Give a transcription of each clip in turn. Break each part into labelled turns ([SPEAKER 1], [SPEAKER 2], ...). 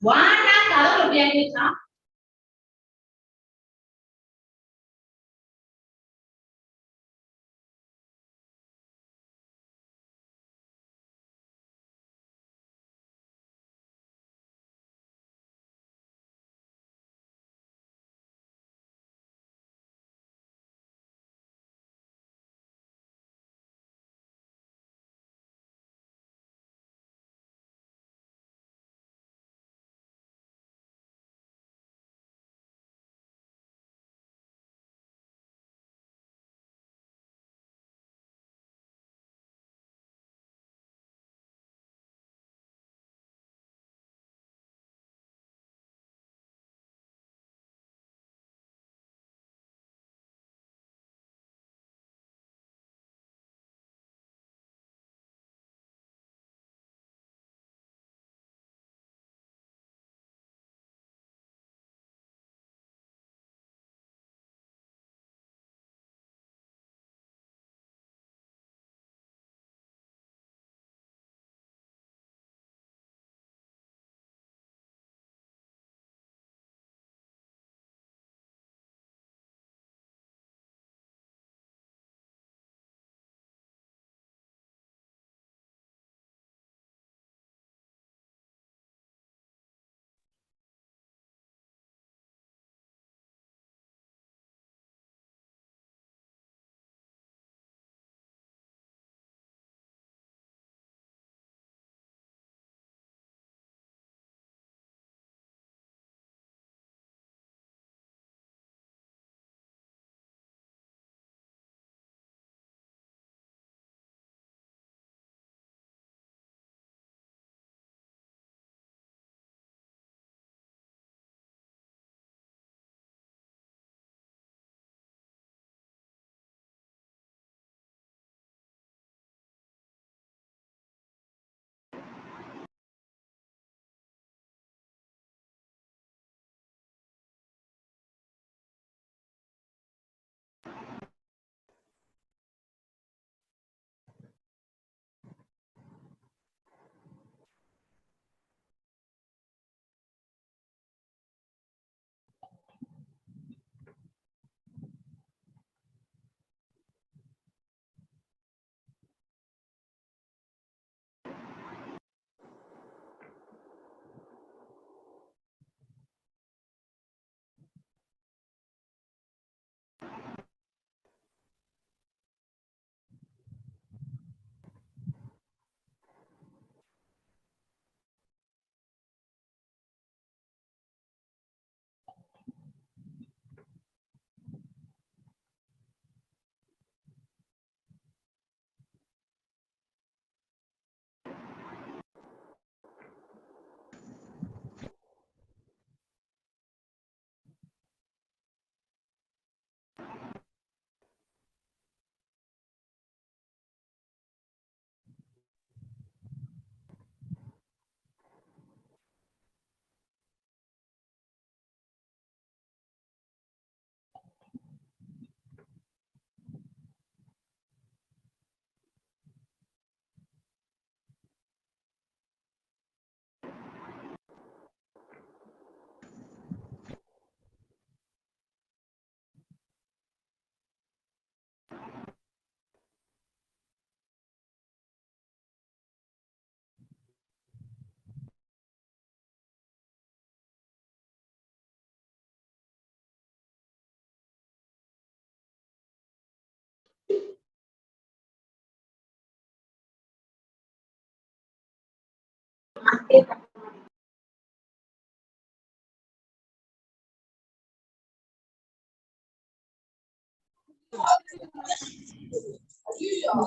[SPEAKER 1] வானா கதவு அப்படியாச்சா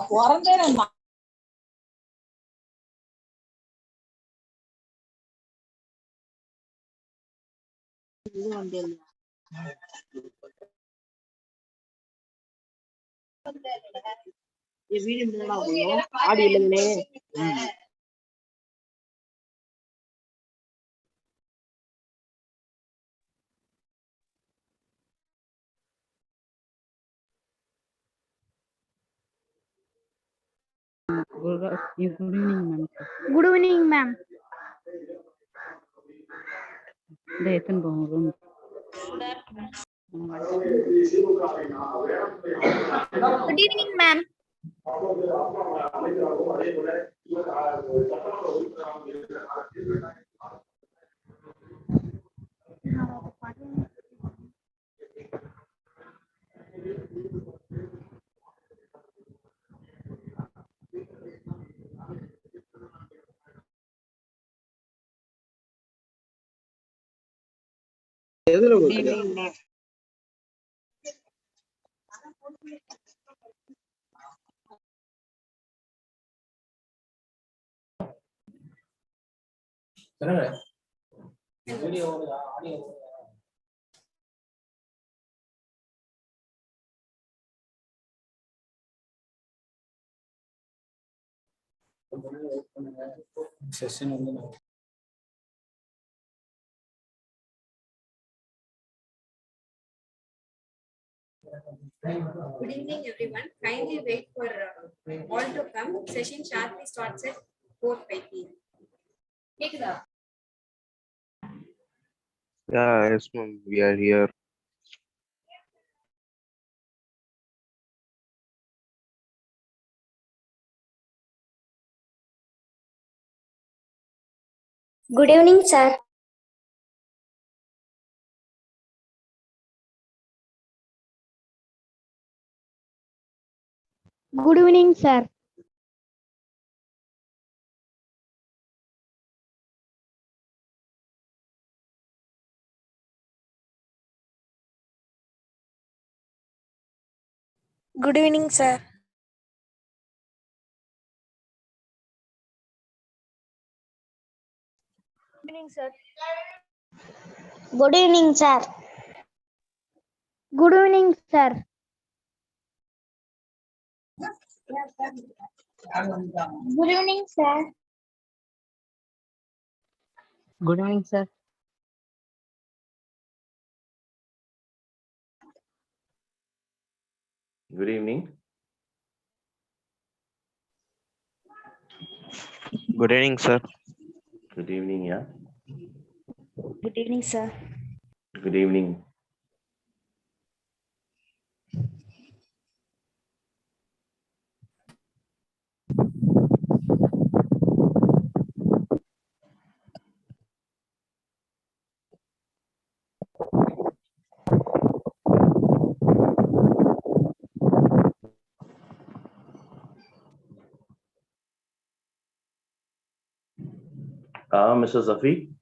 [SPEAKER 1] பிறந்தேன் வீடு ஆடி இல்லைங்களே
[SPEAKER 2] Good evening, ma'am.
[SPEAKER 3] Good evening, ma'am.
[SPEAKER 2] இந்த எத்தனை போகும் room?
[SPEAKER 3] Good evening, ma'am.
[SPEAKER 4] Good evening, everyone. Kindly wait for all to come. Session sharply starts at 4:05 p.m.
[SPEAKER 5] Yeah, yes, ma'am. We are here.
[SPEAKER 3] Good evening, sir. Good evening, sir. Good evening, sir. Good evening, sir. Good evening, sir. Good evening, sir. Good evening, sir.
[SPEAKER 2] Good evening, sir.
[SPEAKER 6] Good evening.
[SPEAKER 5] Good evening, sir.
[SPEAKER 6] Good evening, yeah.
[SPEAKER 3] Good evening, sir.
[SPEAKER 6] Good evening. Mr. Zafi.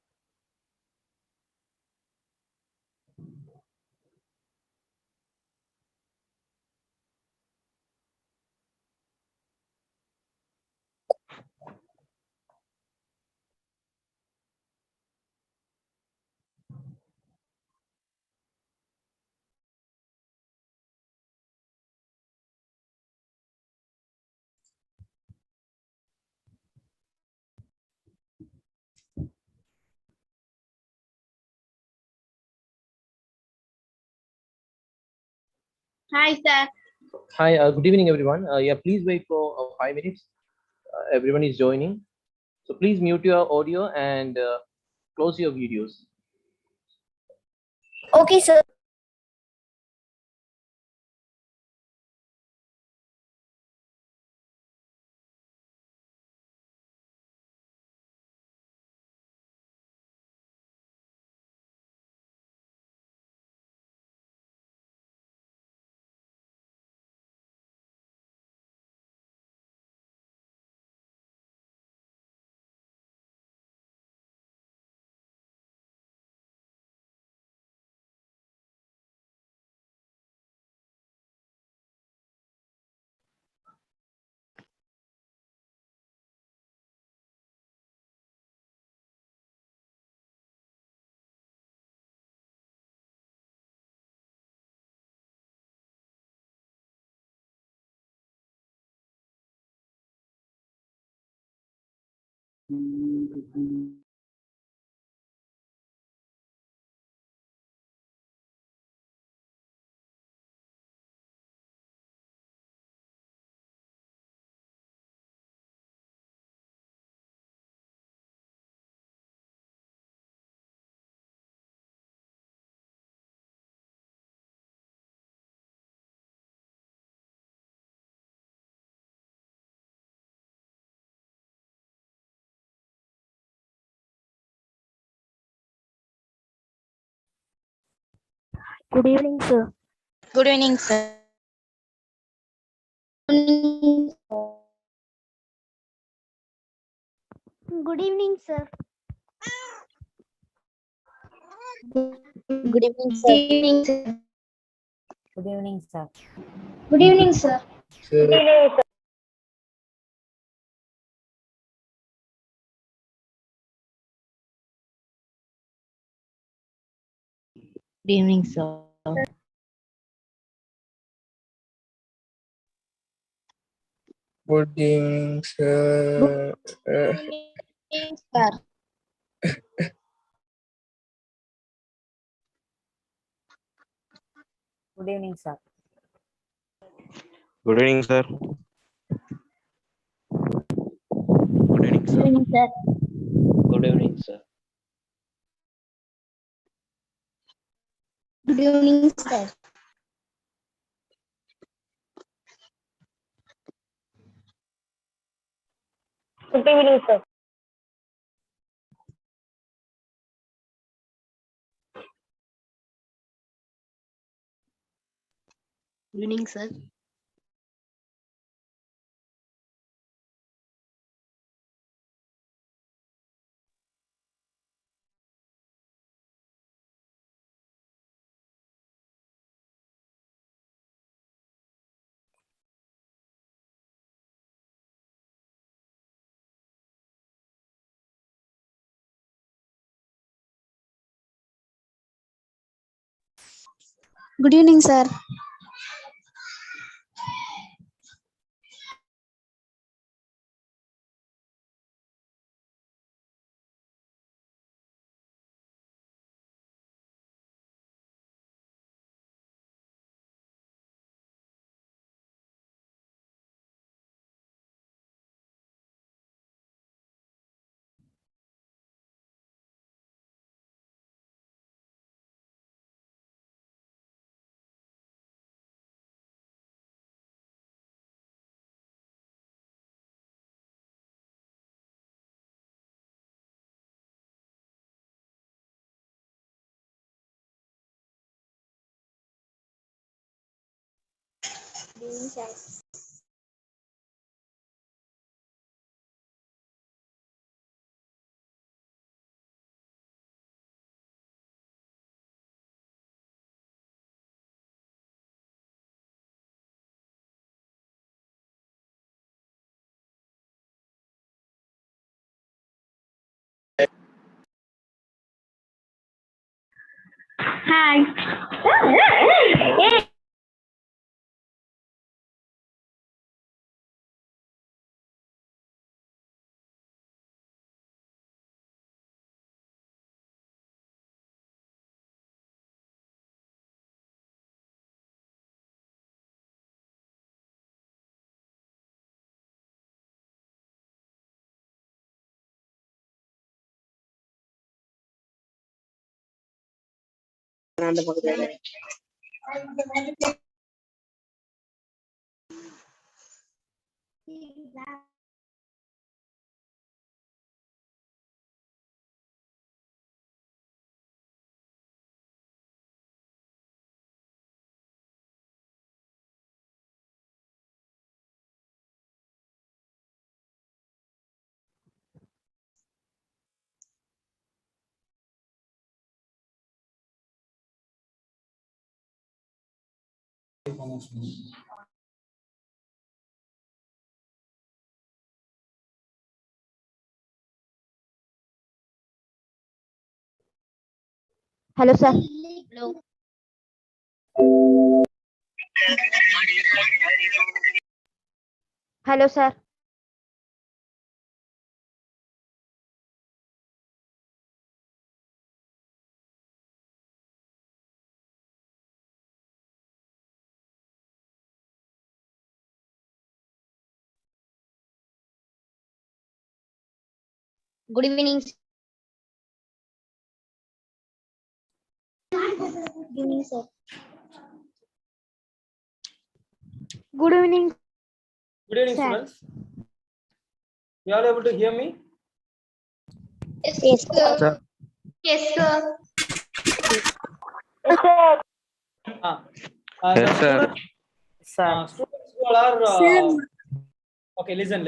[SPEAKER 3] Hi, sir.
[SPEAKER 7] Hi, good evening, everyone. Yeah, please wait for 5 minutes. Everyone is joining. So please mute your audio and close your videos.
[SPEAKER 3] Okay, sir. Good evening, sir.
[SPEAKER 8] Good evening, sir.
[SPEAKER 3] Good evening, sir.
[SPEAKER 8] Good evening, sir.
[SPEAKER 2] Good evening, sir.
[SPEAKER 3] Good evening, sir.
[SPEAKER 2] Good evening, sir.
[SPEAKER 9] Good evening, sir.
[SPEAKER 3] Sir.
[SPEAKER 2] Good evening, sir.
[SPEAKER 5] Good evening, sir. Good evening,
[SPEAKER 3] Good
[SPEAKER 5] sir.
[SPEAKER 3] evening, sir.
[SPEAKER 7] Good evening, sir.
[SPEAKER 3] Good evening, sir. Good evening, sir.
[SPEAKER 8] Good evening, sir.
[SPEAKER 3] Good evening, sir. Good evening, sir. Hi. Hello, sir. Hello. Hello, sir. Good evening. Good evening, sir. Good evening,
[SPEAKER 9] Good evening,
[SPEAKER 3] sir.
[SPEAKER 9] students. You are able to hear me?
[SPEAKER 3] Yes, sir.
[SPEAKER 5] Sir.
[SPEAKER 3] Yes, sir. Yes, sir.
[SPEAKER 9] The
[SPEAKER 5] Yes, sir.
[SPEAKER 9] students who all are okay, listen.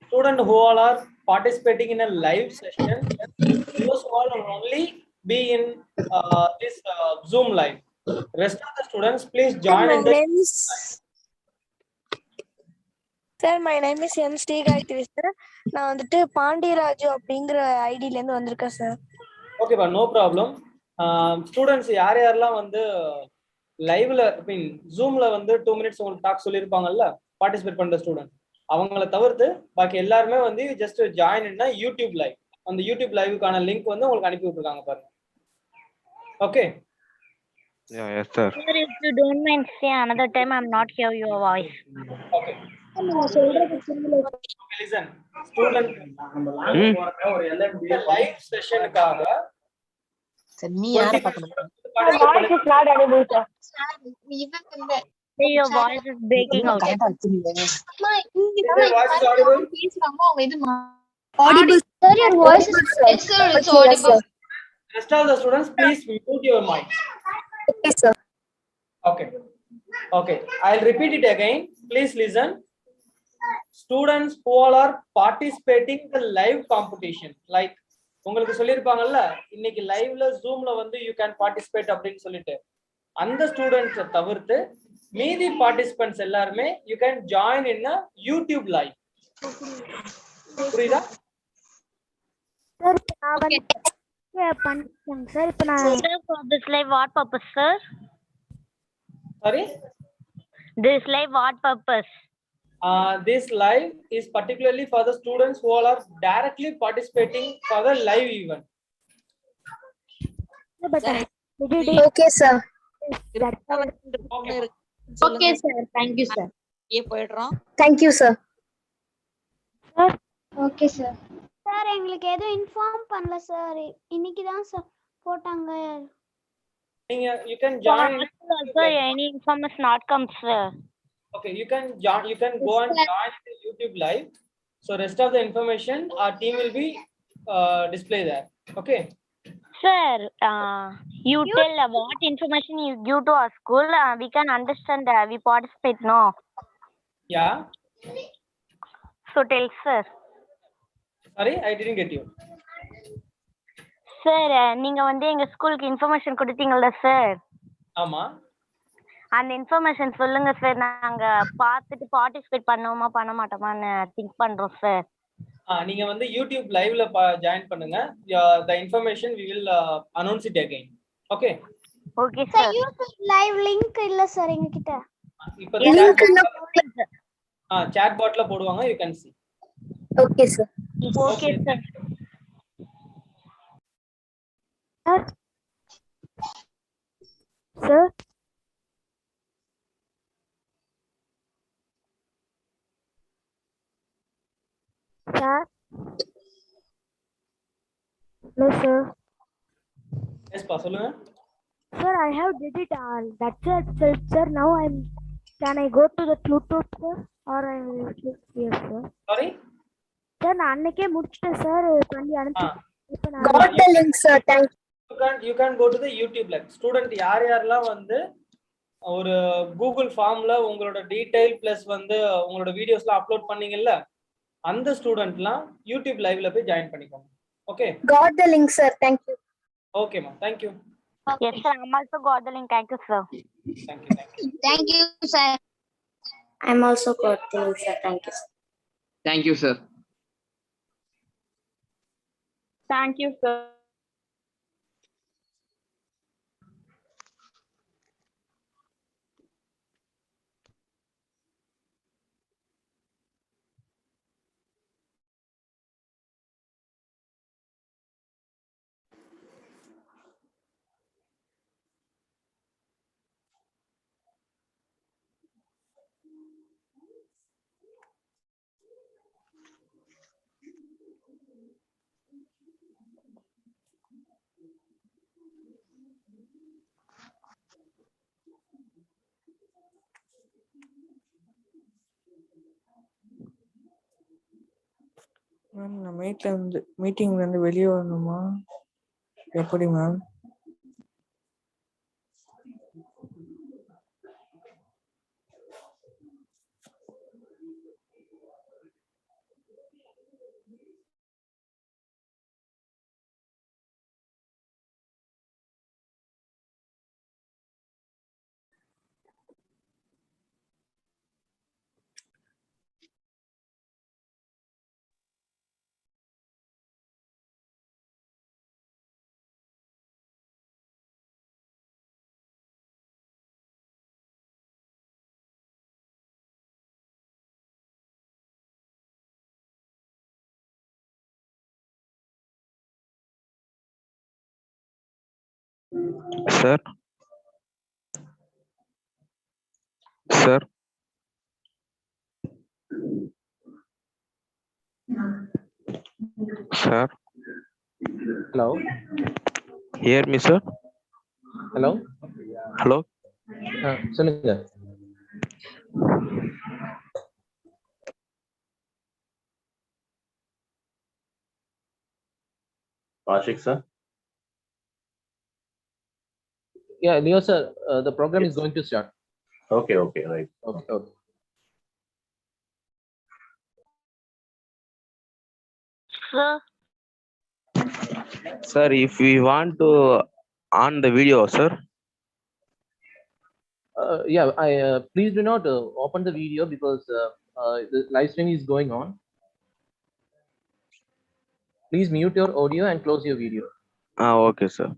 [SPEAKER 9] Student who all are participating in a live session, those who all will only be in this Zoom live. Rest of the students, please join in the.
[SPEAKER 8] Sir my name is M Sri Gayathri sir. நான் வந்துட்டு பாண்டியராஜு அப்படிங்கிற ஐடில இருந்து வந்திருக்கேன் sir.
[SPEAKER 9] ஓகேப்பா, no problem. Students யாரெல்லாம் வந்து லைவ்ல மீன் ஜூம்ல வந்து 2 minutes உங்களுக்கு டாக் சொல்லியிருப்பாங்கல்ல, பார்ட்டிசிபேட் பண்ற ஸ்டூடெண்ட் அவங்கள தவிர்த்து பாக்கி எல்லாருமே வந்து just join in YouTube live. அந்த யூடியூப் லைவுக்கான லிங்க் வந்து உங்களுக்கு அனுப்பி விட்டுருக்காங்க பாருங்க. Okay.
[SPEAKER 5] Yeah, yes, sir.
[SPEAKER 3] Sir, if you don't mind, say another time. I'm not hear your voice.
[SPEAKER 9] Okay. Listen, student live செஷனுக்காக
[SPEAKER 1] நீ யார பார்க்கணும்?
[SPEAKER 3] Voice is not audible, sir. Say your voice is breaking out.
[SPEAKER 9] Is your voice audible?
[SPEAKER 3] Audible. Sir, your voice is. Yes, sir, it's audible.
[SPEAKER 9] Rest of the students, please mute your mic.
[SPEAKER 3] Okay, sir.
[SPEAKER 9] Okay, I'll repeat it again. Please listen. Students who all are participating in the live competition, like உங்களுக்கு சொல்லிருப்பாங்கல்ல இன்னைக்கு லைவ்ல ஜூம்ல வந்து you can participate அப்படின்னு சொல்லிட்டு, அந்த ஸ்டூடெண்ட்ஸை தவிர்த்து மீதி பார்ட்டிசிபென்ட்ஸ் எல்லாருமே you can join in YouTube live. புரியுதா?
[SPEAKER 3] சார் நான் பண்ணிட்டேன் சார். இப்போ நான் for this live what purpose, sir?
[SPEAKER 9] Sorry?
[SPEAKER 3] This live what purpose?
[SPEAKER 9] This live is particularly for the students who all are directly participating for the live event.
[SPEAKER 3] Okay, sir.
[SPEAKER 8] Okay, sir. Thank you, sir.
[SPEAKER 1] போயிடுறோம்.
[SPEAKER 3] Thank you, sir. Sir. Okay, sir. Sir, எங்களுக்கு எதுவும் inform பண்ணல sir. இன்னைக்கு தான் sir போட்டாங்க.
[SPEAKER 9] You can join.
[SPEAKER 3] Also, any information not comes, sir.
[SPEAKER 9] Okay, you can join. You can go and join the YouTube live. So rest of the information our team will be display there. Okay.
[SPEAKER 3] Sir, you tell what information you give to our school. We can understand. We participate, no?
[SPEAKER 9] Yeah.
[SPEAKER 3] So tell, sir.
[SPEAKER 9] Sorry, I didn't get you.
[SPEAKER 3] Sir, நீங்க வந்து எங்க ஸ்கூலுக்கு information கொடுத்தீங்கல்ல sir.
[SPEAKER 9] ஆமா.
[SPEAKER 3] அந்த information சொல்லுங்க sir. நாங்க பார்த்துட்டு participate பண்ணுவோமா பண்ண மாட்டோமான்னு திங்க் பண்றோம் சார்.
[SPEAKER 9] நீங்க வந்து YouTube liveல ஜாயின் பண்ணுங்க. The information we will announce it again. Okay.
[SPEAKER 3] Okay, sir. YouTube live link இல்ல சார் எங்க கிட்ட.
[SPEAKER 9] இப்போ chat botல போடுவாங்க, you can see.
[SPEAKER 3] Okay, sir. Okay, sir. Sir. Sir. Hello, sir.
[SPEAKER 9] Yes, pa சொல்லுங்க.
[SPEAKER 3] Sir, I have did it all. That's it, sir. Now can I go to the YouTube, sir, or I will click here, sir?
[SPEAKER 9] Sorry?
[SPEAKER 3] Sir, நான் அன்னைக்கே முடிச்சிட்டேன் sir. பண்ணி அனுப்பி. இப்போ நான்
[SPEAKER 8] Got the link, sir. Thank you.
[SPEAKER 9] You can go to the YouTube live. Student யாரெல்லாம் வந்து ஒரு கூகுள் ஃபார்ம்ல உங்களோட டீடைல் பிளஸ் வந்து உங்களோட வீடியோஸ்லாம் அப்லோட் பண்ணீங்கல்ல, அந்த ஸ்டூடெண்ட்லாம் யூடியூப் லைவ்ல போய் ஜாயின் பண்ணிக்கோங்க. Okay.
[SPEAKER 8] Got the link, sir. Thank you.
[SPEAKER 9] Okay, ma. Thank you.
[SPEAKER 3] Yes, sir. I'm also got the link. Thank you, sir.
[SPEAKER 9] Thank you.
[SPEAKER 8] Thank you, sir. I'm also got the link, sir. Thank you.
[SPEAKER 10] Thank you, sir.
[SPEAKER 4] Thank you, sir.
[SPEAKER 11] Ma'am நான் மீட்டிங்ல இருந்து வெளியே வரணுமா எப்படி ma'am?
[SPEAKER 5] Sir. Sir. Sir.
[SPEAKER 7] Hello.
[SPEAKER 5] Hear me, sir?
[SPEAKER 7] Hello.
[SPEAKER 5] Hello.
[SPEAKER 7] சொல்லுங்க.
[SPEAKER 6] Ashik, sir?
[SPEAKER 7] Yeah, Leo sir, the program is going to start.
[SPEAKER 6] Okay, right.
[SPEAKER 7] Okay.
[SPEAKER 5] Sir, if we want to on the video, sir.
[SPEAKER 7] Please do not open the video because the live stream is going on. Please mute your audio and close your video.
[SPEAKER 5] Okay, sir.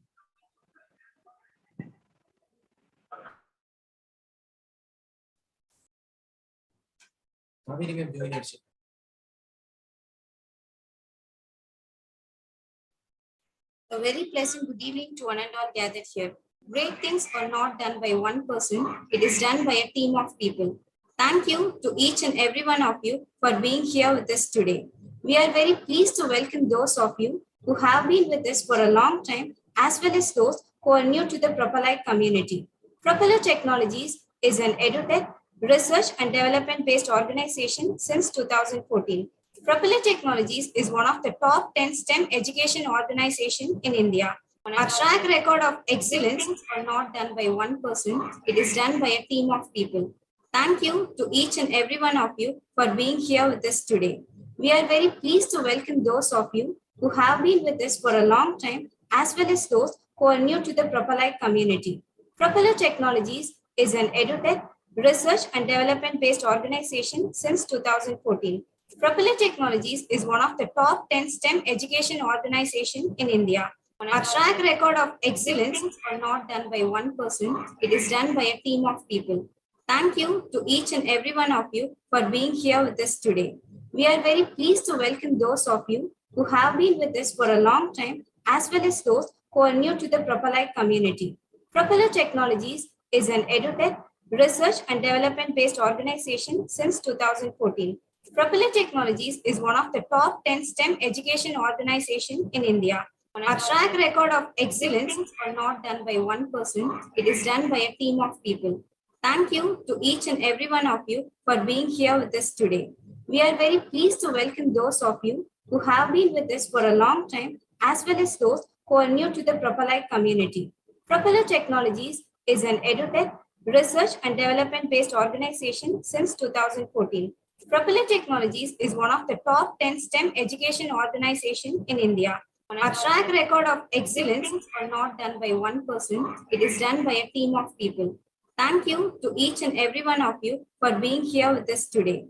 [SPEAKER 4] A very pleasant good evening to one and all gathered here. Great things are not done by one person, it is done by a team of people. Thank you to each and every one of you for being here with us today. We are very pleased to welcome those of you who have been with us for a long time, as well as those who are new to the Propelite community. Propeller Technologies is an edutech, research and development based organization since 2014. Propeller Technologies is one of the top 10 STEM education organizations in India. Our track record of excellence are not done by one person, it is done by a team of people. Thank you to each and every one of you for being here with us today. We are very pleased to welcome those of you who have been with us for a long time, as well as those who are new to the Propelite community. Propeller Technologies is an edutech, research and development based organization since 2014. Propeller Technologies is one of the top 10 STEM education organizations in India. Our track record of excellence are not done by one person, it is done by a team of people. Thank you to each and every one of you for being here with us today. We are very pleased to welcome those of you who have been with us for a long time, as well as those who are new to the Propelite community. Propeller Technologies is an edutech, research and development based organization since 2014. Propeller Technologies is one of the top 10 STEM education organizations in India. Our track record of excellence are not done by one person, it is done by a team of people. Thank you to each and every one of you for being here with us today. We are very pleased to welcome those of you who have been with us for a long time, as well as those who are new to the Propelite community. Propeller Technologies is an edutech, research and development based organization since 2014. Propeller Technologies is one of the top 10 STEM education organizations in India. Our track record of excellence are not done by one person, it is done by a team of people. Thank you to each and every one of you for being here with us today.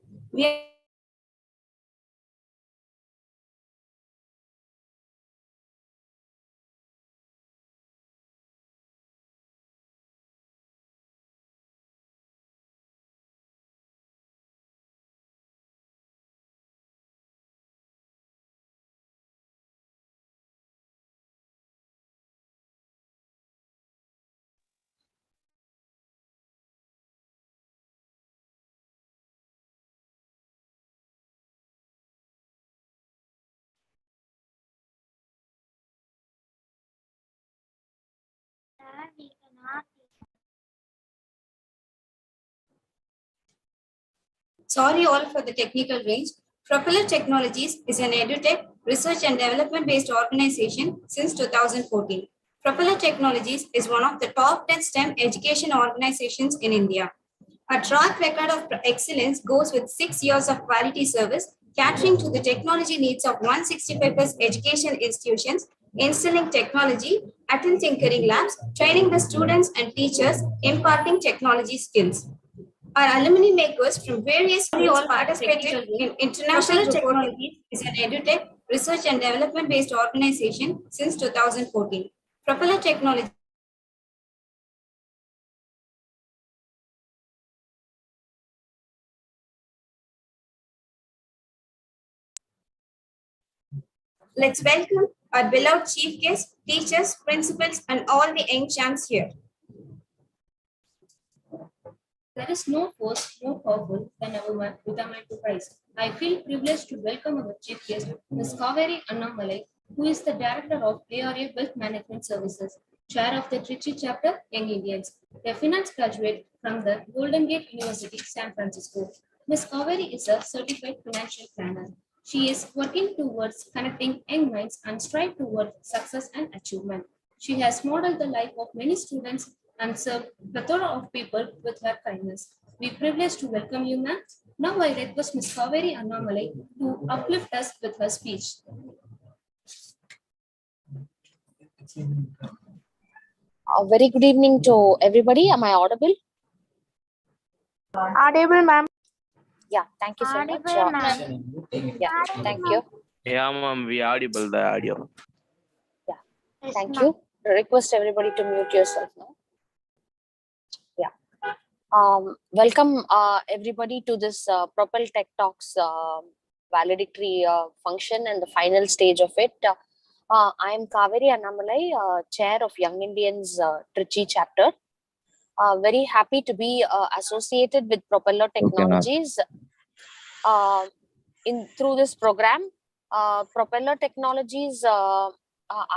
[SPEAKER 4] Sorry all for the technical range. Propeller Technologies is an edutech, research and development based organization since 2014. Propeller Technologies is one of the top 10 STEM education organizations in India. Our track record of excellence goes with 6 years of quality service, catering to the technology needs of 165 plus education institutions, instilling technology, attend tinkering labs, training the students and teachers, imparting technology skills. Our alumni makers from various schools participated in international technology is an edutech, research and development based organization since 2014. Propeller Technology Let's welcome our beloved chief guests, teachers, principals, and all the young champs here.
[SPEAKER 10] There is no force more powerful than a woman determined to rise. I feel privileged to welcome our chief guest, Ms. Kaveri Annamalai, who is the director of ARA Wealth Management Services, chair of the Trichy chapter, Young Indians, a finance graduate from the Golden Gate University, San Francisco. Ms. Kaveri is a certified financial planner. She is working towards connecting young minds and strive toward success and achievement. She has modeled the life of many students and served plethora of people with her kindness. We privileged to welcome you, ma'am. Now I request Ms. Kaveri Annamalai to uplift us with her speech.
[SPEAKER 1] Very good evening to everybody. Am I audible?
[SPEAKER 8] Audible, ma'am.
[SPEAKER 1] Yeah, thank you so much.
[SPEAKER 3] Audible, ma'am.
[SPEAKER 1] Yeah, thank you.
[SPEAKER 5] Yeah, ma'am, we audible the audio.
[SPEAKER 3] Yes,
[SPEAKER 1] Thank
[SPEAKER 3] ma'am.
[SPEAKER 1] you. Request everybody to mute yourself now. Yeah. Welcome everybody to this Propel Tech Talks valedictory function and the final stage of it. I am Kaveri Annamalai, chair of Young Indians Trichy chapter. Very happy to be associated with Propeller Technologies through this program. Propeller Technologies,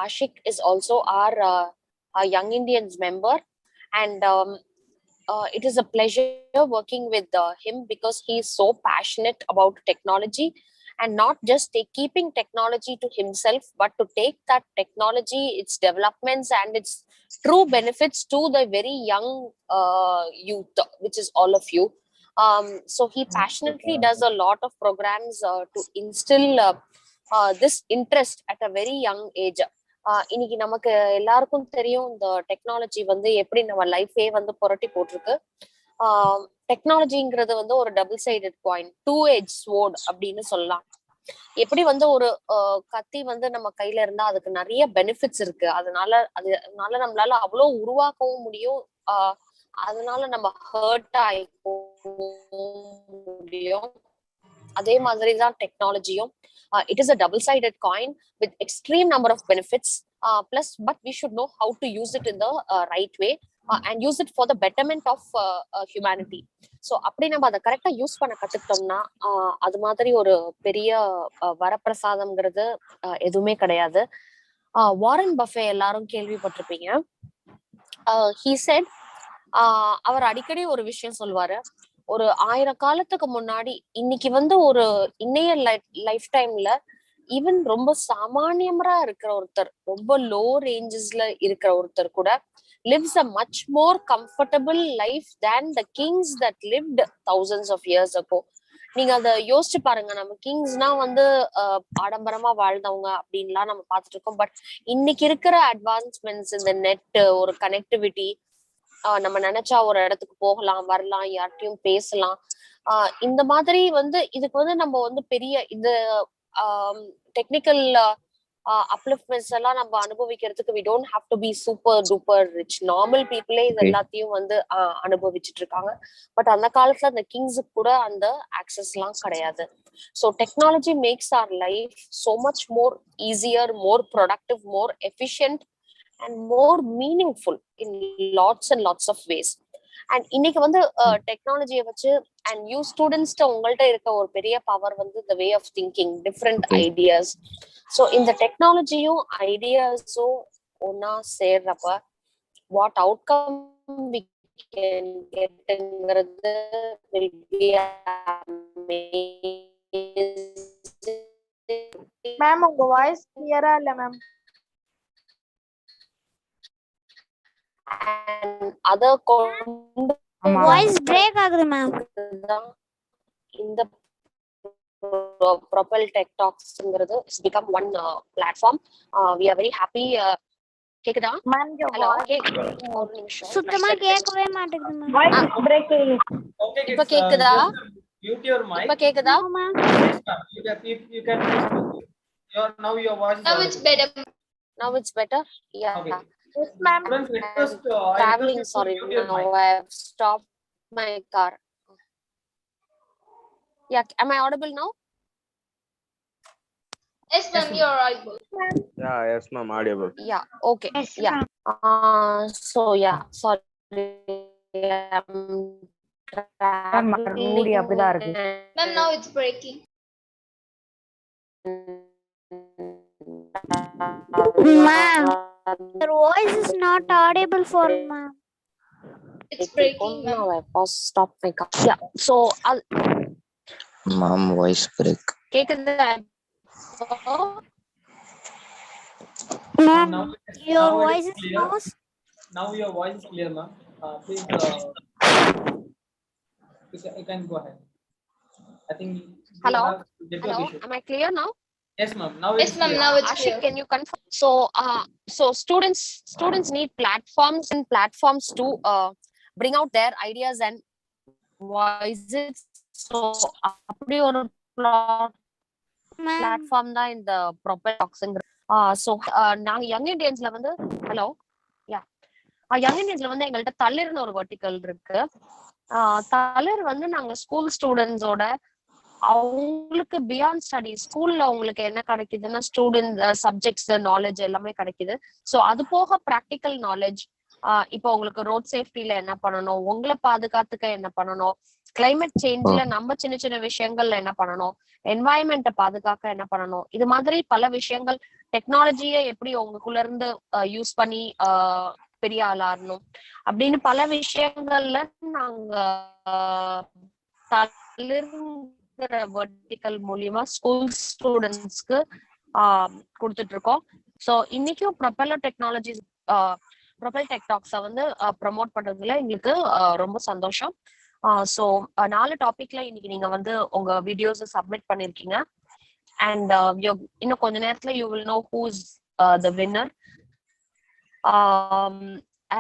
[SPEAKER 1] Ashik is also our Young Indians member, and it is a pleasure working with him because he is so passionate about technology, and not just keeping technology to himself, but to take that technology, its developments and its true benefits to the very young youth, which is all of you. So he passionately does a lot of programs to instill this interest at a very young age. இன்னைக்கு நமக்கு எல்லாருக்கும் தெரியும் இந்த technology வந்து எப்படி நம்ம லைஃபே வந்து புரட்டி போட்டிருக்கு. டெக்னாலஜிங்கிறது வந்து ஒரு double sided coin, 2 edged sword அப்படின்னு சொல்லலாம். எப்படி வந்து ஒரு கத்தி வந்து நம்ம கையில இருந்தா அதுக்கு நிறைய பெனிஃபிட்ஸ் இருக்கு, அதனால நம்மளால அவ்வளவு உருவாக்கவும் முடியும், அதனால நம்ம ஹர்ட் ஆயிக்கவும் முடியும். அதே மாதிரிதான் டெக்னாலஜியும். It is a double-sided coin with extreme number of benefits. But we should know how to use it in the right way and use it for the betterment of humanity. So அப்படி நம்ம அதை கரெக்டா use பண்ண கத்துக்கிட்டோம்னா அது மாதிரி ஒரு பெரிய வரப்பிரசாதம்ங்கிறது எதுவுமே கிடையாது. வாரன் பஃபே எல்லாரும் கேள்விப்பட்டிருப்பீங்க. he said, அவர் அடிக்கடி ஒரு விஷயம் சொல்லுவாரு, ஒரு 1000 காலத்துக்கு முன்னாடி இன்னைக்கு வந்து ஒரு இன்னைய லைஃப் டைம்ல ஈவன் ரொம்ப சாமானியமரா இருக்கிற ஒருத்தர், ரொம்ப லோ ரேஞ்சஸ்ல இருக்கிற ஒருத்தர் கூட lives a much more comfortable life than the kings that lived thousands of years ago. நீங்க அதை யோசிச்சு பாருங்க. நம்ம கிங்ஸ்னா வந்து ஆடம்பரமா வாழ்ந்தவங்க அப்படின்லாம் நம்ம பார்த்துட்டு இருக்கோம். பட் இன்னைக்கு இருக்கிற அட்வான்ஸ்மெண்ட்ஸ், இந்த நெட், ஒரு கனெக்டிவிட்டி, நம்ம நினைச்சா ஒரு இடத்துக்கு போகலாம், வரலாம், யார்கிட்டயும் பேசலாம். இந்த மாதிரி வந்து இதுக்கு வந்து நம்ம வந்து பெரிய இந்த டெக்னிக்கல் அப்லிஃப்ட்மெண்ட்ஸ் எல்லாம் நம்ம அனுபவிக்கிறதுக்கு we don't have to be super duper rich. Normal பீப்புளே இது எல்லாத்தையும் வந்து அனுபவிச்சுட்டு இருக்காங்க. பட் அந்த காலத்துல அந்த கிங்ஸுக்கு கூட அந்த ஆக்சஸ் எல்லாம் கிடையாது. So technology makes our life so much more easier, more productive, more efficient and more meaningful in lots and lots of ways. And இன்னைக்கு வந்து டெக்னாலஜியை வச்சு and you students உங்கள்ட்ட இருக்க ஒரு பெரிய பவர் வந்து the way of thinking, different ideas. So இந்த டெக்னாலஜியும் ஐடியாஸும் ஒன்னா சேர்றப்ப what outcome we can getங்கிறது will be amazing.
[SPEAKER 8] Ma'am உங்க வாய்ஸ் கிளியரா இல்ல ma'am.
[SPEAKER 1] And other
[SPEAKER 3] voice break ஆகுது மேம்.
[SPEAKER 1] இந்த Propel Tech Talksங்கிறது has become one platform. We are very happy. கேக்குதா? Hello, ஒரு நிமிஷம்.
[SPEAKER 3] சுத்தமா கேட்கவே மாட்டேங்குது மேம்.
[SPEAKER 8] Voice break.
[SPEAKER 9] Okay,
[SPEAKER 1] இப்ப கேக்குதா?
[SPEAKER 9] Mute your mic.
[SPEAKER 1] இப்ப கேக்குதா?
[SPEAKER 9] Yes, ma'am. You can now your voice is
[SPEAKER 4] Now it's better.
[SPEAKER 1] Now it's better. Yeah.
[SPEAKER 9] Okay.
[SPEAKER 8] Yes ma'am.
[SPEAKER 9] Students, request,
[SPEAKER 1] Traveling, sorry. Now I have stopped my car. Yeah, am I audible now?
[SPEAKER 10] Yes, ma'am, you are audible.
[SPEAKER 5] Yeah, yes, ma'am, audible.
[SPEAKER 1] Yeah, okay.
[SPEAKER 3] Yes,
[SPEAKER 1] Yeah.
[SPEAKER 3] ma'am.
[SPEAKER 1] So yeah, sorry. I'm
[SPEAKER 2] மூடி அப்படிதான் இருக்கு.
[SPEAKER 10] Ma'am, now it's breaking.
[SPEAKER 3] Ma'am, your voice is not audible for ma'am.
[SPEAKER 10] It's breaking, ma'am.
[SPEAKER 1] Now I pause, stop my car. Yeah. So
[SPEAKER 12] Mom, voice break.
[SPEAKER 1] கேக்குதா இப்போ?
[SPEAKER 3] Ma'am,
[SPEAKER 9] Now,
[SPEAKER 3] your
[SPEAKER 9] now it
[SPEAKER 3] voice
[SPEAKER 9] is
[SPEAKER 3] is
[SPEAKER 9] clear.
[SPEAKER 3] no.
[SPEAKER 9] Now your voice is clear, ma'am. Please, you can go ahead. I think you
[SPEAKER 1] Hello?
[SPEAKER 9] have network
[SPEAKER 1] Hello,
[SPEAKER 9] issue.
[SPEAKER 1] am I clear now?
[SPEAKER 9] Yes, ma'am. Now
[SPEAKER 10] Yes,
[SPEAKER 9] it's
[SPEAKER 10] ma'am,
[SPEAKER 9] clear.
[SPEAKER 10] now it's
[SPEAKER 1] Ashik,
[SPEAKER 10] clear.
[SPEAKER 1] can you confirm? So students need platforms to bring out their ideas and voices. So அப்படி ஒரு
[SPEAKER 3] Ma'am,
[SPEAKER 1] platform தான் இந்த Propel Talks. So நாங்க young இண்டியன்ஸ்ல வந்து hello young இண்டியன்ஸ்ல வந்து எங்கள்கிட்ட தளிர்னு ஒரு vertical இருக்கு. தளிர் வந்து நாங்க ஸ்கூல் ஸ்டூடெண்ட்ஸோட அவங்களுக்கு பியாண்ட் ஸ்டடி ஸ்கூல்ல அவங்களுக்கு என்ன கிடைக்குதுன்னா ஸ்டூடெண்ட் சப்ஜெக்ட்ஸ் நாலேஜ் எல்லாமே கிடைக்குது. ஸோ அது போக ப்ராக்டிக்கல் நாலேஜ், இப்போ உங்களுக்கு ரோட் சேஃப்டில என்ன பண்ணணும், உங்களை பாதுகாத்துக்க என்ன பண்ணணும், கிளைமேட் சேஞ்ச்ல நம்ம சின்ன சின்ன விஷயங்கள்ல என்ன பண்ணணும், என்வாயன்மெண்ட்டை பாதுகாக்க என்ன பண்ணணும், இது மாதிரி பல விஷயங்கள், டெக்னாலஜியை எப்படி உங்களுக்குள்ள இருந்து யூஸ் பண்ணி பெரிய ஆளாரணும் அப்படின்னு பல விஷயங்கள்ல நாங்க வெர்டிக்கல் மூலியமா ஸ்கூல் ஸ்டூடெண்ட்ஸ்க்கு கொடுத்துட்டு இருக்கோம். ஸோ இன்னைக்கும் ப்ரொபெல்லர் டெக்னாலஜிஸ் ப்ரொபெல் டெக் டாக்ஸை வந்து ப்ரமோட் பண்றதுல எங்களுக்கு ரொம்ப சந்தோஷம். ஸோ 4 டாபிக்ல இன்னைக்கு நீங்க வந்து உங்க வீடியோஸ் சப்மிட் பண்ணிருக்கீங்க. அண்ட் இன்னும் கொஞ்ச நேரத்துல you will know who's the winner.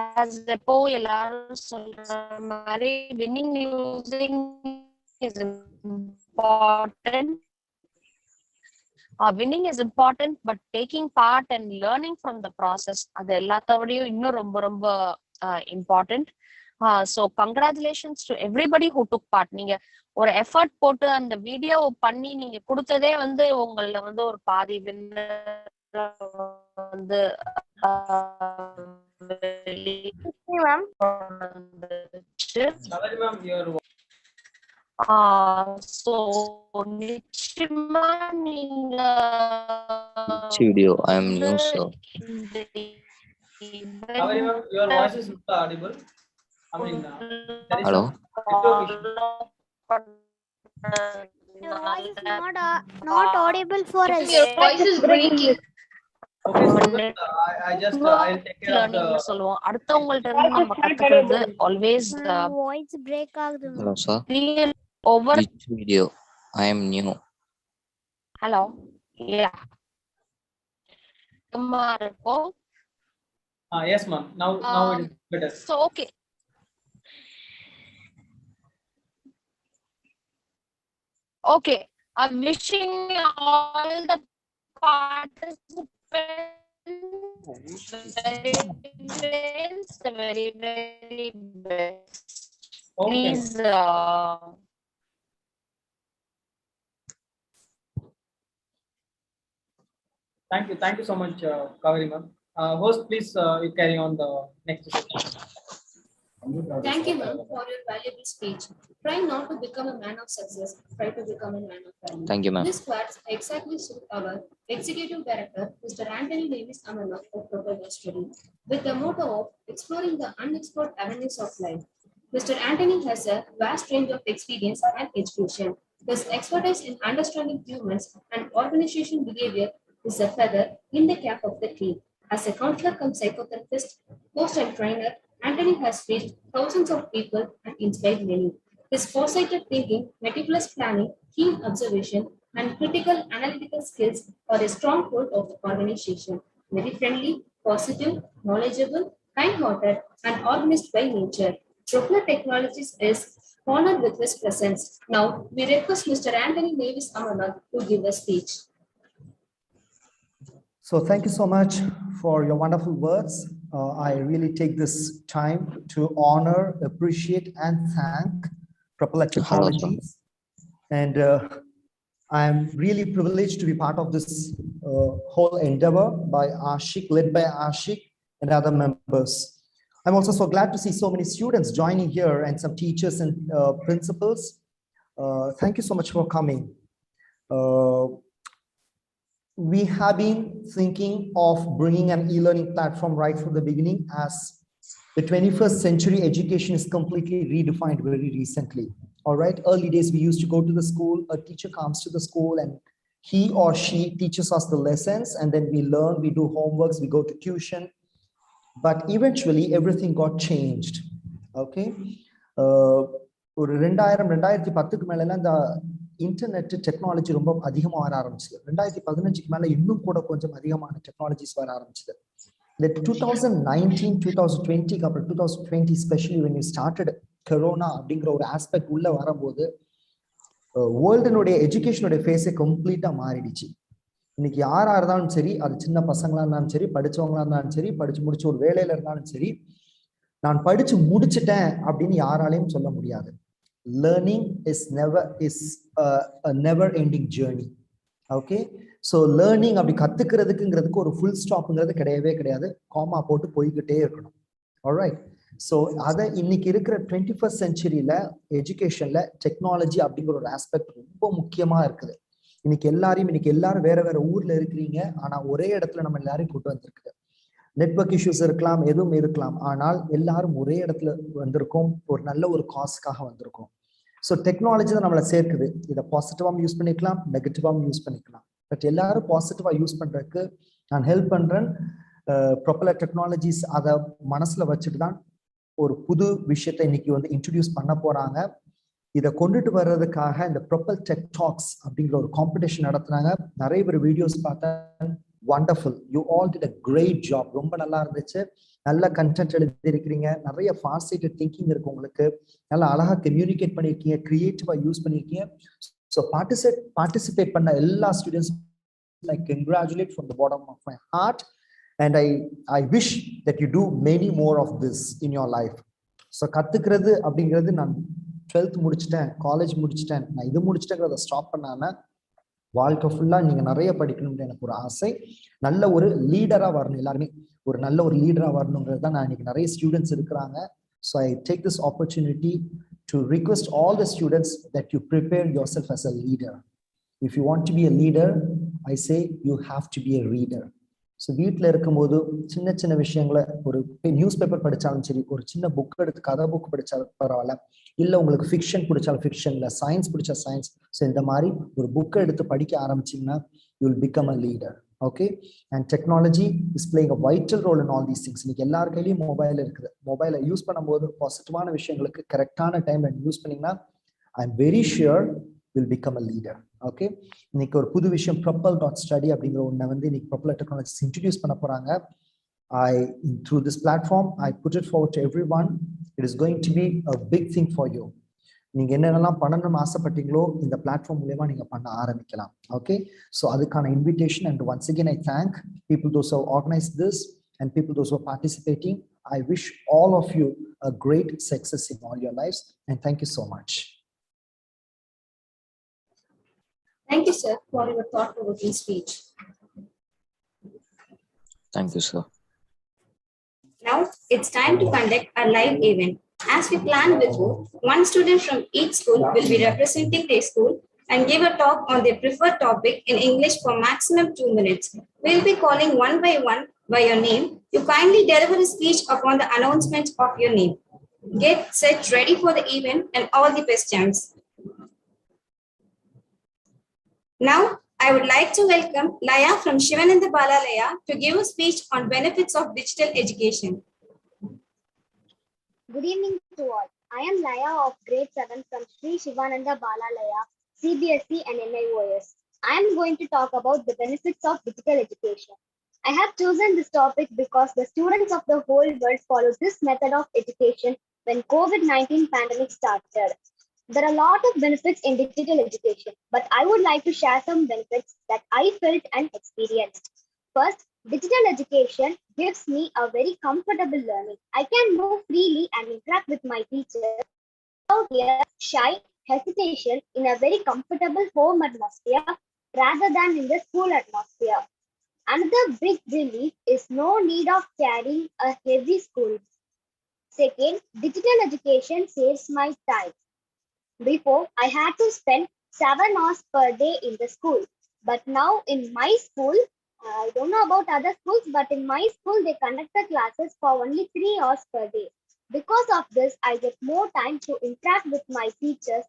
[SPEAKER 1] As எப்போ எல்லாரும் சொல்ற மாதிரி winning losing is important. Winning is important, but taking part and learning from the process அது எல்லாத்தோடையும் இன்னும் ரொம்ப ரொம்ப important. So congratulations to everybody who took part. நீங்க ஒரு எஃபர்ட் போட்டு அந்த வீடியோ பண்ணி நீங்க கொடுத்ததே வந்து உங்கள வந்து ஒரு பாதி வந்து so நிச்சயமா நீங்க
[SPEAKER 12] Which video? I am new, sir.
[SPEAKER 9] Your voice is not audible. I mean, there is
[SPEAKER 12] Hello?
[SPEAKER 9] network issue.
[SPEAKER 3] your voice is not audible for us.
[SPEAKER 10] Your voice is breaking.
[SPEAKER 9] Okay, students, I'll take care of the.
[SPEAKER 1] சொல்லுவோம் அடுத்தவங்கள்ட்ட இருந்து நம்ம கத்துக்கிறது always
[SPEAKER 3] voice break ஆகுது.
[SPEAKER 12] Hello, sir.
[SPEAKER 1] over.
[SPEAKER 12] Which video? I am new.
[SPEAKER 1] Hello. Yeah.
[SPEAKER 9] Yes, ma'am. Now it is better.
[SPEAKER 1] So okay. Okay. I'm wishing all the participants the very best.
[SPEAKER 9] Okay.
[SPEAKER 1] Please.
[SPEAKER 9] Thank you so much, Kaveri ma'am. Host, please you carry on the next session.
[SPEAKER 10] Thank you, ma'am, for your valuable speech. Try not to become a man of success. Try to become a man of value.
[SPEAKER 12] Thank you, ma'am.
[SPEAKER 10] This quotes exactly suit our Executive Director, Mr. Anthony Davis Amanath of Propel.study, with the motto of exploring the unexplored avenues of life. Mr. Anthony has a vast range of experience and education. His expertise in understanding humans and organization behavior is a feather in the cap of the team. As a counselor cum psychotherapist, coach and trainer, Anthony has reached thousands of people and inspired many. His foresighted thinking, meticulous planning, keen observation, and critical analytical skills are a strong hold of the organization. Very friendly, positive, knowledgeable, kind-hearted, and organized by nature. Propel Technologies is honored with his presence. Now, we request Mr. Anthony Davis Amanath to give a speech.
[SPEAKER 13] So thank you so much for your wonderful words. I really take this time to honor, appreciate, and thank Propel Technologies. And I am really privileged to be part of this whole endeavor by Ashik, led by Ashik and other members. I'm also so glad to see so many students joining here and some teachers and principals. Thank you so much for coming. We have been thinking of bringing an e-learning platform right from the beginning, as the 21st century education is completely redefined very recently. All right, early days we used to go to the school, a teacher comes to the school and he or she teaches us the lessons, and then we learn, we do homeworks, we go to tuition. But eventually everything got changed. Okay, ஒரு 2010க்கு மேல இந்த internet technology ரொம்ப அதிகமா வர ஆரம்பிச்சது. 2015க்கு மேல இன்னும் கூட கொஞ்சம் அதிகமான டெக்னாலஜிஸ் வர ஆரம்பிச்சது. The 2019, 2020 அப்புறம் 2020 especially when you started corona அப்படிங்கிற ஒரு ஆஸ்பெக்ட் உள்ள வரும்போது வேர்ல்டுனுடைய எஜுகேஷனுடைய ஃபேஸே கம்ப்ளீட்டா மாறிடுச்சு. இன்னைக்கு யாரா இருந்தாலும் சரி, அது சின்ன பசங்களா இருந்தாலும் சரி, படிச்சவங்களா இருந்தாலும் சரி, படிச்சு முடிச்சு ஒரு வேலையில இருந்தாலும் சரி, நான் படிச்சு முடிச்சிட்டேன் அப்படின்னு யாராலையும் சொல்ல முடியாது. Learning is never ending journey. Okay, so learning அப்படி கத்துக்கிறதுக்குங்கிறதுக்கு ஒரு ஃபுல் ஸ்டாப்ங்கிறது கிடையவே கிடையாது. காமா போட்டு போய்கிட்டே இருக்கணும். ஆல்ரைட், ஸோ அதை இன்னைக்கு இருக்கிற 21st செஞ்சுரியில எஜுகேஷன்ல டெக்னாலஜி அப்படிங்கிற ஒரு ஆஸ்பெக்ட் ரொம்ப முக்கியமா இருக்குது. இன்னைக்கு எல்லாரும் வேற வேற ஊர்ல இருக்கிறீங்க, ஆனா ஒரே இடத்துல நம்ம எல்லாரையும் கூட்டு வந்திருக்கு. நெட்வொர்க் இஷ்யூஸ் இருக்கலாம், எதுவும் இருக்கலாம், ஆனால் எல்லாரும் ஒரே இடத்துல வந்திருக்கோம், ஒரு நல்ல ஒரு காஸ்க்காக வந்திருக்கோம். ஸோ டெக்னாலஜி தான் நம்மளை சேர்க்குது. இதை பாசிட்டிவாகவும் யூஸ் பண்ணிக்கலாம், நெகட்டிவாகவும் யூஸ் பண்ணிக்கலாம். பட் எல்லாரும் பாசிட்டிவா யூஸ் பண்றதுக்கு நான் ஹெல்ப் பண்றேன். ப்ரொப்பலர் டெக்னாலஜிஸ் அதை மனசுல வச்சுட்டு தான் ஒரு புது விஷயத்தை இன்னைக்கு வந்து இன்ட்ரடியூஸ் பண்ண போறாங்க. இதை கொண்டுட்டு வர்றதுக்காக இந்த ப்ரொப்பல் டெக் டாக்ஸ் அப்படிங்கிற ஒரு காம்படிஷன் நடத்துனாங்க. நிறைய பேர் வீடியோஸ் பார்த்தேன். Wonderful, you all did a great job. ரொம்ப நல்லா இருந்துச்சு. நல்ல கண்டென்ட் எழுதி இருக்கிறீங்க, நிறைய ஃபார் சைட்டட் திங்கிங் இருக்கு உங்களுக்கு, நல்லா அழகா கம்யூனிகேட் பண்ணியிருக்கீங்க, கிரியேட்டிவா யூஸ் பண்ணியிருக்கீங்க. ஸோ பார்ட்டிசிபேட் பண்ண எல்லா students I congratulate from the bottom of my heart, and I wish that you do many more of this in your life. So கத்துக்கிறது அப்படிங்கிறது, நான் 12th முடிச்சிட்டேன், காலேஜ் முடிச்சிட்டேன், நான் இது முடிச்சிட்டேங்கிறத ஸ்டாப் பண்ணாம வாழ்க்கை ஃபுல்லா நீங்க நிறைய படிக்கணும்னு எனக்கு ஒரு ஆசை. நல்ல ஒரு லீடரா வரணும், எல்லாருமே ஒரு நல்ல ஒரு லீடரா வரணுங்கிறது தான். நான் இன்னைக்கு நிறைய ஸ்டூடெண்ட்ஸ் இருக்கிறாங்க. So I take this opportunity to request all the students that you prepare yourself as a leader. If you want to be a leader, I say you have to be a reader. So வீட்டில் இருக்கும்போது சின்ன சின்ன விஷயங்களை, ஒரு news paper படித்தாலும் சரி, ஒரு சின்ன புக் எடுத்து கதை புக் படித்தாலும் பரவாயில்ல, இல்லை உங்களுக்கு ஃபிக்ஷன் பிடிச்சாலும் ஃபிக்ஷன்ல, சயின்ஸ் பிடிச்சா சயின்ஸ், ஸோ இந்த மாதிரி ஒரு புக்கை எடுத்து படிக்க ஆரம்பிச்சிங்கன்னா you will become a leader. Okay, and technology is playing a vital role in all these things. இன்னைக்கு எல்லார் கையிலையும் மொபைல் இருக்குது. மொபைலை யூஸ் பண்ணும்போது பாசிட்டிவான விஷயங்களுக்கு கரெக்டான டைம்ல யூஸ் பண்ணீங்கன்னா I am very sure will become a leader. Okay, இன்னைக்கு ஒரு புது விஷயம் Propel.study அப்படிங்கிற ஒன்றை வந்து இன்னைக்கு Propel Technologies இன்ட்ரடியூஸ் பண்ண போறாங்க. Through this platform I put it forward to everyone. It is going to be a big thing for you. நீங்க என்னென்னலாம் பண்ணணும்னு ஆசைப்பட்டீங்களோ இந்த பிளாட்ஃபார்ம் மூலமா நீங்க பண்ண ஆரம்பிக்கலாம். ஓகே, ஸோ அதுக்கான invitation. And once again I thank people those who have organized this and people those who are participating. I wish all of you a great success in all your lives, and thank you so much.
[SPEAKER 4] Thank you, sir, for your thought-provoking speech.
[SPEAKER 12] Thank you, sir.
[SPEAKER 4] Now it's time to conduct a live event. As we planned before, one student from each school will be representing their school and give a talk on their preferred topic in English for maximum 2 minutes. We'll be calling one by your name. You kindly deliver a speech upon the announcement of your name. Get set ready for the event and all the best chance. Now, I would like to welcome Laya from Shivananda Balalaya to give a speech on benefits of digital education.
[SPEAKER 3] Good evening to all. I am Laya of grade 7 from Sri Shivananda Balalaya, CBSE and NIOS. I am going to talk about the benefits of digital education. I have chosen this topic because the students of the whole world follow this method of education when COVID-19 pandemic started. There are a lot of benefits in digital education, but I would like to share some benefits that I felt and experienced. First, digital education gives me a very comfortable learning. I can move freely and interact with my teacher without fear, shy, hesitation, in a very comfortable home atmosphere rather than in the school atmosphere. Another big relief is no need of carrying a heavy school. Second, digital education saves my time. Before, I had to spend 7 hours per day in the school. But now in my school, I don't know about other schools, but in my school, they conduct the classes for only 3 hours per day. Because of this, I get more time to interact with my teachers.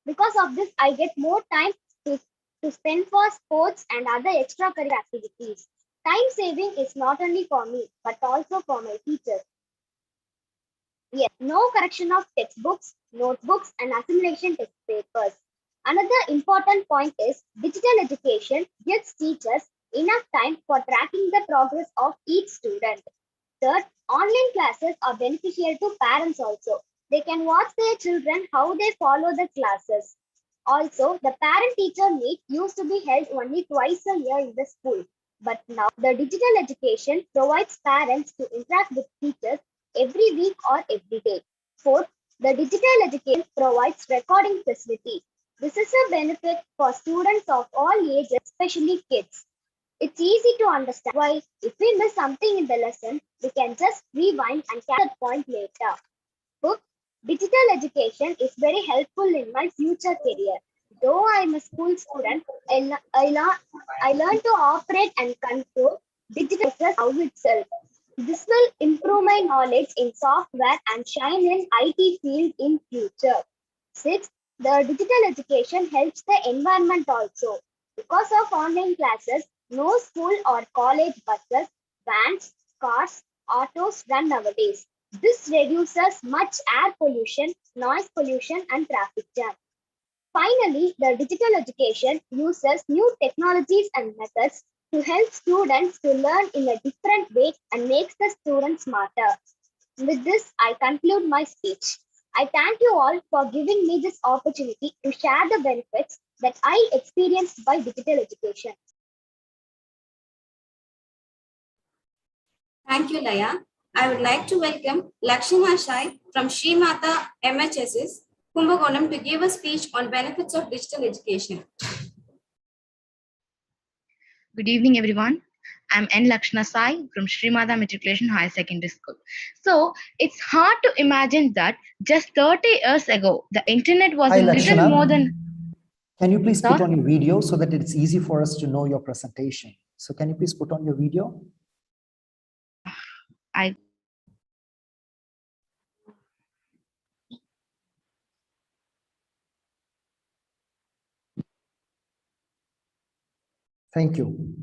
[SPEAKER 3] Because of this, I get more time to, to spend for sports and other extracurricular activities. Time saving is not only for me, but also for my teachers. Yes, no correction of textbooks, notebooks, and assimilation test papers. Another important point is digital education gives teachers enough time for tracking the progress of each student. Third, online classes are beneficial to parents also. They can watch their children how they follow the classes. Also, the parent-teacher meet used to be held only twice a year in the school. But now, the digital education provides parents to interact with teachers every week or every day. Fourth, the digital education provides recording facility. This is a benefit for students of all ages, especially kids. It's easy to understand why if we miss something in the lesson, we can just rewind and catch that point later. Fifth, digital education is very helpful in my future career. Though I'm a school student, I learned to operate and control digital process now itself. This will improve my knowledge in software and shine in IT field in future. Sixth, the digital education helps the environment also. Because of online classes, no school or college buses, vans, cars, autos run nowadays. This reduces much air pollution, noise pollution, and traffic jam. Finally, the digital education uses new technologies and methods to help students to learn in a different way and makes the students smarter. With this, I conclude my speech. I thank you all for giving me this opportunity to share the benefits that I experienced by digital education.
[SPEAKER 4] Thank you, Laya. I would like to welcome Lakshana Shai from Sri Mata MHSS, Kumbakonam, to give a speech on benefits of digital education.
[SPEAKER 14] Good evening, everyone. I'm N. Lakshana Sai from Srimada Matriculation Higher Secondary School. So it's hard to imagine that just 30 years ago, the internet was
[SPEAKER 13] Hi,
[SPEAKER 14] a little
[SPEAKER 13] Lakshana.
[SPEAKER 14] more than.
[SPEAKER 13] Can you please put
[SPEAKER 14] Sir?
[SPEAKER 13] on your video so that it's easy for us to know your presentation? So can you please put on your video?
[SPEAKER 14] I
[SPEAKER 13] Thank you.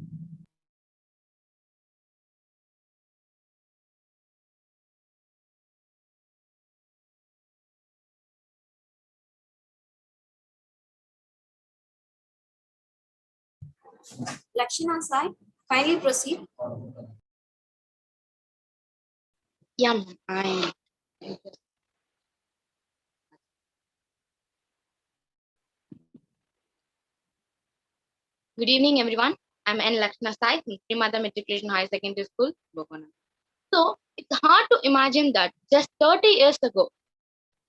[SPEAKER 4] Lakshana Sai, kindly proceed.
[SPEAKER 14] Yeah, ma'am. I Good evening, everyone. I'm N. Lakshana Sai from Srimada Matriculation Higher Secondary School, Bokonam. So it's hard to imagine that just 30 years ago,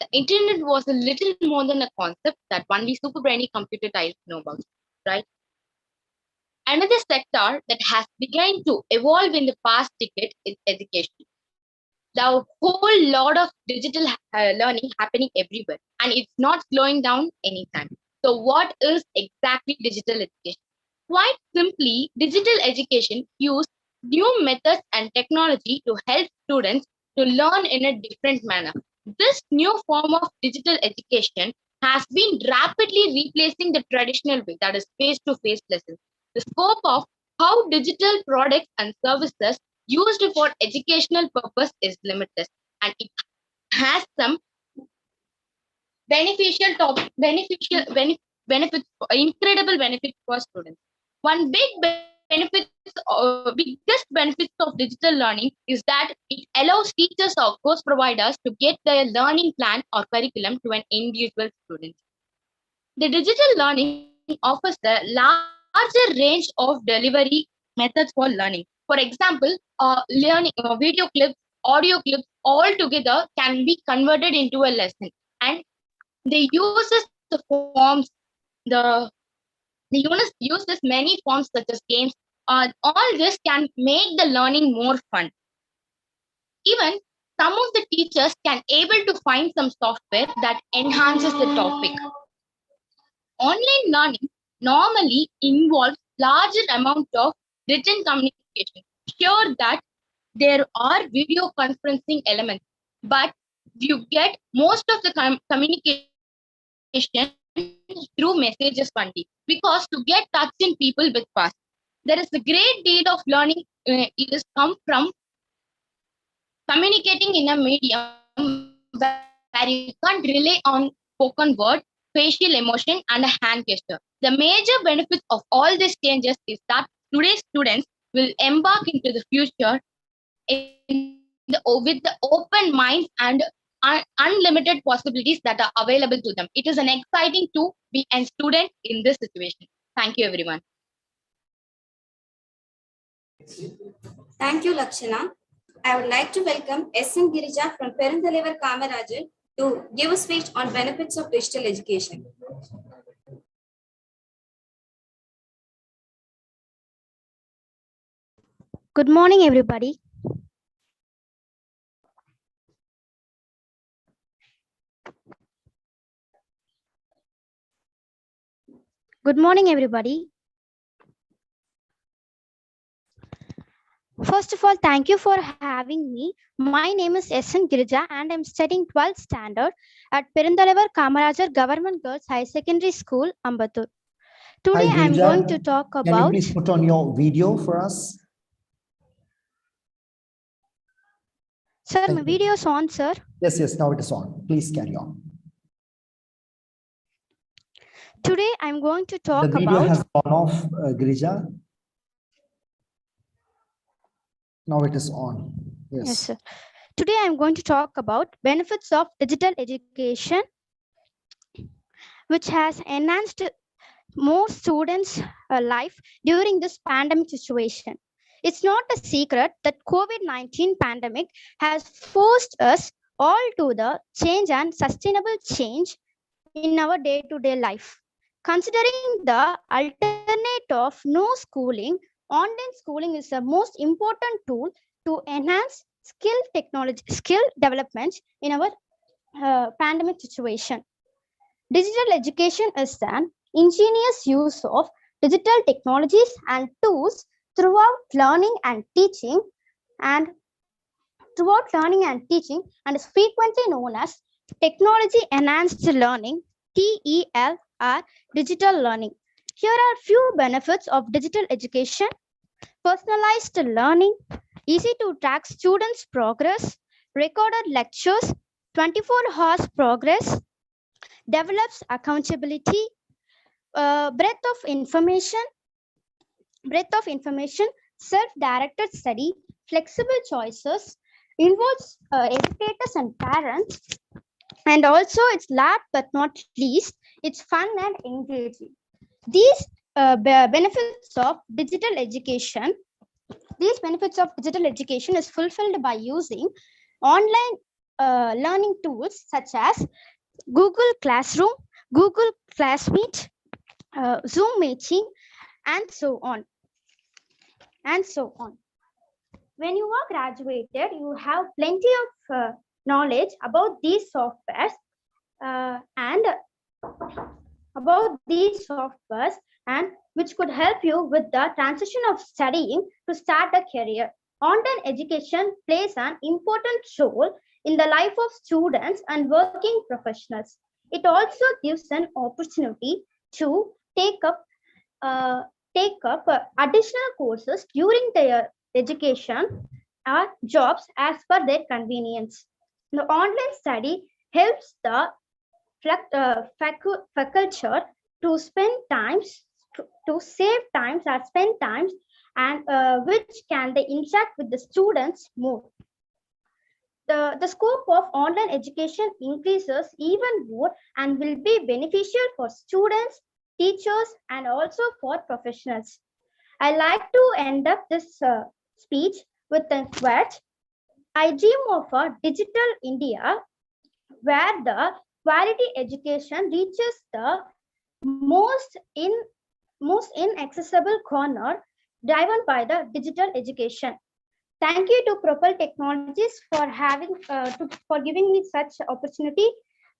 [SPEAKER 14] the internet was a little more than a concept that only super brainy computer types know about, right? Another sector that has begun to evolve in the past decade is education. There are a whole lot of digital learning happening everywhere, and it's not slowing down anytime. So, what is exactly digital education? Quite simply, digital education uses new methods and technology to help students to learn in a different manner. This new form of digital education has been rapidly replacing the traditional way, that is face to face lessons. The scope of how digital products and services used for educational purpose is limitless, and it has some benefits, incredible benefits for students. One biggest benefits of digital learning is that it allows teachers or course providers to get their learning plan or curriculum to an individual student. The digital learning offers a larger range of delivery methods for learning. For example, learning video clips, audio clips, all together can be converted into a lesson, and they uses the forms the uses many forms such as games, All this can make the learning more fun. Even some of the teachers can able to find some software that enhances the topic. Online learning normally involves larger amount of written communication. Sure that there are video conferencing elements, but you get most of the communication through messages only, because to get touch in people with fast. There is a great deal of learning is come from communicating in a medium where you can't rely on spoken word, facial emotion, and a hand gesture. The major benefits of all these changes is that today's students will embark into the future with the open minds and unlimited possibilities that are available to them. It is an exciting to be a student in this situation. Thank you, everyone.
[SPEAKER 4] Thank you, Lakshana. I would like to welcome S.M. Girija from Perundalevar Kamarajan to give a speech on benefits of digital education.
[SPEAKER 15] Good morning, everybody. Good morning, everybody. First of all, thank you for having me. My name is S.N. Girija and I'm studying 12th standard at Perundalevar Kamarajar Government Girls High Secondary School, Ambattur. Today,
[SPEAKER 13] Hi,
[SPEAKER 15] I'm
[SPEAKER 13] Girija.
[SPEAKER 15] going to talk
[SPEAKER 13] Can you
[SPEAKER 15] about...
[SPEAKER 13] please put on your video for us?
[SPEAKER 15] Sir, my video is on, sir.
[SPEAKER 13] Yes, now it is on. Please carry on.
[SPEAKER 15] Today, I'm going to talk
[SPEAKER 13] The video
[SPEAKER 15] about...
[SPEAKER 13] has gone off, Girija. Now it is on.
[SPEAKER 15] Yes, sir. Today, I'm going to talk about benefits of digital education, which has enhanced more students' life during this pandemic situation. It's not a secret that COVID-19 pandemic has forced us all to the change and sustainable change in our day-to-day life. Considering the alternate of no schooling, online schooling is the most important tool to enhance skill development in our pandemic situation. Digital education is an ingenious use of digital technologies and tools throughout learning and teaching, and is frequently known as technology enhanced learning, TEL, digital learning. Here are few benefits of digital education: personalized learning, easy to track students' progress, recorded lectures, 24 hours progress, develops accountability, breadth of information, self-directed study, flexible choices, involves educators and parents, and also it's last but not least, it's fun and engaging. These benefits of digital education is fulfilled by using online learning tools such as Google Classroom, Google Classmeet, Zoom meeting, and so on. When you are graduated, you have plenty of knowledge about these softwares and which could help you with the transition of studying to start a career. Online education plays an important role in the life of students and working professionals. It also gives an opportunity to take up additional courses during their education or jobs as per their convenience. The online study helps the faculty to spend times to save times or spend times, and which can they interact with the students more. The scope of online education increases even more and will be beneficial for students, teachers, and also for professionals. I like to end up this speech with a quote: I dream of a digital India where the quality education reaches the most inaccessible corner, driven by the digital education. Thank you to Propel Technologies for for giving me such opportunity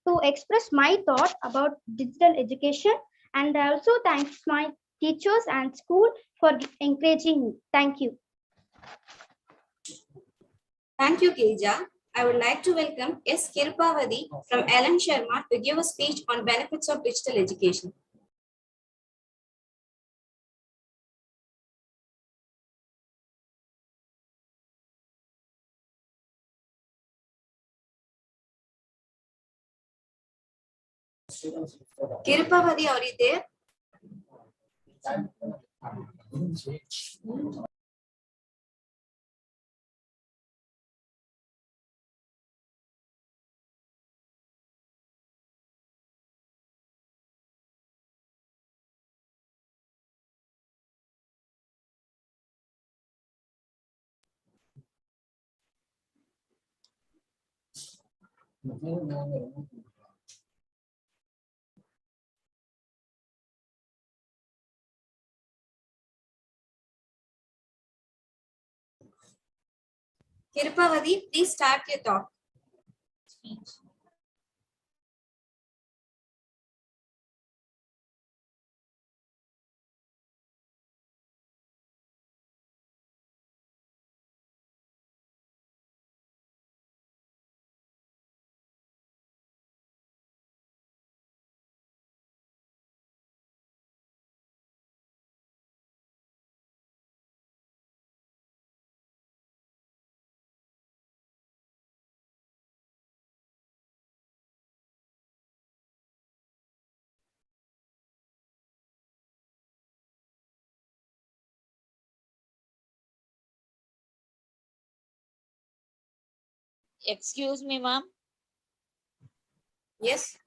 [SPEAKER 15] to express my thought about digital education, and I also thanks my teachers and school for encouraging me. Thank you.
[SPEAKER 4] Thank you, Gilja. I would like to welcome S. Kirpavadi from Ellen Sharma to give a speech on benefits of digital education. Kirpavadi, are you there? Kirpavadi, please start your talk.
[SPEAKER 16] Excuse me, ma'am.
[SPEAKER 4] Yes.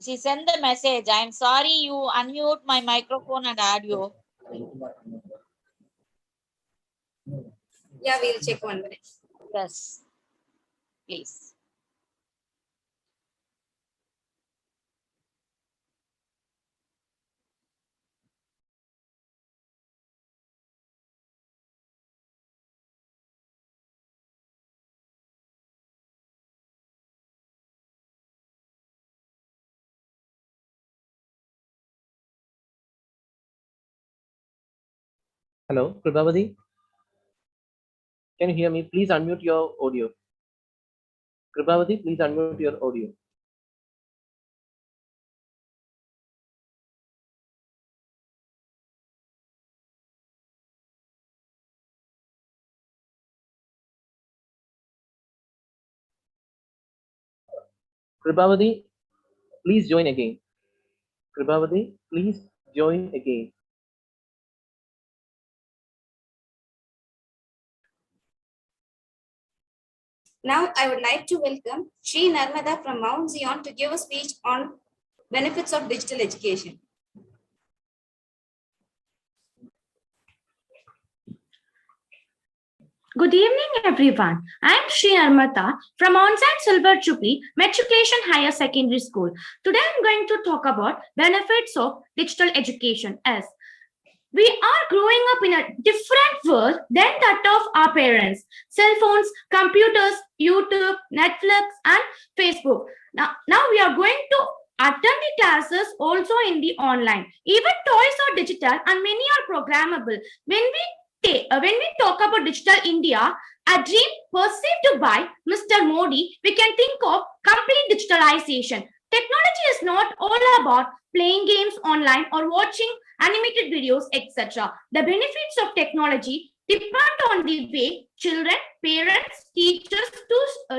[SPEAKER 16] She sent the message. I'm sorry, you unmute my microphone and audio.
[SPEAKER 4] Yeah, we'll check 1 minute.
[SPEAKER 16] Yes, please.
[SPEAKER 7] Hello, Kripavadi. Can you hear me? Please unmute your audio. Kripavadi, please unmute your audio. Kripavadi, please join again. Kripavadi, please join again.
[SPEAKER 4] Now, I would like to welcome Sri Narmada from Mount Zion to give a speech on benefits of digital education.
[SPEAKER 17] Good evening, everyone. I am Sri Armata from Onsite Silver Jubilee Matriculation Higher Secondary School. Today, I am going to talk about benefits of digital education. As we are growing up in a different world than that of our parents. Cell phones, computers, YouTube, Netflix, and Facebook. Now we are going to attend the classes also in the online. Even toys are digital and many are programmable. When we talk about digital India, a dream perceived to by Mr. Modi, we can think of complete digitalization. Technology is not all about playing games online or watching animated videos, etc. The benefits of technology depend on the way children, parents, teachers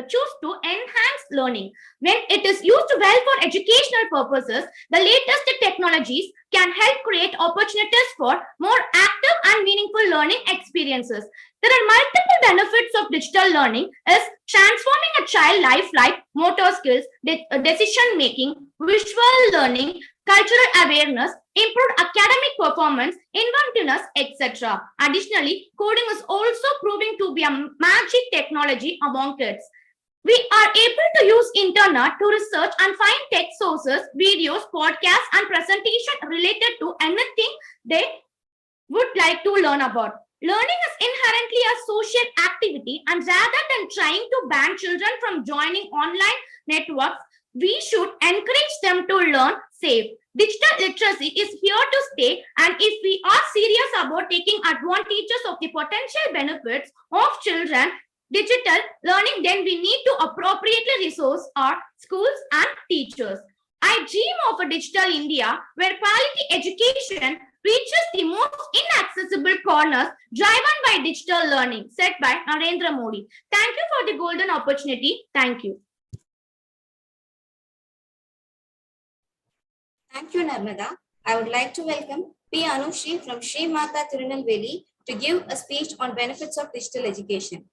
[SPEAKER 17] choose to enhance learning. When it is used well for educational purposes, the latest technologies can help create opportunities for more active and meaningful learning experiences. There are multiple benefits of digital learning is transforming a child life like motor skills, decision making, visual learning, cultural awareness, improved academic performance, inventiveness, etc. Additionally, coding is also proving to be a magic technology among kids. We are able to use internet to research and find text sources, videos, podcasts, and presentation related to anything they would like to learn about. Learning is inherently a social activity, and rather than trying to ban children from joining online networks, we should encourage them to learn safe. Digital literacy is here to stay, and if we are serious about taking advantages of the potential benefits of children digital learning, then we need to appropriately resource our schools and teachers. I dream of a digital India where quality education reaches the most inaccessible corners driven by digital learning, said by Narendra Modi. Thank you for the golden opportunity. Thank you.
[SPEAKER 4] Thank you, Narmada. I would like to welcome P. Anushri from Sri Mata Tirunelveli to give a speech on benefits of digital education.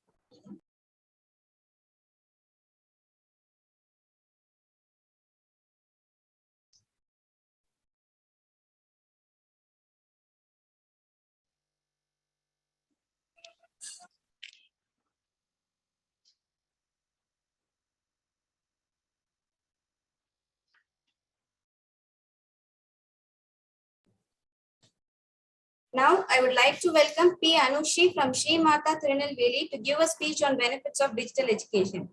[SPEAKER 4] Now, I would like to welcome P. Anushri from Sri Mata Tirunelveli to give a speech on benefits of digital education.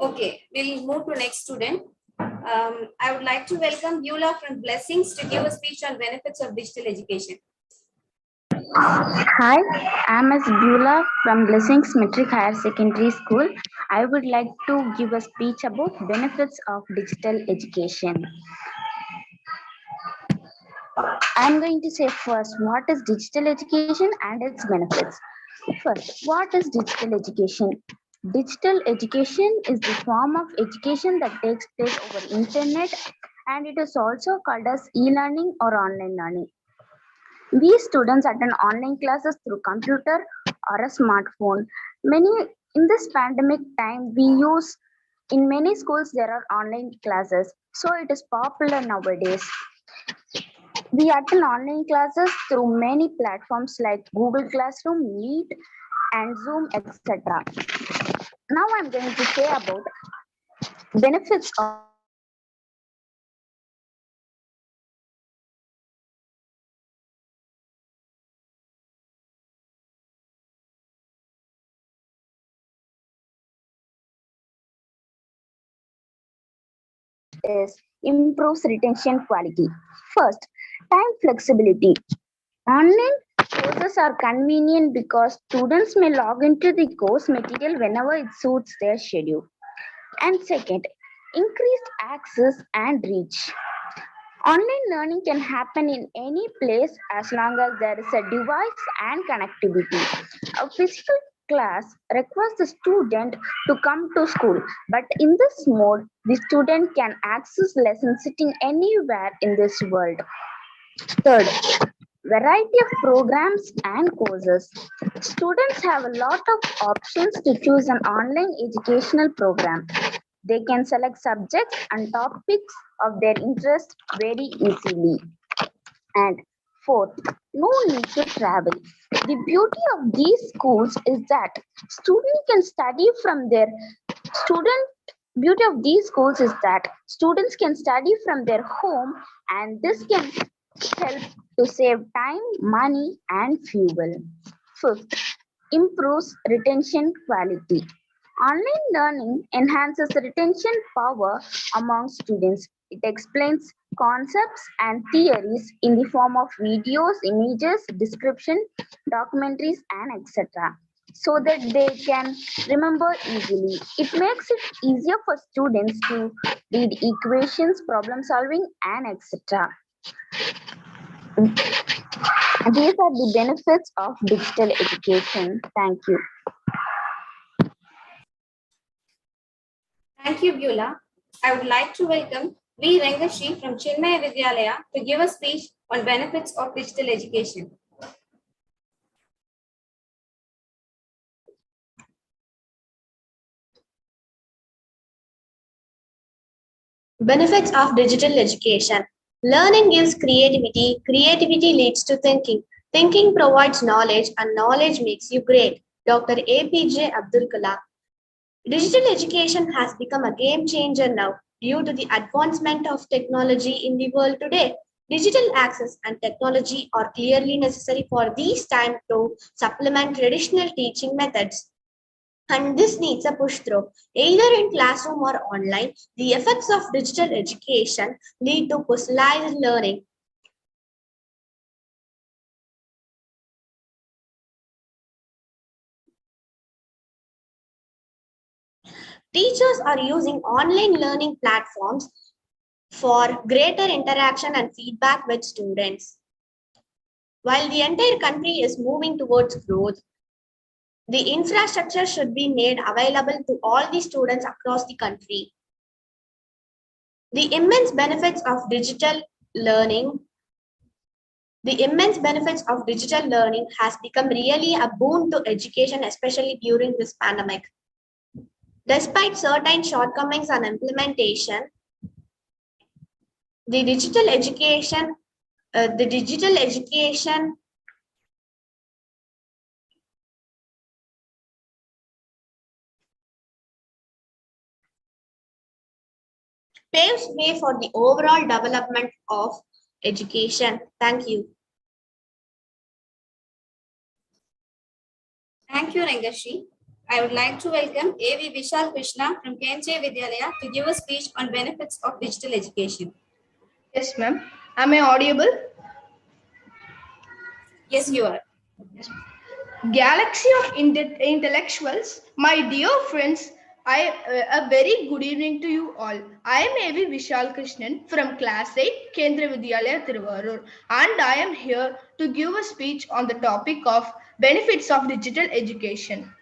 [SPEAKER 4] Okay, we'll move to next student. I would like to welcome Beulah from Blessings to give a speech on benefits of digital education.
[SPEAKER 18] Hi, I'm Ms. Beulah from Blessings Metric Higher Secondary School. I would like to give a speech about benefits of digital education. I'm going to say first, what is digital education and its benefits? First, what is digital education? Digital education is the form of education that takes place over internet, and it is also called as e-learning or online learning. We students attend online classes through computer or a smartphone. In this pandemic time, in many schools there are online classes, so it is popular nowadays. We attend online classes through many platforms like Google Classroom, Meet, and Zoom, etc. Now I'm going to say about benefits of is improves retention quality. First, time flexibility. Online courses are convenient because students may log into the course material whenever it suits their schedule. And second, increased access and reach. Online learning can happen in any place as long as there is a device and connectivity. A physical class requires the student to come to school, but in this mode, the student can access lessons sitting anywhere in this world. Third, variety of programs and courses. Students have a lot of options to choose an online educational program. They can select subjects and topics of their interest very easily. And fourth, no need to travel. The beauty of these schools is that students can study from their home, and this can help to save time, money, and fuel. Fifth, improves retention quality. Online learning enhances retention power among students. It explains concepts and theories in the form of videos, images, description, documentaries, and etc. so that they can remember easily. It makes it easier for students to read equations, problem solving, and etc. These are the benefits of digital education. Thank you.
[SPEAKER 4] Thank you, Beulah. I would like to welcome V. Rengashi from Chinmaya Vidyalaya to give a speech on benefits of digital education.
[SPEAKER 19] Benefits of digital education. Learning gives creativity. Creativity leads to thinking. Thinking provides knowledge, and knowledge makes you great. Dr. APJ Abdul Kalam. Digital education has become a game changer now due to the advancement of technology in the world today. Digital access and technology are clearly necessary for these times to supplement traditional teaching methods. And this needs a push through. Either in classroom or online, the effects of digital education lead to personalized learning. Teachers are using online learning platforms for greater interaction and feedback with students. While the entire country is moving towards growth, the infrastructure should be made available to all the students across the country. The immense benefits of digital learning has become really a boon to education, especially during this pandemic. Despite certain shortcomings on implementation, the digital education paves way for the overall development of education. Thank you.
[SPEAKER 4] Thank you, Rengashi. I would like to welcome A.V. Vishal Krishna from KNJ Vidyalaya to give a speech on benefits of digital education.
[SPEAKER 20] Yes, ma'am. Am I audible?
[SPEAKER 4] Yes, you are.
[SPEAKER 20] Yes. Galaxy of intellectuals, my dear friends, a very good evening to you all. I am A.V. Vishal Krishnan from Class 8, Kendra Vidyalaya, Thiruvarur, and I am here to give a speech on the topic of benefits of digital education.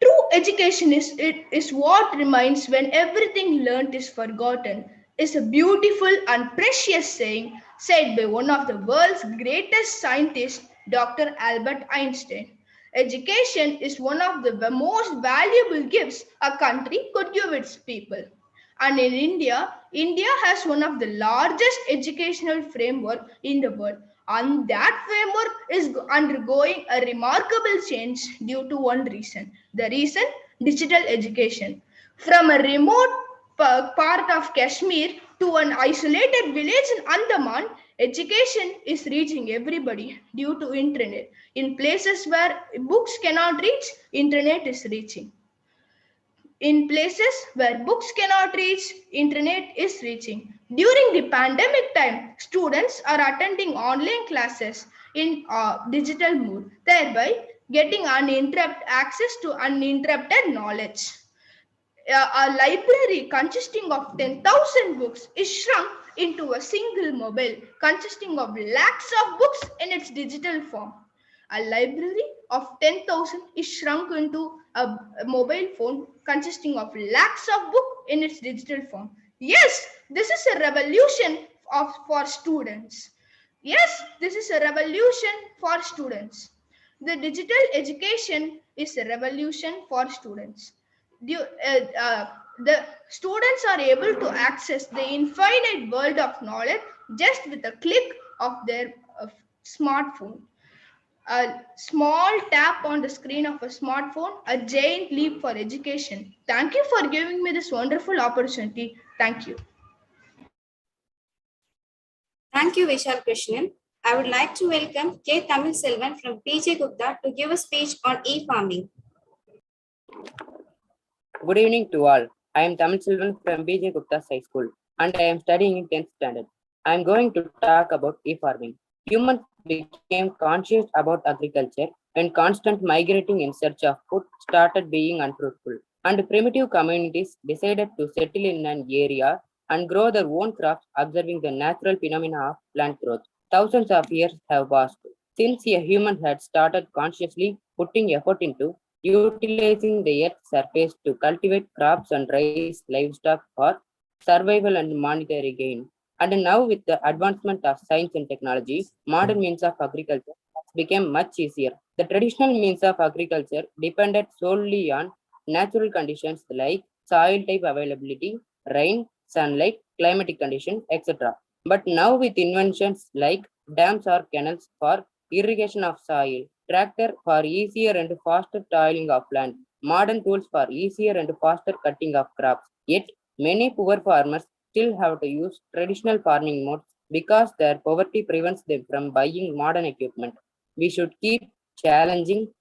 [SPEAKER 20] True education is what remains when everything learnt is forgotten, is a beautiful and precious saying said by one of the world's greatest scientists, Dr. Albert Einstein. Education is one of the most valuable gifts a country could give its people. And in India has one of the largest educational framework in the world. And that framework is undergoing a remarkable change due to one reason. The reason, digital education. From a remote part of Kashmir to an isolated village in Andaman, education is reaching everybody due to internet. In places where books cannot reach, internet is reaching. In places where books cannot reach, internet is reaching. During the pandemic time, students are attending online classes in digital mode, thereby getting uninterrupted access to uninterrupted knowledge. A library consisting of 10,000 books is shrunk into a single mobile consisting of lakhs of books in its digital form. A library of 10,000 is shrunk into a mobile phone consisting of lakhs of books in its digital form. Yes, this is a revolution for students. Yes, this is a revolution for students. The digital education is a revolution for students. The students are able to access the infinite world of knowledge just with a click of their smartphone. A small tap on the screen of a smartphone, a giant leap for education. Thank you for giving me this wonderful opportunity. Thank you.
[SPEAKER 4] Thank you, Vishal Krishnan. I would like to welcome K. Tamil Selvan from PJ Gupta to give a speech on e-farming.
[SPEAKER 21] Good evening to all. I am Tamil Selvan from BJ Gupta's High School and I am studying in 10th standard. I am going to talk about e-farming. Humans became conscious about agriculture when constant migrating in search of food started being unfruitful, and primitive communities decided to settle in an area and grow their own crops, observing the natural phenomena of plant growth. Thousands of years have passed since a human had started consciously putting effort into utilizing the Earth's surface to cultivate crops and raise livestock for survival and monetary gain. And now, with the advancement of science and technology, modern means of agriculture has become much easier. The traditional means of agriculture depended solely on natural conditions like soil type availability, rain, sunlight, climatic conditions, etc. But now, with inventions like dams or canals for irrigation of soil, tractor for easier and faster tilling of land, modern tools for easier and faster cutting of crops, yet many poor farmers still have to use traditional farming modes because their poverty prevents them from buying modern equipment. We should keep challenging,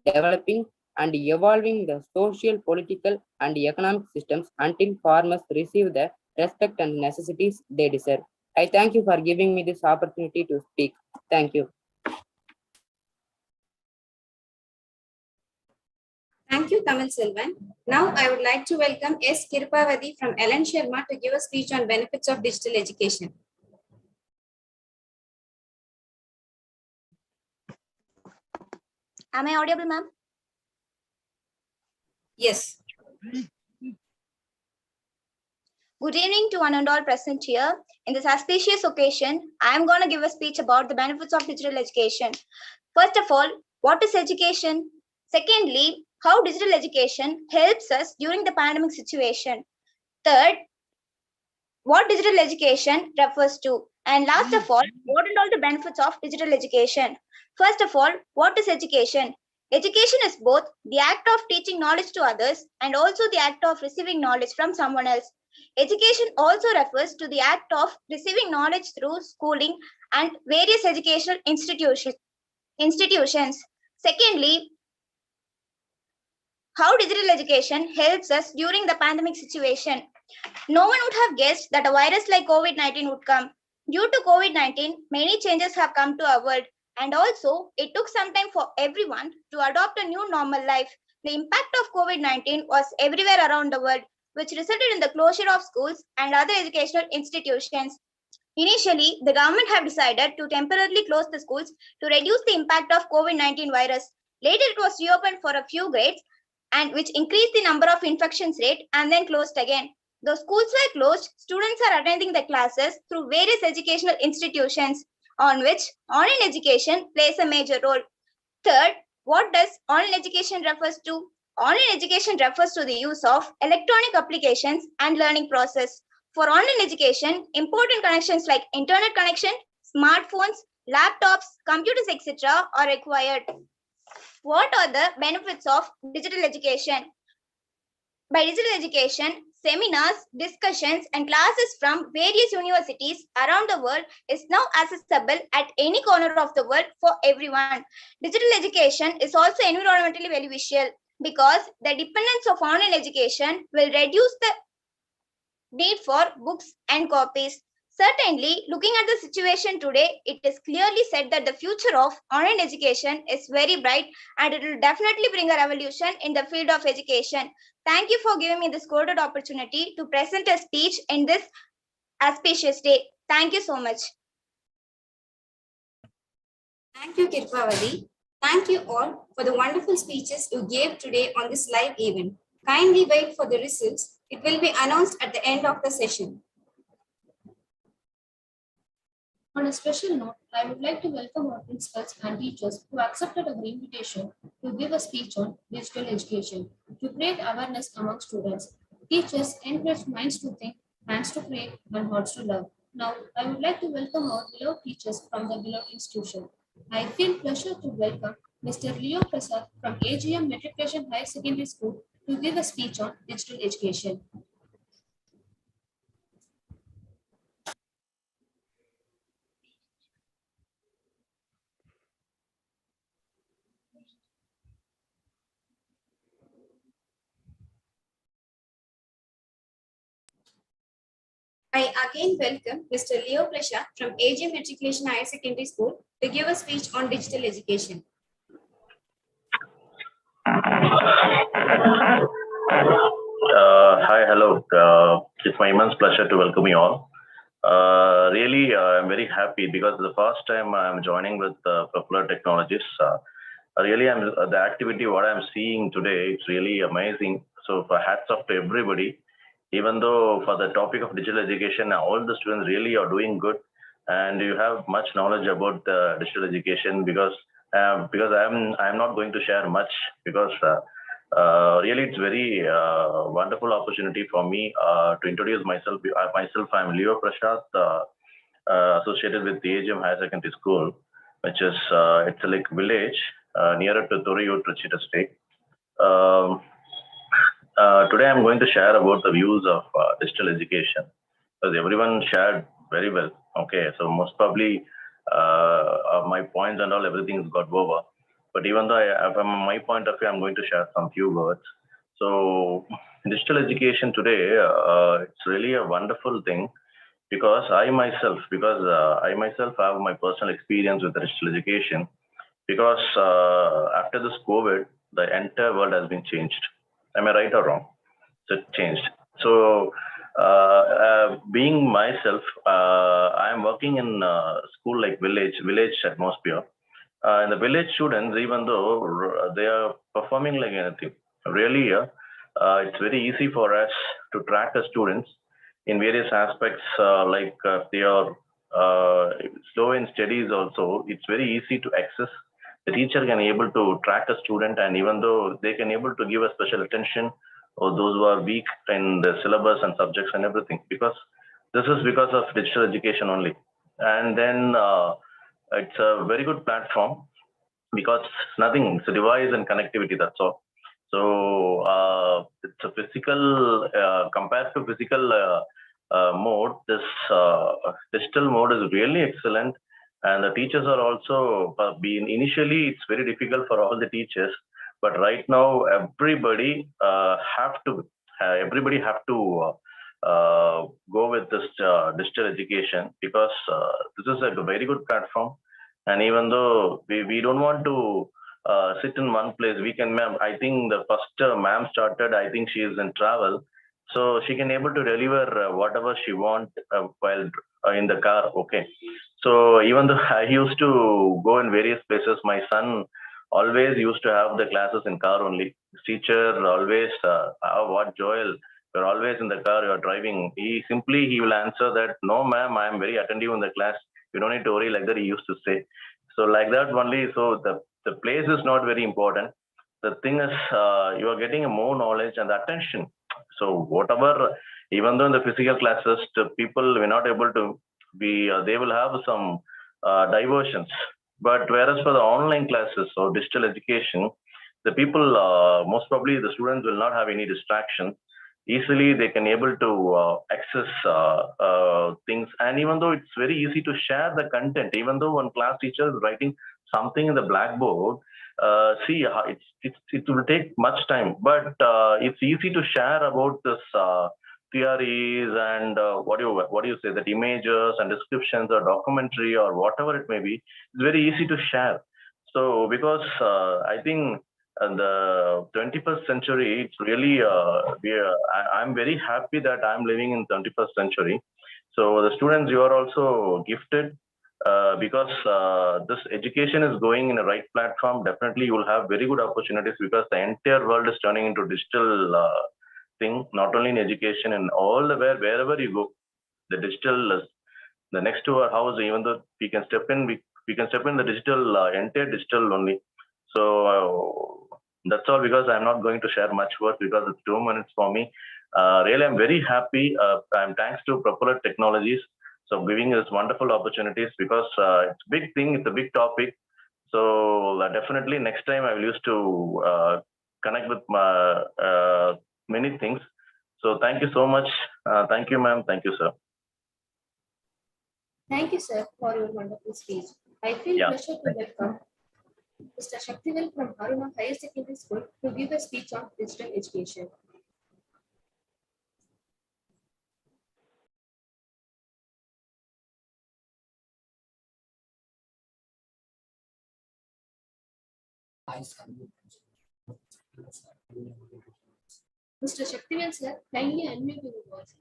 [SPEAKER 21] developing, and evolving the social, political, and economic systems until farmers receive the respect and necessities they deserve. I thank you for giving me this opportunity to speak. Thank you.
[SPEAKER 4] Thank you, Tamil Selvan. Now I would like to welcome S. Kirpavati from Ellen Sharma to give a speech on benefits of digital education.
[SPEAKER 11] Am I audible, ma'am?
[SPEAKER 4] Yes.
[SPEAKER 11] Good evening to one and all present here. In this auspicious occasion, I am going to give a speech about the benefits of digital education. First of all, what is education? Secondly, how digital education helps us during the pandemic situation. Third, what digital education refers to. And last of all, what are all the benefits of digital education? First of all, what is education? Education is both the act of teaching knowledge to others and also the act of receiving knowledge from someone else. Education also refers to the act of receiving knowledge through schooling and various educational institutions. Secondly, how digital education helps us during the pandemic situation. No one would have guessed that a virus like COVID-19 would come. Due to COVID-19, many changes have come to our world, and also it took some time for everyone to adopt a new normal life. The impact of COVID-19 was everywhere around the world, which resulted in the closure of schools and other educational institutions. Initially, the government have decided to temporarily close the schools to reduce the impact of COVID-19 virus. Later, it was reopened for a few grades, and which increased the number of infections rate and then closed again. The schools were closed, students are attending the classes through various educational institutions on which online education plays a major role. Third, what does online education refers to? Online education refers to the use of electronic applications and learning process. For online education, important connections like internet connection, smartphones, laptops, computers, etc. are required. What are the benefits of digital education? By digital education, seminars, discussions, and classes from various universities around the world is now accessible at any corner of the world for everyone. Digital education is also environmentally beneficial because the dependence of online education will reduce the need for books and copies. Certainly, looking at the situation today, it is clearly said that the future of online education is very bright and it will definitely bring a revolution in the field of education. Thank you for giving me this golden opportunity to present a speech in this auspicious day. Thank you so much.
[SPEAKER 4] Thank you, Kirpavati. Thank you all for the wonderful speeches you gave today on this live event. Kindly wait for the results. It will be announced at the end of the session.
[SPEAKER 10] On a special note, I would like to welcome our principals and teachers who accepted our invitation to give a speech on digital education to create awareness among students. Teachers encourage minds to think, hands to create, and hearts to love. Now, I would like to welcome our beloved teachers from the beloved institution. I feel pleasure to welcome Mr. Leo Prasad from AGM Matriculation Higher Secondary School to give a speech on digital education.
[SPEAKER 4] I again welcome Mr. Leo Prasad from AGM Matriculation Higher Secondary School to give a speech on digital education.
[SPEAKER 6] Hi, hello. It's my immense pleasure to welcome you all. Really, I'm very happy because the first time I'm joining with Propel Technologies. Really, the activity what I'm seeing today, it's really amazing. So for hats off to everybody. Even though for the topic of digital education, all the students really are doing good, and you have much knowledge about digital education because I'm not going to share much because really it's very wonderful opportunity for me to introduce myself. I'm Leo Prashad, associated with the AGM Higher Secondary School, which is it's a like village nearer to Thoriyur, Trichy district. Today I'm going to share about the views of digital education because everyone shared very well. Okay, so most probably my points and all everything's got over. But even though from my point of view, I'm going to share some few words. So digital education today, it's really a wonderful thing because I myself have my personal experience with digital education because after this COVID, the entire world has been changed. Am I right or wrong? So it changed. So being myself, I am working in school like village atmosphere. And the village students, even though they are performing like anything, really, it's very easy for us to track the students in various aspects. Like they are slow in studies also, it's very easy to access. The teacher can able to track a student, and even though they can able to give a special attention or those who are weak in the syllabus and subjects and everything, because this is because of digital education only. And then it's a very good platform because it's nothing, it's a device and connectivity, that's all. So it's a physical, compared to physical mode, this digital mode is really excellent. And the teachers are also being initially, it's very difficult for all the teachers, but right now everybody have to go with this digital education because this is a very good platform. And even though we don't want to sit in one place, we can, ma'am, I think the first ma'am started, I think she is in travel, so she can able to deliver whatever she want while in the car. Okay, so even though I used to go in various places, my son always used to have the classes in car only. His teacher always, what Joel, you're always in the car, you're driving. He will answer that, no ma'am, I am very attentive in the class. You don't need to worry, like that he used to say. So like that only, so the place is not very important. The thing is, you are getting a more knowledge and the attention. So whatever, even though in the physical classes, the people were not able to be, they will have some diversions. But whereas for the online classes or digital education, the people, most probably the students will not have any distraction. Easily they can able to access things. And even though it's very easy to share the content, even though one class teacher is writing something in the blackboard, it will take much time, but it's easy to share about this theories and what do you say, that images and descriptions or documentary or whatever it may be. It's very easy to share. So because I think in the 21st century, it's really I'm very happy that I'm living in 21st century. So the students, you are also gifted because this education is going in a right platform. Definitely you will have very good opportunities because the entire world is turning into digital thing, not only in education, and all the wherever you go, the digital is the next to our house. Even though we can step in, we can step in the digital, entire digital only. So that's all, because I'm not going to share much work because it's 2 minutes for me. Really, I'm very happy. I'm thanks to Propel Technologies, so giving us wonderful opportunities because it's a big thing, it's a big topic. So definitely next time I will use to connect with my many things. So thank you so much. Thank you, ma'am. Thank you, sir.
[SPEAKER 10] Thank you, sir, for your wonderful speech. I feel pleasure to welcome Mr. Shaktivel from Aruna Higher Secondary School to give a speech on digital education. Mr. Shaktivel, sir, kindly unmute your voice.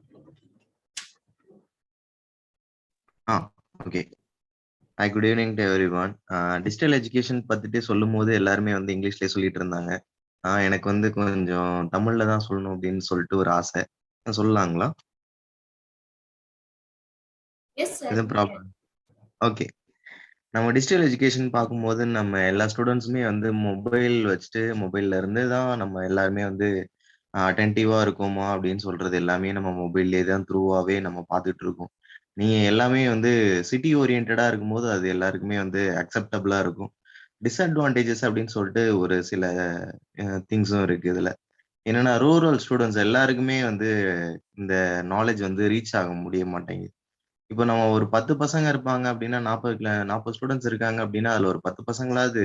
[SPEAKER 8] Okay. Hi, good evening to everyone. Digital education பத்திட்டு சொல்லும்போது எல்லாருமே வந்து இங்கிலீஷ்லயே சொல்லிட்டு இருந்தாங்க. எனக்கு வந்து கொஞ்சம் தமிழ்ல தான் சொல்லணும் அப்படின்னு சொல்லிட்டு ஒரு ஆசை. சொல்லலாங்களா?
[SPEAKER 10] Yes, sir.
[SPEAKER 8] எதுவும் ப்ராப்ளம்? ஓகே. நம்ம டிஜிட்டல் எஜுகேஷன் பார்க்கும்போது நம்ம எல்லா ஸ்டூடெண்ட்ஸுமே வந்து மொபைல் வச்சுட்டு மொபைல்ல இருந்து தான் நம்ம எல்லாருமே வந்து அட்டென்டிவா இருக்கோமா அப்படின்னு சொல்றது எல்லாமே நம்ம மொபைல்லே தான் த்ரூவாவே நம்ம பார்த்துட்டு இருக்கோம். நீங்க எல்லாமே வந்து சிட்டி ஓரியன்டா இருக்கும்போது அது எல்லாருக்குமே வந்து அக்செப்டபிளா இருக்கும். டிஸ்அட்வான்டேஜஸ் அப்படின்னு சொல்லிட்டு ஒரு சில திங்ஸும் இருக்கு இதுல. என்னன்னா ரூரல் ஸ்டூடெண்ட்ஸ் எல்லாருக்குமே வந்து இந்த நாலேஜ் வந்து ரீச் ஆக முடிய மாட்டேங்குது. இப்போ நம்ம ஒரு 10 பசங்க இருப்பாங்க அப்படின்னா 40 ஸ்டூடெண்ட்ஸ் இருக்காங்க அப்படின்னா அதுல ஒரு 10 பசங்களாவது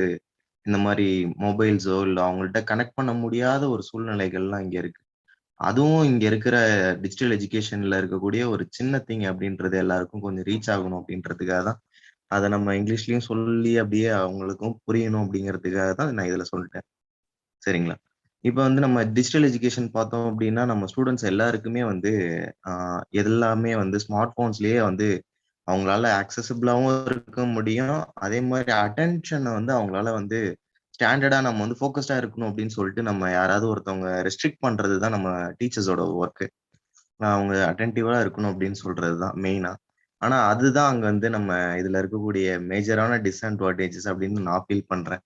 [SPEAKER 8] இந்த மாதிரி மொபைல்ஸோ இல்ல அவங்கள்ட்ட கனெக்ட் பண்ண முடியாத ஒரு சூழ்நிலைகள்லாம் இங்க இருக்கு. அதுவும் இங்க இருக்கிற டிஜிட்டல் எஜுகேஷன்ல இருக்கக்கூடிய ஒரு சின்ன திங் அப்படின்றது எல்லாருக்கும் கொஞ்சம் ரீச் ஆகணும் அப்படின்றதுக்காக தான் அதை நம்ம இங்கிலீஷ்லயும் சொல்லி அப்படியே அவங்களுக்கும் புரியணும் அப்படிங்கிறதுக்காக தான் நான் இதுல சொல்லிட்டேன். சரிங்களா? இப்ப வந்து நம்ம டிஜிட்டல் எஜுகேஷன் பார்த்தோம் அப்படின்னா நம்ம ஸ்டூடெண்ட்ஸ் எல்லாருக்குமே வந்து எல்லாமே வந்து ஸ்மார்ட் போன்ஸ்லயே வந்து அவங்களால ஆக்சசபிளாவும் இருக்க முடியும். அதே மாதிரி அட்டென்ஷனை வந்து அவங்களால வந்து ஸ்டாண்டர்டா நம்ம வந்து ஃபோக்கஸ்டா இருக்கணும் அப்படின்னு சொல்லிட்டு நம்ம யாராவது ஒருத்தவங்க ரெஸ்ட்ரிக்ட் பண்றது தான் நம்ம டீச்சர்ஸோட ஒர்க்கு. அவங்க அட்டென்டிவா இருக்கணும் அப்படின்னு சொல்றது தான் மெயினா. ஆனா அதுதான் அங்க வந்து நம்ம இதுல இருக்கக்கூடிய மேஜரான டிஸ்அட்வான்டேஜஸ் அப்படின்னு நான் ஃபீல் பண்றேன்.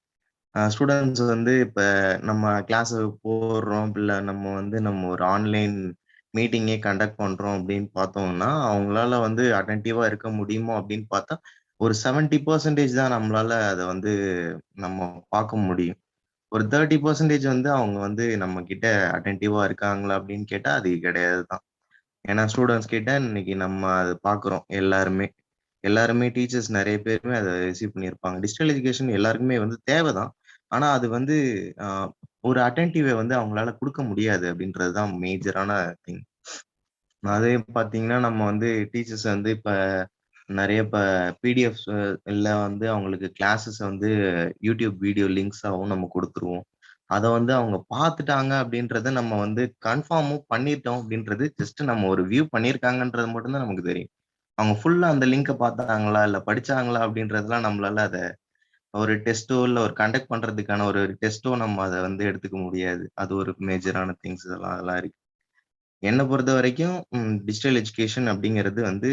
[SPEAKER 8] ஸ்டூடெண்ட்ஸ் வந்து இப்ப நம்ம கிளாஸ் போடுறோம் இல்ல நம்ம ஒரு ஆன்லைன் மீட்டிங்கே கண்டக்ட் பண்றோம் அப்படின்னு பார்த்தோம்னா அவங்களால வந்து அட்டென்டிவா இருக்க முடியுமோ அப்படின்னு பார்த்தா ஒரு 70% தான் நம்மளால அதை வந்து நம்ம பார்க்க முடியும். ஒரு 30% வந்து அவங்க வந்து நம்ம கிட்ட அட்டென்டிவா இருக்காங்களா அப்படின்னு கேட்டா அது கிடையாது தான். ஏன்னா ஸ்டூடெண்ட்ஸ் கிட்ட இன்னைக்கு நம்ம அதை பார்க்குறோம் எல்லாருமே டீச்சர்ஸ் நிறைய பேருமே அதை ரிசீவ் பண்ணியிருப்பாங்க. டிஜிட்டல் எஜுகேஷன் எல்லாருக்குமே வந்து தேவைதான். ஆனா அது வந்து ஒரு அட்டென்டிவை வந்து அவங்களால கொடுக்க முடியாது அப்படின்றது தான் மேஜரான திங். அதே பார்த்தீங்கன்னா நம்ம வந்து டீச்சர்ஸ் வந்து நிறைய பிடிஎஃப்ஸ் இல்ல வந்து அவங்களுக்கு கிளாஸஸ் வந்து யூடியூப் வீடியோ லிங்க்ஸாகவும் நம்ம கொடுத்துருவோம். அதை வந்து அவங்க பார்த்துட்டாங்க அப்படின்றத நம்ம வந்து கன்ஃபார்மும் பண்ணிட்டோம் அப்படின்றது ஜஸ்ட் நம்ம ஒரு வியூ பண்ணியிருக்காங்கன்றது மட்டும்தான் நமக்கு தெரியும். அவங்க ஃபுல்லா அந்த லிங்கை பார்த்தாங்களா இல்ல படிச்சாங்களா அப்படின்றதெல்லாம் நம்மளால அதை ஒரு டெஸ்ட்டோ இல்ல ஒரு கண்டக்ட் பண்றதுக்கான ஒரு டெஸ்ட்டோ நம்ம அதை வந்து எடுத்துக்க முடியாது. அது ஒரு மேஜரான திங்ஸ் அதெல்லாம் இருக்கு. என்னை பொறுத்த வரைக்கும் டிஜிட்டல் எஜுகேஷன் அப்படிங்கிறது வந்து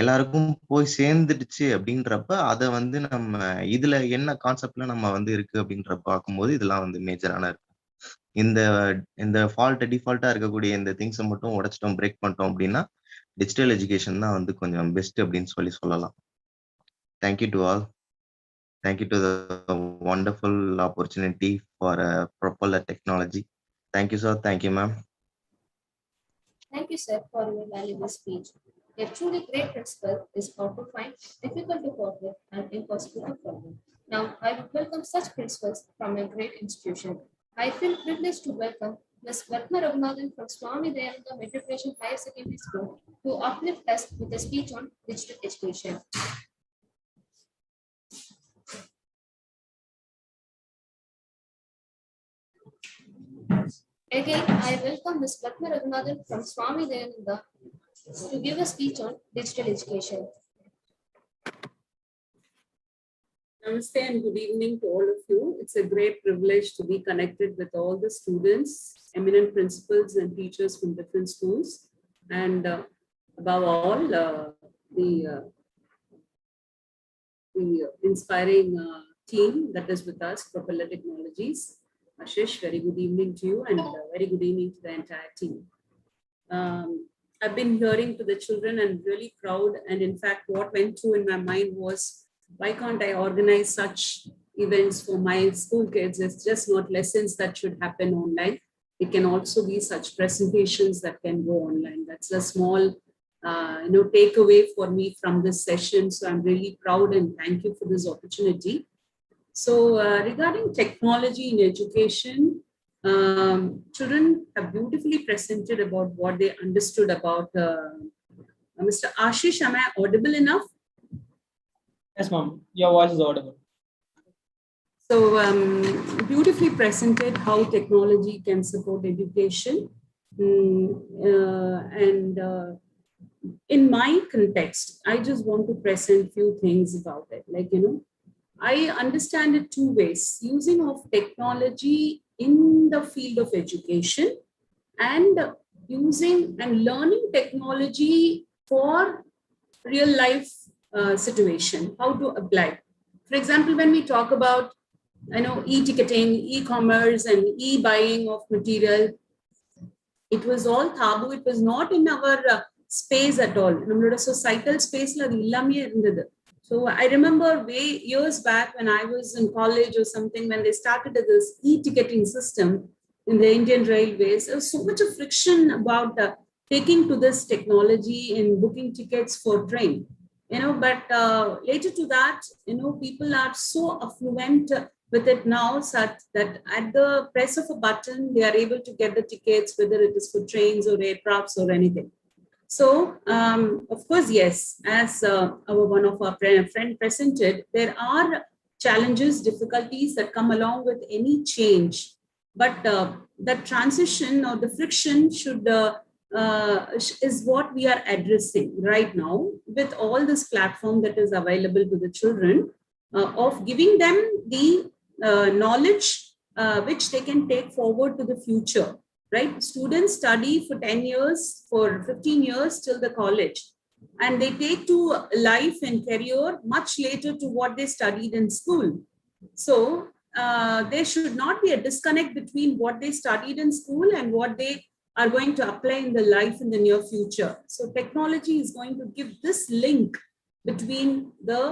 [SPEAKER 8] எல்லாருக்கும் போய் சேர்ந்துடுச்சு அப்படின்றப்ப அதை வந்து நம்ம இதுல என்ன கான்செப்ட்ல நம்ம வந்து இருக்கு அப்படின்ற பார்க்கும்போது இதெல்லாம் வந்து மேஜரான இருக்கு. இந்த இந்த டிஃபால்ட்டா இருக்கக்கூடிய இந்த திங்ஸை மட்டும் உடைச்சிட்டோம் பிரேக் பண்ணிட்டோம் அப்படின்னா டிஜிட்டல் எஜுகேஷன் தான் வந்து கொஞ்சம் பெஸ்ட் அப்படின்னு சொல்லலாம். Thank you to all. Thank you to the wonderful opportunity for Propel technology. Thank you, sir. Thank you, ma'am.
[SPEAKER 10] Thank you, sir, for your valuable speech. A truly great principle is how to find difficult to forget and impossible to forget. Now, I would welcome such principles from a great institution. I feel privileged to welcome Ms. Ratna Raghunathan from Swami Dayananda Matriculation Higher Secondary School to uplift us with a speech on digital education. Again, I welcome Ms. Ratna Raghunathan from Swami Dayananda to give a speech on digital education.
[SPEAKER 22] Namaste and good evening to all of you. It's a great privilege to be connected with all the students, eminent principals and teachers from different schools, and above all, the inspiring team that is with us, Propel Technologies. Ashish, very good evening to you, and very good evening to the entire team. I've been hearing to the children and really proud, and in fact, what went through in my mind was, why can't I organize such events for my school kids? It's just not lessons that should happen online. It can also be such presentations that can go online. That's a small takeaway for me from this session. So I'm really proud and thank you for this opportunity. So regarding technology in education, children have beautifully presented about what they understood about. Mr. Ashish, am I audible enough?
[SPEAKER 9] Yes, ma'am. Your voice is audible.
[SPEAKER 22] So beautifully presented how technology can support education. And in my context, I just want to present few things about it. Like, I understand it two ways: using of technology in the field of education, and using and learning technology for real life situation, how to apply. For example, when we talk about, e-ticketing, e-commerce, and e-buying of material, it was all taboo. It was not in our space at all. நம்மளோட societal space அது இல்லாமே இருந்தது. So I remember way years back when I was in college or something, when they started this e-ticketing system in the Indian Railways, there was so much of friction about taking to this technology in booking tickets for train. But later to that, people are so affluent with it now, such that at the press of a button, they are able to get the tickets, whether it is for trains or aircrafts or anything. So, of course, yes, as one of our friend presented, there are challenges, difficulties that come along with any change. But that transition or the friction should is what we are addressing right now with all this platform that is available to the children, of giving them the knowledge which they can take forward to the future. Right? Students study for 10 years, for 15 years till the college, and they take to life and career much later to what they studied in school. So there should not be a disconnect between what they studied in school and what they are going to apply in the life in the near future. So technology is going to give this link between the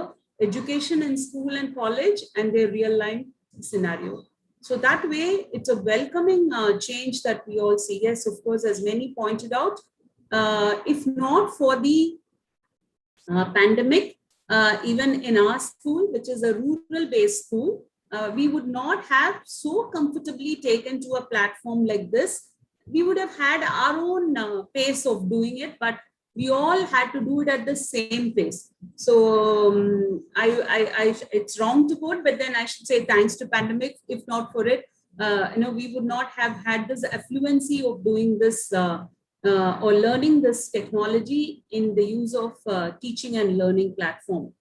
[SPEAKER 22] education in school and college and their real life scenario. So that way, it's a welcoming change that we all see. Yes, of course, as many pointed out, if not for the pandemic, even in our school, which is a rural-based school, we would not have so comfortably taken to a platform like this. We would have had our own pace of doing it, but we all had to do it at the same pace. So it's wrong to quote, but then I should say thanks to pandemic. If not for it, we would not have had this affluency of doing this or learning this technology in the use of teaching and learning platform.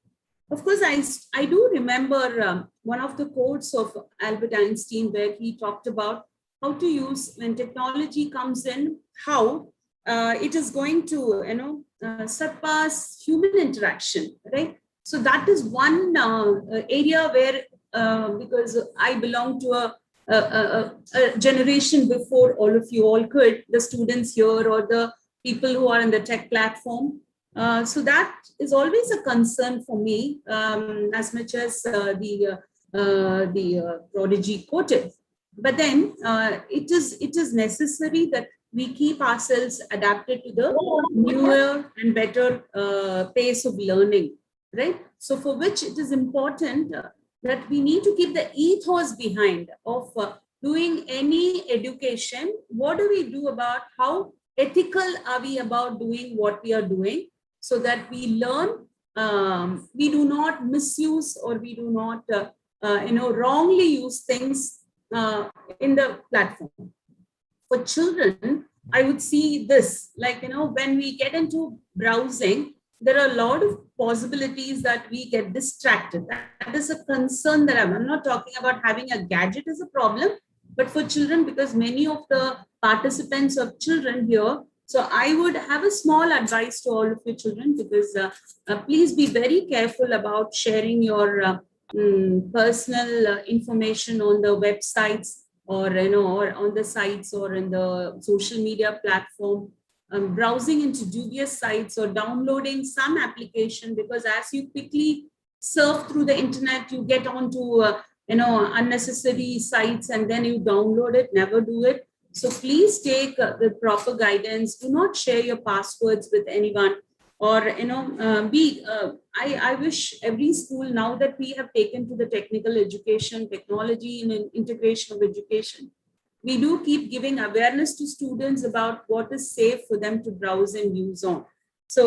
[SPEAKER 22] Of course, I do remember one of the quotes of Albert Einstein, where he talked about how to use, when technology comes in, how it is going to, surpass human interaction, right? So that is one area where, because I belong to a generation before all of you all could, the students here or the people who are in the tech platform. So that is always a concern for me, as much as the prodigy quoted. But then it is necessary that we keep ourselves adapted to the newer and better pace of learning, right? So for which it is important that we need to keep the ethos behind of doing any education. What do we do about how ethical are we about doing what we are doing, so that we learn, we do not misuse or we do not wrongly use things in the platform. For children, I would see this, like, when we get into browsing, there are a lot of possibilities that we get distracted. That is a concern that I'm not talking about having a gadget as a problem, but for children, because many of the participants are children here. So I would have a small advice to all of your children, because please be very careful about sharing your personal information on the websites, or or on the sites, or in the social media platform, browsing into dubious sites or downloading some application, because as you quickly surf through the internet, you get onto unnecessary sites and then you download it. Never do it. So please take the proper guidance. Do not share your passwords with anyone, or I wish every school, now that we have taken to the technical education, technology and integration of education, we do keep giving awareness to students about what is safe for them to browse and use on. So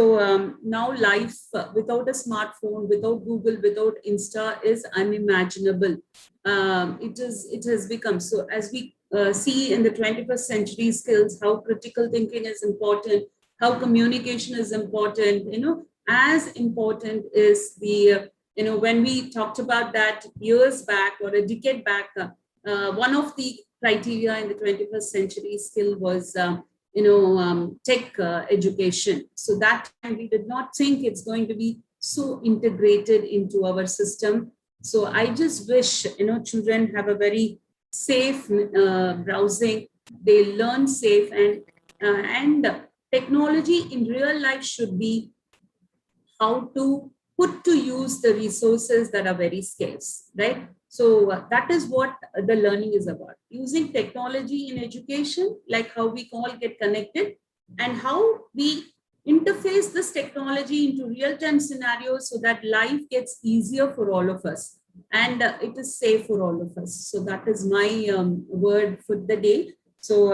[SPEAKER 22] now life without a smartphone, without Google, without Insta is unimaginable. It has become so. As we see in the 21st century skills, how critical thinking is important, how communication is important, as important is the, when we talked about that years back or a decade back, one of the criteria in the 21st century still was, tech education. So that time we did not think it's going to be so integrated into our system. So I just wish, children have a very safe browsing, they learn safe, and technology in real life should be how to put to use the resources that are very scarce, right? So that is what the learning is about. Using technology in education, like how we all get connected and how we interface this technology into real-time scenarios so that life gets easier for all of us and it is safe for all of us. So that is my word for the day. So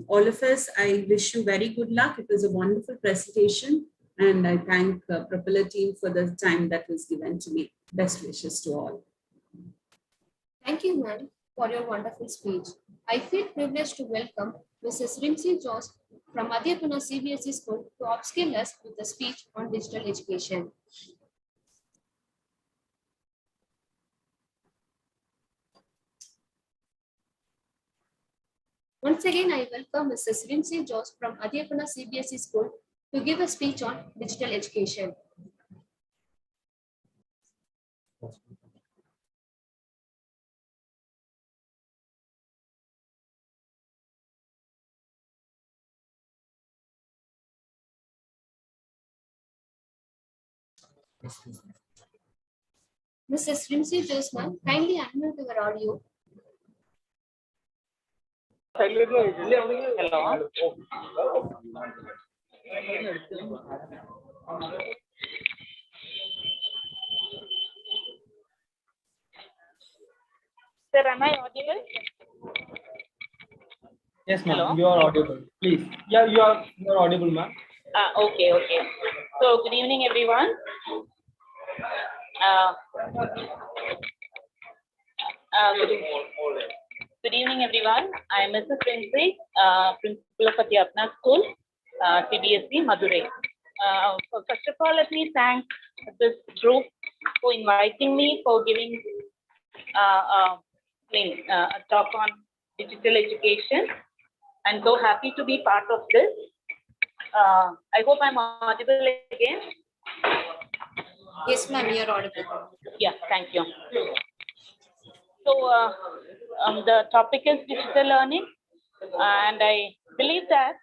[SPEAKER 22] all of us, I wish you very good luck. It was a wonderful presentation. And I thank Propeller team for the time that was given to me. Best wishes to all.
[SPEAKER 10] Thank you, ma'am, for your wonderful speech. I feel privileged to welcome Mrs. Rimsi Joss from Madhyapana CBSE School to upskill us with a speech on digital education. Once again, I welcome Mrs. Rimsi Joss from Madhyapana CBSE School to give a speech on digital education. Mrs. Rimsi Joss, ma'am, kindly unmute your audio.
[SPEAKER 2] Hello. Sir, am I audible?
[SPEAKER 9] Yes, ma'am.
[SPEAKER 2] Hello?
[SPEAKER 9] You are audible. Please. Yeah, you are audible, ma'am.
[SPEAKER 2] Okay. So, good evening, everyone. Good evening, everyone. I am Mrs. Rimsi, Principal of Madhyapana School, CBSE, Madurai. So first of all, let me thank this group for inviting me for giving a talk on digital education. I'm so happy to be part of this. I hope I'm audible again.
[SPEAKER 4] Yes, ma'am, you're audible.
[SPEAKER 2] Yeah, thank you. So the topic is digital learning, and I believe that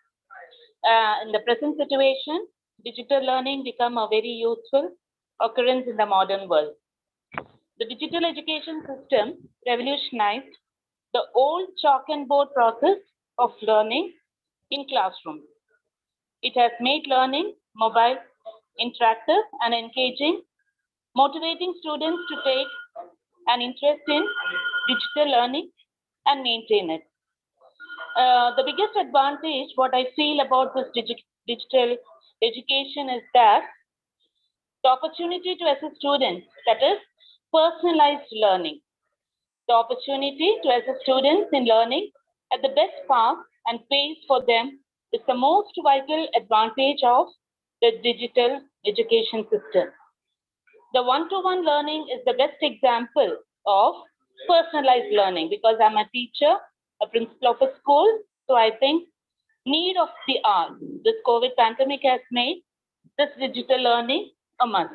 [SPEAKER 2] in the present situation, digital learning become a very useful occurrence in the modern world. The digital education system revolutionized the old chalk and board process of learning in classrooms. It has made learning mobile, interactive, and engaging, motivating students to take an interest in digital learning and maintain it. The biggest advantage, what I feel about this digital education is that the opportunity to assist students, that is personalized learning. The opportunity to assist students in learning at the best path and pace for them is the most vital advantage of the digital education system. The one-to-one learning is the best example of personalized learning because I'm a teacher, a principal of a school. So I think need of the hour, this COVID pandemic has made this digital learning a must.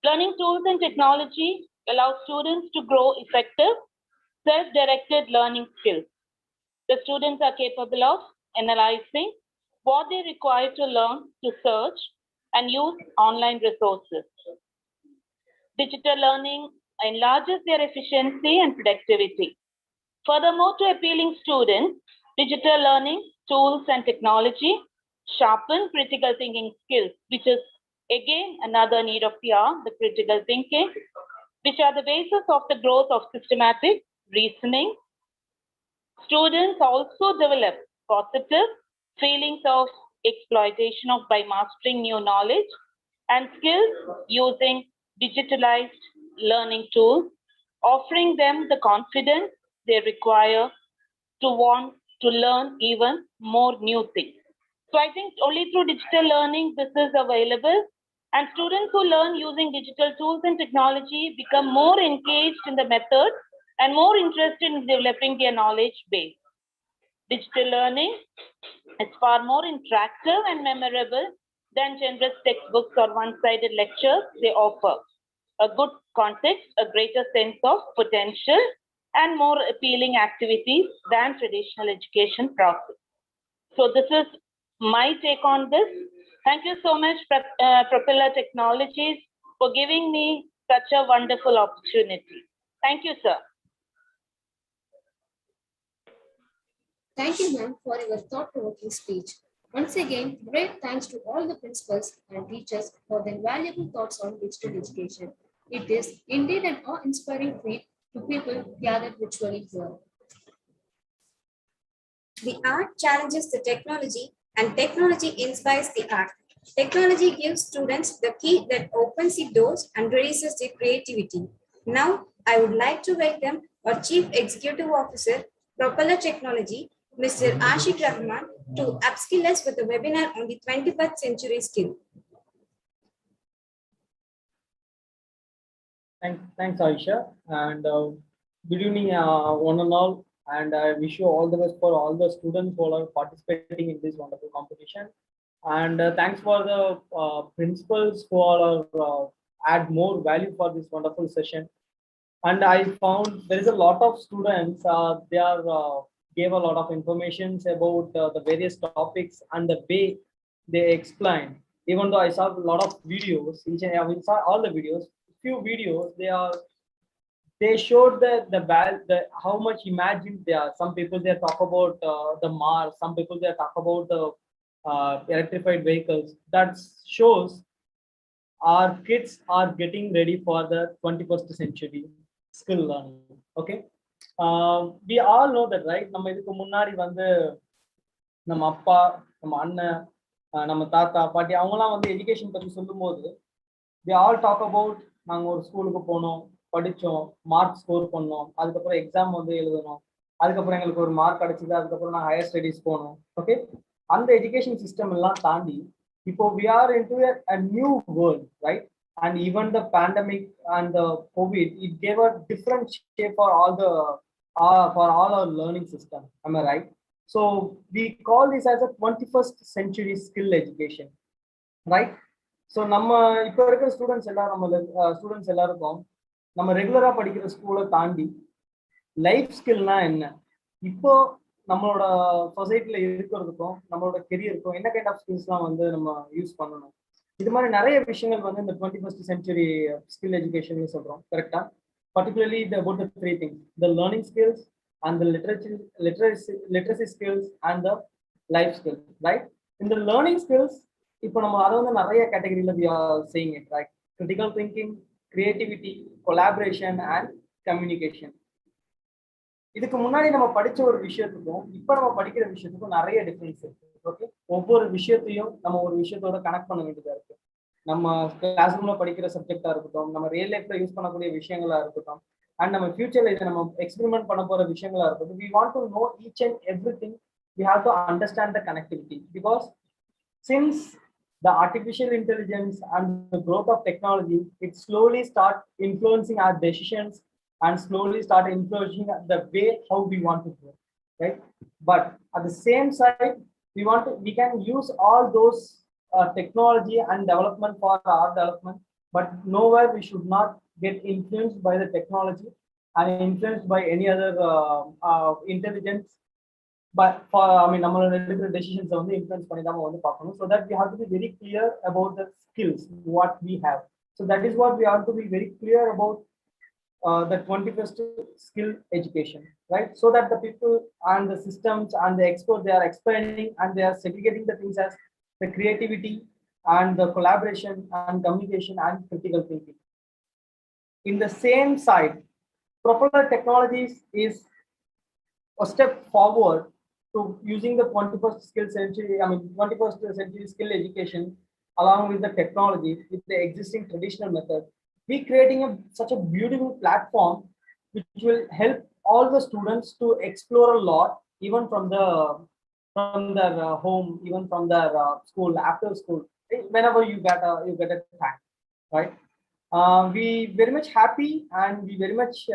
[SPEAKER 2] Learning tools and technology allow students to grow effective, self-directed learning skills. The students are capable of analyzing what they require to learn to search and use online resources. Digital learning enlarges their efficiency and productivity. Furthermore, to appealing students, digital learning tools and technology sharpen critical thinking skills, which is again another need of the hour, the critical thinking, which are the basis of the growth of systematic reasoning. Students also develop positive feelings of exploitation of by mastering new knowledge and skills using digitalized learning tools, offering them the confidence they require to want to learn even more new things. So I think only through digital learning this is available, and students who learn using digital tools and technology become more engaged in the method and more interested in developing their knowledge base. Digital learning is far more interactive and memorable than generous textbooks or one-sided lectures they offer. A good context, a greater sense of potential, and more appealing activities than traditional education process. So this is my take on this. Thank you so much, Propeller Technologies, for giving me such a wonderful opportunity. Thank you, sir.
[SPEAKER 10] Thank you, ma'am, for your thought-provoking speech. Once again, great thanks to all the principals and teachers for their valuable thoughts on digital education. It is indeed an awe-inspiring feat to people gathered virtually here.
[SPEAKER 4] The art challenges the technology and technology inspires the art. Technology gives students the key that opens the doors and releases their creativity. Now, I would like to welcome our Chief Executive Officer, Propeller Technology, Mr. Ashik Rahman, to upskill us with a webinar on the 21st century skill.
[SPEAKER 9] Thanks, Aisha. And good evening, one and all. And I wish you all the best for all the students who are participating in this wonderful competition. And thanks for the principals who are add more value for this wonderful session. And I found there is a lot of students, they are gave a lot of information about the various topics and the way they explained. Even though I saw a lot of videos, I saw all the videos, few videos, they showed the how much imagined they are. Some people they talk about the Mars, some people they talk about the electrified vehicles. That shows our kids are getting ready for the 21st century skill learning. Okay, we all know that, right? நம்ம இதுக்கு முன்னாடி வந்து நம்ம அப்பா, நம்ம அண்ணன், நம்ம தாத்தா பாட்டி அவங்கலாம் வந்து எஜுகேஷன் பத்தி சொல்லும்போது they all talk about நாங்க ஒரு ஸ்கூலுக்கு போனோம், படிச்சோம், மார்க் ஸ்கோர் பண்ணோம், அதுக்கப்புறம் எக்ஸாம் வந்து எழுதணும், அதுக்கப்புறம் எங்களுக்கு ஒரு மார்க் கிடைச்சது, அதுக்கப்புறம் நான் ஹையர் ஸ்டடீஸ் போனோம். ஓகே, அந்த எஜுகேஷன் சிஸ்டம் எல்லாம் தாண்டி இப்போ we are into a new world, right? And even the pandemic and the COVID, it gave a different shape for all our learning system. Am I right? So we call this as a 21st century skill education, right? So நம்ம இப்போ இருக்கிற students எல்லாருக்கும் நம்ம ரெகுலராக படிக்கிற ஸ்கூலை தாண்டி life ஸ்கில்னா என்ன, இப்போ நம்மளோட சொசைட்டியில் இருக்கிறதுக்கும் நம்மளோட கெரியருக்கும் என்ன கைண்ட் ஆஃப் ஸ்கில்ஸ்லாம் வந்து நம்ம யூஸ் பண்ணணும், இது மாதிரி நிறைய விஷயங்கள் வந்து இந்த 21st century ஸ்கில் எஜுகேஷன் சொல்கிறோம். கரெக்டாக, particularly about the three things: the learning skills and the literacy skills and the life skills, right? In the learning skills, இப்போ நம்ம அதை வந்து நிறைய கேட்டகரியில் we are saying it, right? Critical thinking, creativity, collaboration and communication. இதுக்கு முன்னாடி நம்ம படிச்ச ஒரு விஷயத்துக்கும் இப்போ நம்ம படிக்கிற விஷயத்துக்கும் நிறைய டிஃபரன்ஸ் இருக்கு. ஓகே, ஒவ்வொரு விஷயத்தையும் நம்ம ஒரு விஷயத்தோட கனெக்ட் பண்ண வேண்டியதா இருக்கு. நம்ம கிளாஸ் ரூம்ல படிக்கிற சப்ஜெக்டா இருக்கட்டும், நம்ம ரியல் லைஃப்ல யூஸ் பண்ணக்கூடிய விஷயங்களா இருக்கட்டும், அண்ட் நம்ம ஃபியூச்சர்ல இதை நம்ம எக்ஸ்பெரிமெண்ட் பண்ண போற விஷயங்களா இருக்கட்டும், we want to know each and everything. We have to understand the connectivity, because since the artificial intelligence and the growth of technology, it slowly start influencing our decisions and slowly start influencing the way how we want to do, right? But at the same side, we can use all those technology and development for our development, but nowhere we should not get influenced by the technology and influenced by any other intelligence. But for நம்மளோட எடுக்கிற டெசிஷன்ஸை வந்து influence பண்ணி தான் வந்து பார்க்கணும். So that we have to be very clear about the skills what we have. So that is what we have to be very clear about the 21st skill education, right? So that the people and the systems and the experts, they are explaining and they are segregating the things as the creativity and the collaboration and communication and critical thinking. In the same side, Propeller Technologies is a step forward to using the 21st century skill education along with the technology, with the existing traditional method. We creating such a beautiful platform which will help all the students to explore a lot, even from the from their home, even from their school, after school, whenever you get a time, right? We very much happy and we very much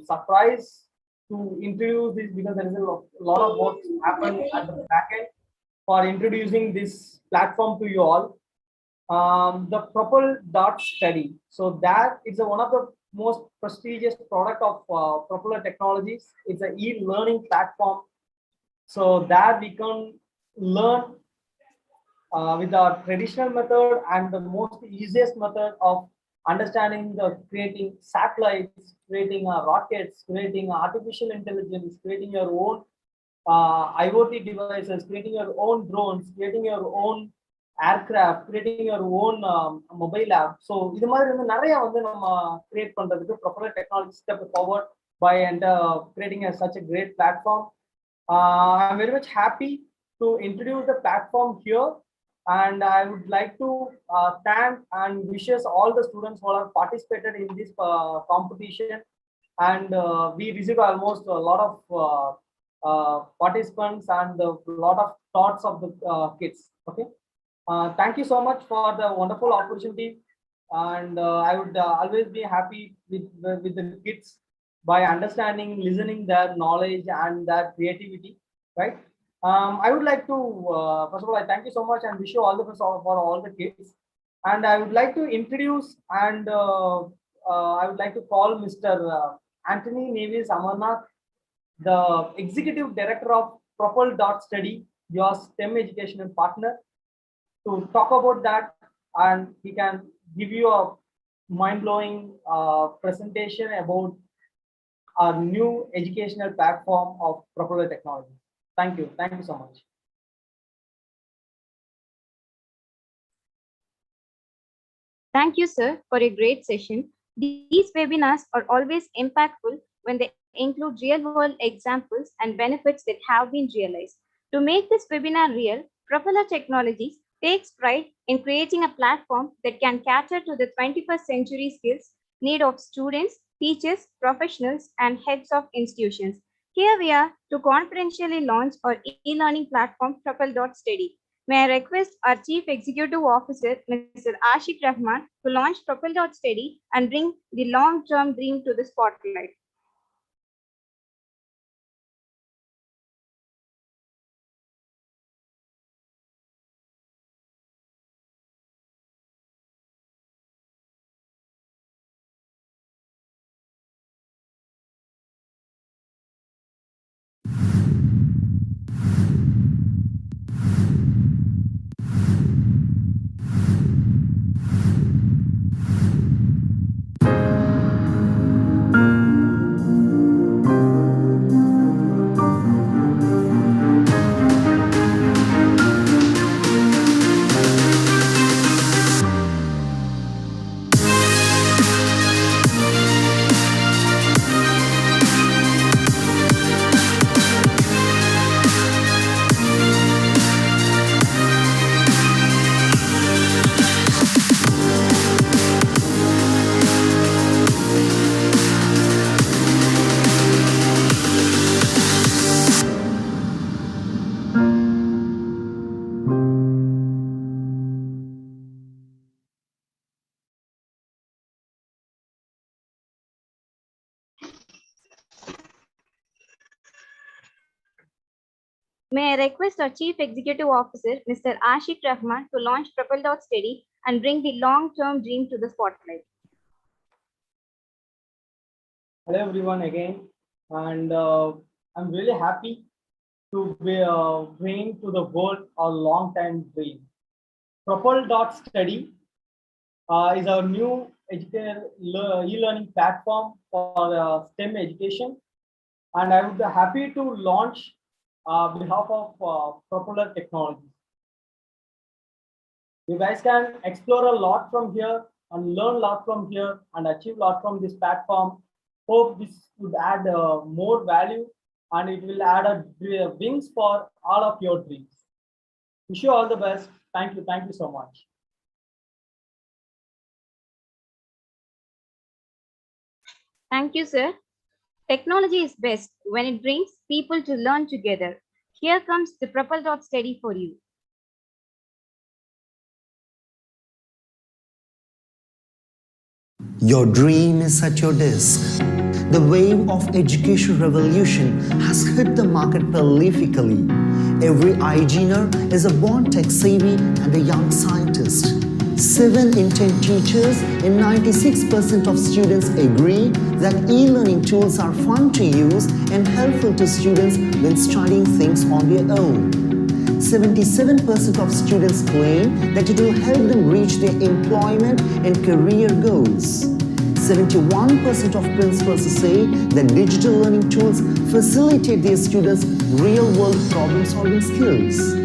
[SPEAKER 9] surprised to introduce this because there is a lot of work happened at the back end for introducing this platform to you all. The Propel.study. So that is one of the most prestigious product of Propeller Technologies. It's an e-learning platform. So that we can learn with our traditional method and the most easiest method of understanding the creating satellites, creating rockets, creating artificial intelligence, creating your own IoT devices, creating your own drones, creating your own aircraft, creating your own mobile app. So இது மாதிரி வந்து நிறைய வந்து நம்ம create பண்றதுக்கு proper technology step forward by and creating such a great platform. I'm very much happy to introduce the platform here, and I would like to thank and wishes all the students who have participated in this competition, and we received almost a lot of participants and a lot of thoughts of the kids. Okay, thank you so much for the wonderful opportunity, and I would always be happy with the kids by understanding, listening their knowledge and their creativity, right? I would like to first of all, I thank you so much and wish you all the best for all the kids, and I would like to introduce and I would like to call Mr. Anthony Nevis Amarnath, the Executive Director of Propel.study, your STEM educational partner, to talk about that, and he can give you a mind-blowing presentation about our new educational platform of Propeller Technology. Thank you so much.
[SPEAKER 1] Thank you, sir, for a great session. These webinars are always impactful when they include real-world examples and benefits that have been realized. To make this webinar real, Propeller Technologies takes pride in creating a platform that can cater to the 21st century skills need of students, teachers, professionals, and heads of institutions. Here we are to confidentially launch our e-learning platform, Propel.study. May I request our Chief Executive Officer, Mr. Ashik Rahman, to launch Propel.study and bring the long-term dream to the spotlight. May I request our Chief Executive Officer, Mr. Ashik Rahman, to launch Propel.study and bring the long-term dream to the spotlight.
[SPEAKER 9] Hello everyone again, and I'm really happy to bring to the world a long-time dream. Propel.study is our new e-learning platform for STEM education, and I would be happy to launch on behalf of Propeller Technologies. You guys can explore a lot from here and learn a lot from here and achieve a lot from this platform. Hope this would add more value and it will add a wings for all of your dreams. Wish you all the best. Thank you so much.
[SPEAKER 1] Thank you, sir. Technology is best when it brings people to learn together. Here comes the Propel.study for you.
[SPEAKER 13] Your dream is at your desk. The wave of education revolution has hit the market prolifically. Every IGner is a born tech-savvy and a young scientist. 7 in 10 teachers and 96% of students agree that e-learning tools are fun to use and helpful to students when studying things on their own. 77% of students claim that it will help them reach their employment and career goals. 71% of principals say that digital learning tools facilitate their students' real-world problem-solving skills.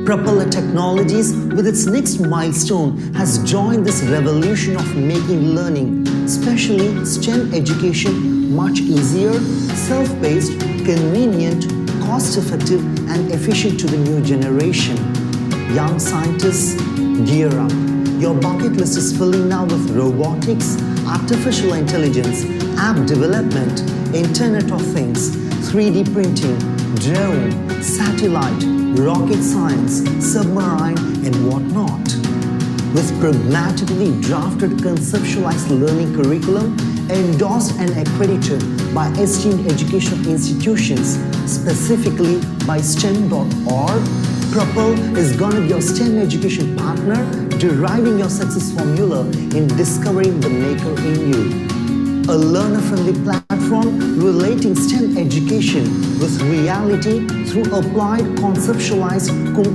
[SPEAKER 13] Propeller Technologies, with its next milestone, has joined this revolution of making learning, especially STEM education, much easier, self-paced, convenient, cost-effective, and efficient to the new generation. Young scientists, gear up. Your bucket list is filling now with robotics, artificial intelligence, app development, Internet of Things, 3D printing, drone, satellite, rocket science, submarine, and whatnot. With pragmatically drafted conceptualized learning curriculum endorsed and accredited by esteemed educational institutions, specifically by STEM.org, Propel is going to be your STEM education partner, deriving your success formula in discovering the maker in you. A learner-friendly platform relating STEM education with reality through applied, conceptualized,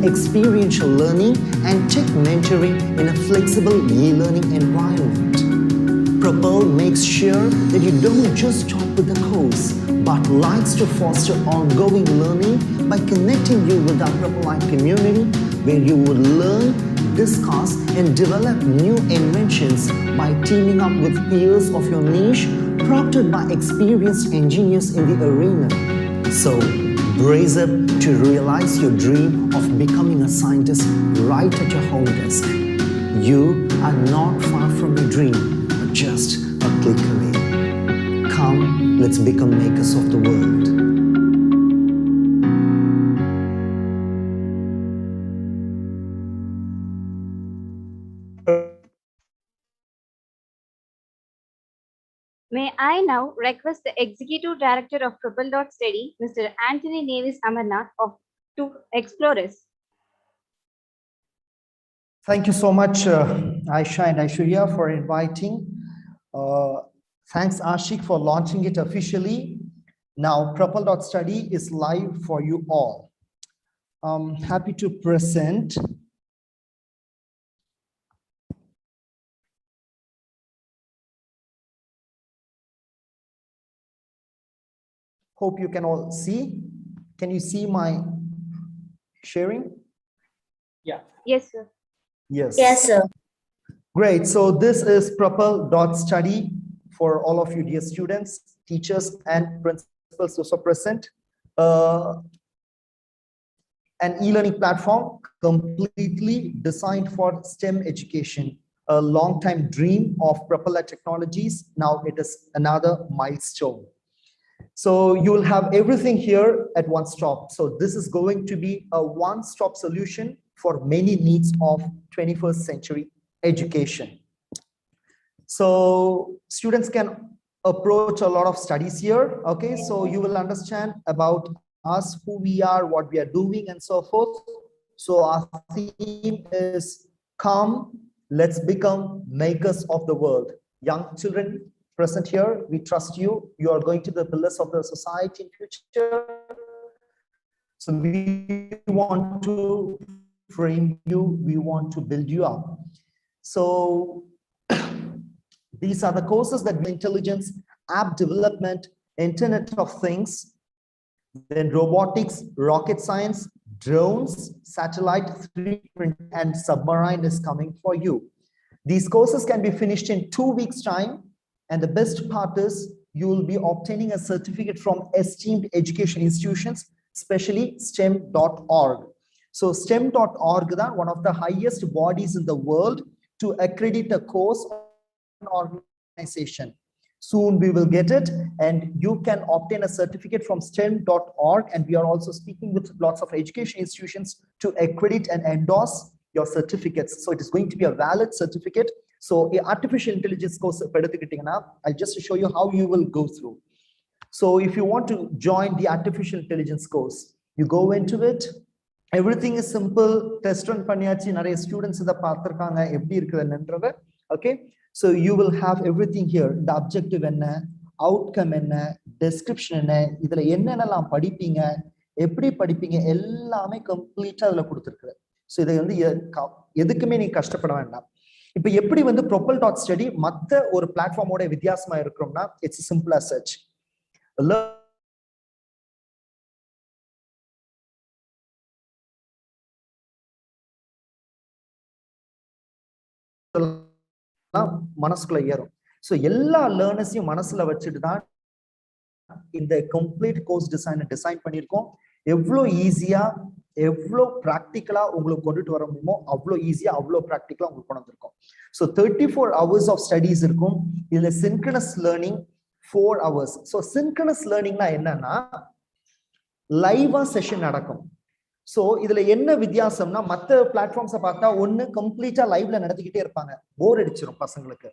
[SPEAKER 13] experiential learning and tech mentoring in a flexible e-learning environment. Propel makes sure that you don't just stop with the course, but likes to foster ongoing learning by connecting you with our Propel community, where you would learn, discuss, and develop new inventions by teaming up with peers of your niche, proctored by experienced engineers in the arena. So, brace up to realize your dream of becoming a scientist right at your home desk. You are not far from your dream, but just a click away. Come, let's become makers of the world.
[SPEAKER 1] May I now request the Executive Director of Propel.study, Mr. Anthony Nevis Amarnath, to explore us.
[SPEAKER 13] Thank you so much, Aisha and Aishwarya, for inviting. Thanks, Ashik, for launching it officially. Now, Propel.study is live for you all. I'm happy to present hope you can all see. Can you see my sharing?
[SPEAKER 9] Yeah.
[SPEAKER 1] Yes, sir.
[SPEAKER 13] Yes.
[SPEAKER 11] Yes, sir.
[SPEAKER 13] Great. So this is Propel.study for all of you dear students, teachers, and principals also present. An e-learning platform completely designed for STEM education, a long-time dream of Propeller Technologies. Now it is another milestone. So you will have everything here at one stop. So this is going to be a one-stop solution for many needs of 21st century education. So students can approach a lot of studies here. Okay, so you will understand about us, who we are, what we are doing, and so forth. So our theme is come, let's become makers of the world. Young children present here, we trust you. You are going to be the pillars of the society in future. So we want to frame you, we want to build you up. So these are the courses that intelligence, app development, Internet of Things, then robotics, rocket science, drones, satellite, 3D print, and submarine is coming for you. These courses can be finished in 2 weeks' time. And the best part is you will be obtaining a certificate from esteemed education institutions, especially STEM.org. So STEM.org is one of the highest bodies in the world to accredit a course or organization. Soon we will get it, and you can obtain a certificate from STEM.org. And we are also speaking with lots of education institutions to accredit and endorse your certificates. So it is going to be a valid certificate. So artificial intelligence course, I'll just show you how you will go through. So if you want to join the artificial intelligence course, you go into it. Everything is simple. Test run பண்ணியாச்சு, நிறைய students இத பார்த்திருக்காங்க, எப்படி இருக்குதுன்றது. Okay, so you will have everything here. The objective என்ன, outcome என்ன, description என்ன, இதுல என்னென்னலாம் படிப்பீங்க, எப்படி படிப்பீங்க, எல்லாமே கம்ப்ளீட்டா அதுல கொடுத்திருக்கு. So இதை வந்து எதுக்குமே நீ கஷ்டப்பட வேண்டாம். இப்போ எப்படி வந்து Propel.study மத்த ஒரு பிளாட்ஃபார்மோட வித்தியாசமா இருக்கும்னா, it's a simple as such. மனசுக்குள்ள ஏறும். சோ எல்லா லேர்னர்ஸையும் மனசுல வச்சுட்டு தான் இந்த கம்ப்ளீட் கோர்ஸ் டிசைன் பண்ணியிருக்கோம். எவ்வளோ ஈஸியா எவ்வளோ ப்ராக்டிக்கலா உங்களுக்கு கொண்டுட்டு வர முடியுமோ அவ்வளோ ஈஸியா அவ்வளோ ப்ராக்டிக்கலா உங்களுக்கு கொண்டு வந்திருக்கோம். ஸோ 34 hours ஆஃப் ஸ்டடீஸ் இருக்கும். இதுல synchronous learning 4 hours. So synchronous லேர்னிங்னா என்னன்னா லைவா செஷன் நடக்கும். சோ இதுல என்ன வித்தியாசம்னா மத்த பிளாட்ஃபார்ம்ஸை பார்த்தா ஒன்னு கம்ப்ளீட்டா லைவ்ல நடத்திக்கிட்டே இருப்பாங்க, போர் அடிச்சிடும் பசங்களுக்கு.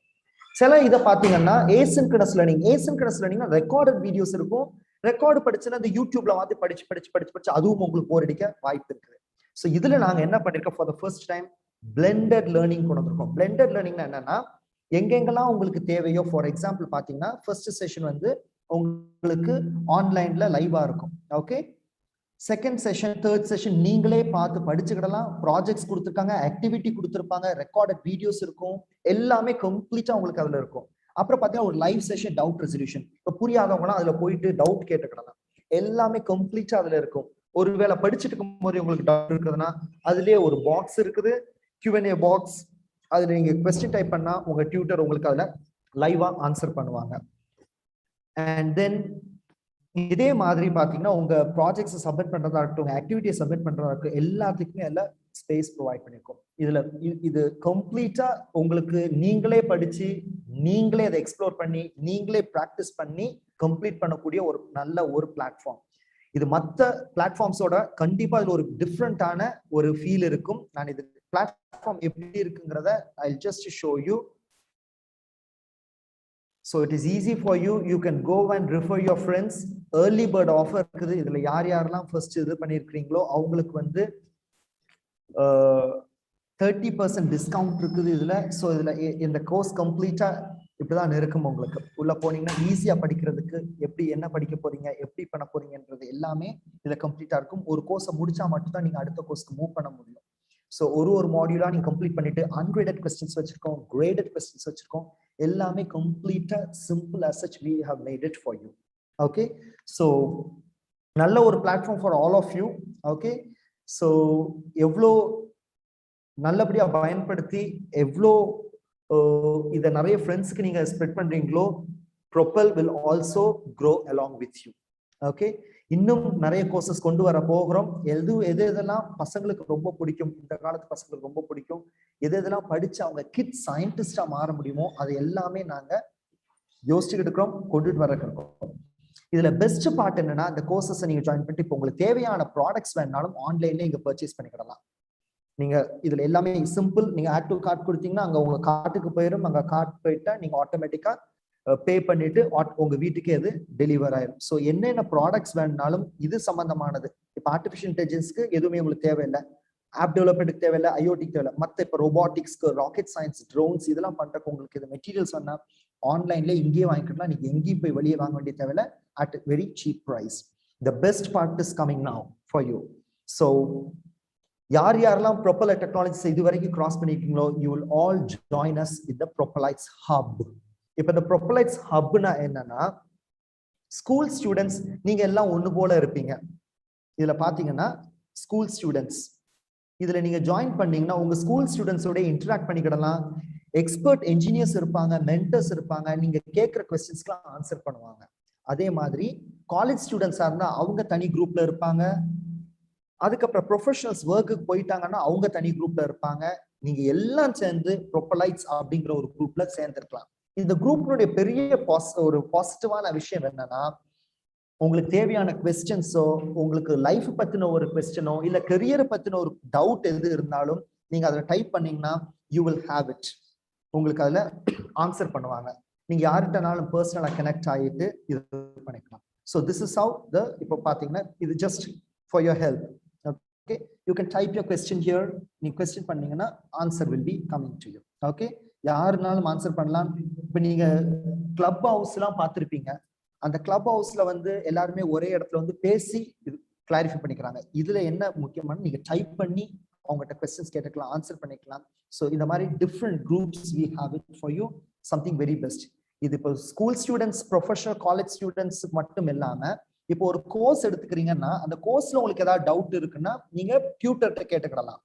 [SPEAKER 13] சில இதை பாத்தீங்கன்னா ஏசின்க்ரனஸ் லேர்னிங்னா ரெக்கார்டட் வீடியோஸ் இருக்கும். ரெக்கார்டு படிச்சுன்னா அந்த யூடியூப்ல வந்து படிச்சு அதுவும் உங்களுக்கு போர் அடிக்க வாய்ப்பு இருக்குது. ஸோ இதுல நாங்க என்ன பண்ணிருக்கோம், for the first time blended learning கொண்டு வந்திருக்கோம். பிளெண்டட் லேர்னிங்னா என்னன்னா எங்கெங்கெல்லாம் உங்களுக்கு தேவையோ, ஃபார் எக்ஸாம்பிள் பாத்தீங்கன்னா ஃபர்ஸ்ட் செஷன் வந்து உங்களுக்கு ஆன்லைன்ல லைவா இருக்கும். Okay, second session third session நீங்களே பார்த்து படிச்சுக்கிடலாம். ப்ராஜெக்ட்ஸ் கொடுத்துருக்காங்க, ஆக்டிவிட்டி கொடுத்துருப்பாங்க, ரெக்கார்டட் வீடியோஸ் இருக்கும், எல்லாமே கம்ப்ளீட்டா உங்களுக்கு அதுல இருக்கும். அப்புறம் பார்த்தீங்கன்னா ஒரு லைவ் செஷன் டவுட் ரெசல்யூஷன். இப்போ புரியாதவங்களாம் அதுல போயிட்டு டவுட் கேட்டுக்கிடலாம். எல்லாமே கம்ப்ளீட்டா அதுல இருக்கும். ஒருவேளை படிச்சுட்டு இருக்கும் போது உங்களுக்கு டவுட் இருக்குதுன்னா அதுலயே ஒரு பாக்ஸ் இருக்குது, Q&A பாக்ஸ். அதுல நீங்க கொஸ்டின் டைப் பண்ணா உங்க டியூட்டர் உங்களுக்கு அதுல லைவா ஆன்சர் பண்ணுவாங்க. அண்ட் தென் இதே மாதிரி பாத்தீங்கன்னா உங்க ப்ராஜெக்ட்ஸ் சப்மிட் பண்றதா இருக்கட்டும், ஆக்டிவிட்டியை சப்மிட் பண்றதா இருக்கட்டும், எல்லாத்துக்குமே எல்லாம் ஸ்பேஸ் ப்ரொவைட் பண்ணிருக்கோம். இதுல இது கம்ப்ளீட்டா உங்களுக்கு நீங்களே படிச்சு நீங்களே அதை எக்ஸ்ப்ளோர் பண்ணி நீங்களே பிராக்டிஸ் பண்ணி கம்ப்ளீட் பண்ணக்கூடிய ஒரு நல்ல ஒரு பிளாட்ஃபார்ம். இது மற்ற பிளாட்ஃபார்ம்ஸோட கண்டிப்பா இதுல ஒரு டிஃப்ரெண்டான ஒரு ஃபீல் இருக்கும். நான் இது பிளாட்ஃபார்ம் எப்படி இருக்குங்கிறத I just show you. So it is easy for you. You can go and refer your friends. Early bird offer இருக்குது. இதுல யாரெல்லாம் ஃபர்ஸ்ட் இது பண்ணிருக்கீங்களோ அவங்களுக்கு வந்து 30% டிஸ்கவுண்ட் இருக்குது இதுல. ஸோ இதுல இந்த கோர்ஸ் கம்ப்ளீட்டா இப்படிதான் இருக்கும். உங்களுக்கு உள்ள போனீங்கன்னா ஈஸியா படிக்கிறதுக்கு எப்படி என்ன படிக்க போறீங்க, எப்படி பண்ண போறீங்கன்றது எல்லாமே இதுல கம்ப்ளீட்டா இருக்கும். ஒரு கோர்ஸை முடிச்சா மட்டும் தான் நீங்க அடுத்த கோர்ஸ்க்கு மூவ் பண்ண முடியும். ஸோ ஒரு மாடியூலா நீங்க கம்ப்ளீட் பண்ணிட்டு அன்கிரேடட் கொஸ்டின்ஸ் வச்சிருக்கோம், கிரேடட் கொஸ்டின்ஸ் வச்சிருக்கோம். எல்லாமே கம்ப்ளீட்டா simple as such we have made it for you. Okay, so நல்ல ஒரு platform for all of you. Okay, so எவ்வளோ நல்லபடியா பயன்படுத்தி எவ்வளோ இதை நிறைய ஃப்ரெண்ட்ஸ்க்கு நீங்க ஸ்ப்ரெட் பண்றீங்களோ Propel will also grow along with you. Okay, இன்னும் நிறைய கோர்சஸ் கொண்டு வர போகிறோம். எதெல்லாம் பசங்களுக்கு ரொம்ப பிடிக்கும், இந்த காலத்து பசங்களுக்கு ரொம்ப பிடிக்கும், எதெல்லாம் படிச்சு அவங்க கிட் சயின்டிஸ்டா மாற முடியுமோ அது எல்லாமே நாங்க யோசிச்சுக்கிட்டு இருக்கிறோம், கொண்டுட்டு வர இருக்கோம். இதுல பெஸ்ட் பார்ட் என்னன்னா இந்த கோர்சஸ் நீங்க ஜாயின் பண்ணிட்டு இப்போ உங்களுக்கு தேவையான ப்ராடக்ட்ஸ் வேணாலும் ஆன்லைன்ல இங்க பர்ச்சேஸ் பண்ணிக்கிடலாம். நீங்க இதுல எல்லாமே சிம்பிள். நீங்க ஆட் டு கார்ட் கொடுத்தீங்கன்னா அங்க உங்க கார்ட்டுக்கு போயிடும். அங்க கார்ட் போயிட்டா நீங்க ஆட்டோமேட்டிக்கா பே பண்ணிட்டு உங்க வீட்டுக்கே அது டெலிவர் ஆயிடும். ஸோ என்னென்ன ப்ராடக்ட்ஸ் வேணுனாலும் இது சம்பந்தமானது. இப்போ ஆர்டிஃபிஷியல் இன்டெலிஜென்ஸ்க்கு எதுவுமே உங்களுக்கு தேவையில்லை, ஆப் டெவலப்மெண்ட்டுக்கு தேவையில்லை, ஐஓடிக்கு தேவையில்லை. மற்ற இப்போ ரோபாட்டிக்ஸ்க்கு, ராக்கெட் சயின்ஸ், ட்ரோன்ஸ் இதெல்லாம் பண்றதுக்கு உங்களுக்கு இது மெட்டீரியல்ஸ் வேணா ஆன்லைன்ல இங்கேயே வாங்கிக்கலாம். நீங்க எங்கேயும் போய் வெளியே வாங்க வேண்டிய தேவையில்லை, at very cheap price. The best part is coming now for you. So யாரெல்லாம் Propel டெக்னாலஜிஸ் இது வரைக்கும் கிராஸ் பண்ணிருக்கீங்களோ you will all join us in the Propelites hub. இப்ப இந்த Propelites ஹப்னா என்னன்னா ஸ்கூல் ஸ்டூடெண்ட்ஸ் நீங்க எல்லாம் ஒண்ணு போல இருப்பீங்க. இதுல பாத்தீங்கன்னா ஸ்கூல் ஸ்டூடெண்ட்ஸ் இதுல நீங்க ஜாயின் பண்ணீங்கன்னா உங்க ஸ்கூல் ஸ்டூடெண்ட்ஸோட இன்டராக்ட் பண்ணிக்கிடலாம். எக்ஸ்பர்ட் என்ஜினியர்ஸ் இருப்பாங்க, மென்டர்ஸ் இருப்பாங்க, நீங்க கேட்கிற கொஸ்டின்ஸ்க்குலாம் ஆன்சர் பண்ணுவாங்க. அதே மாதிரி காலேஜ் ஸ்டூடெண்ட்ஸா இருந்தா அவங்க தனி குரூப்ல இருப்பாங்க. அதுக்கப்புறம் ப்ரொஃபஷனல்ஸ் ஒர்க்குக்கு போயிட்டாங்கன்னா அவங்க தனி குரூப்ல இருப்பாங்க. நீங்க எல்லாம் சேர்ந்து Propelites அப்படிங்கிற ஒரு குரூப்ல சேர்ந்துருக்கலாம். இந்த குரூப்னுடைய பெரிய ஒரு பாசிட்டிவான விஷயம் என்னன்னா, உங்களுக்கு தேவையான கொஸ்டின்ஸோ, உங்களுக்கு லைஃப் பத்தின ஒரு கொஸ்டினோ, இல்ல கெரியரை பத்தின ஒரு டவுட் எது இருந்தாலும் நீங்க அதில் டைப் பண்ணீங்கன்னா யூ வில் ஹேவ் இட். உங்களுக்கு அதில் ஆன்சர் பண்ணுவாங்க. நீங்க யார்கிட்டனாலும் பர்சனலா கனெக்ட் ஆகிட்டு இது பண்ணிக்கலாம். ஸோ திஸ் இஸ் ஹவ் த, இப்போ பார்த்தீங்கன்னா இது just for your help. Okay, you can type your question here. நீங்க கொஸ்டின் பண்ணீங்கன்னா answer will be coming to you. Okay, யாருனாலும் ஆன்சர் பண்ணலாம். இப்போ நீங்க கிளப் ஹவுஸ்லாம் பார்த்துருப்பீங்க. அந்த கிளப் ஹவுஸ்ல வந்து எல்லாருமே ஒரே இடத்துல வந்து பேசி இது கிளாரிஃபை பண்ணிக்கிறாங்க. இதுல என்ன முக்கியமான, நீங்க டைப் பண்ணி அவங்ககிட்ட கொஸ்டின்ஸ் கேட்டுக்கலாம், ஆன்சர் பண்ணிக்கலாம். ஸோ இந்த மாதிரி different groups we have it for you, something very best. இது இப்போ school students, professional college students மட்டும் இல்லாம, இப்போ ஒரு கோர்ஸ் எடுத்துக்கிறீங்கன்னா அந்த கோர்ஸ்ல உங்களுக்கு ஏதாவது டவுட் இருக்குன்னா நீங்க டியூட்டர்கிட்ட கேட்டுக்கிடலாம்.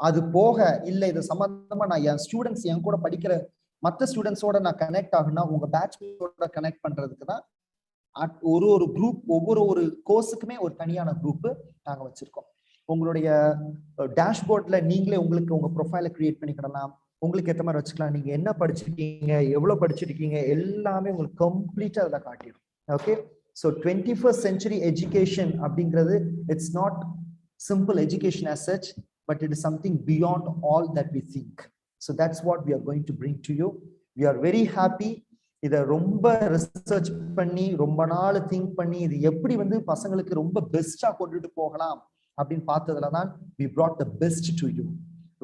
[SPEAKER 13] அது போக இல்ல இது சம்பந்தமா நான் என் ஸ்டூடெண்ட்ஸ் என் கூட படிக்கிற மற்ற ஸ்டூடெண்ட்ஸோட நான் கனெக்ட் ஆகுனா உங்க பேட்ச்மேட்டோட கனெக்ட் பண்றதுக்கு தான் ஒரு குரூப், ஒவ்வொரு கோர்ஸுக்குமே ஒரு தனியான குரூப் நாங்க வச்சிருக்கோம். உங்களுடைய டேஷ்போர்ட்ல நீங்களே உங்களுக்கு உங்க ப்ரொஃபைலை கிரியேட் பண்ணிக்கிடலாம். உங்களுக்கு ஏற்ற மாதிரி வச்சுக்கலாம். நீங்க என்ன படிச்சிருக்கீங்க, எவ்வளவு படிச்சிருக்கீங்க, எல்லாமே உங்களுக்கு கம்ப்ளீட்டா அதுல காட்டிடும். Okay, so 21st century education அப்படிங்கிறது it's not simple education as such, but it is something beyond all that we think. So that's what we are going to bring to you. We are very happy. இதை ரொம்ப research பண்ணி ரொம்ப நாள் think பண்ணி இது எப்படி வந்து பசங்களுக்கு ரொம்ப பெஸ்டா கொண்டுட்டு போகலாம் அப்படின்னு பார்த்ததுல தான் we brought the best to you.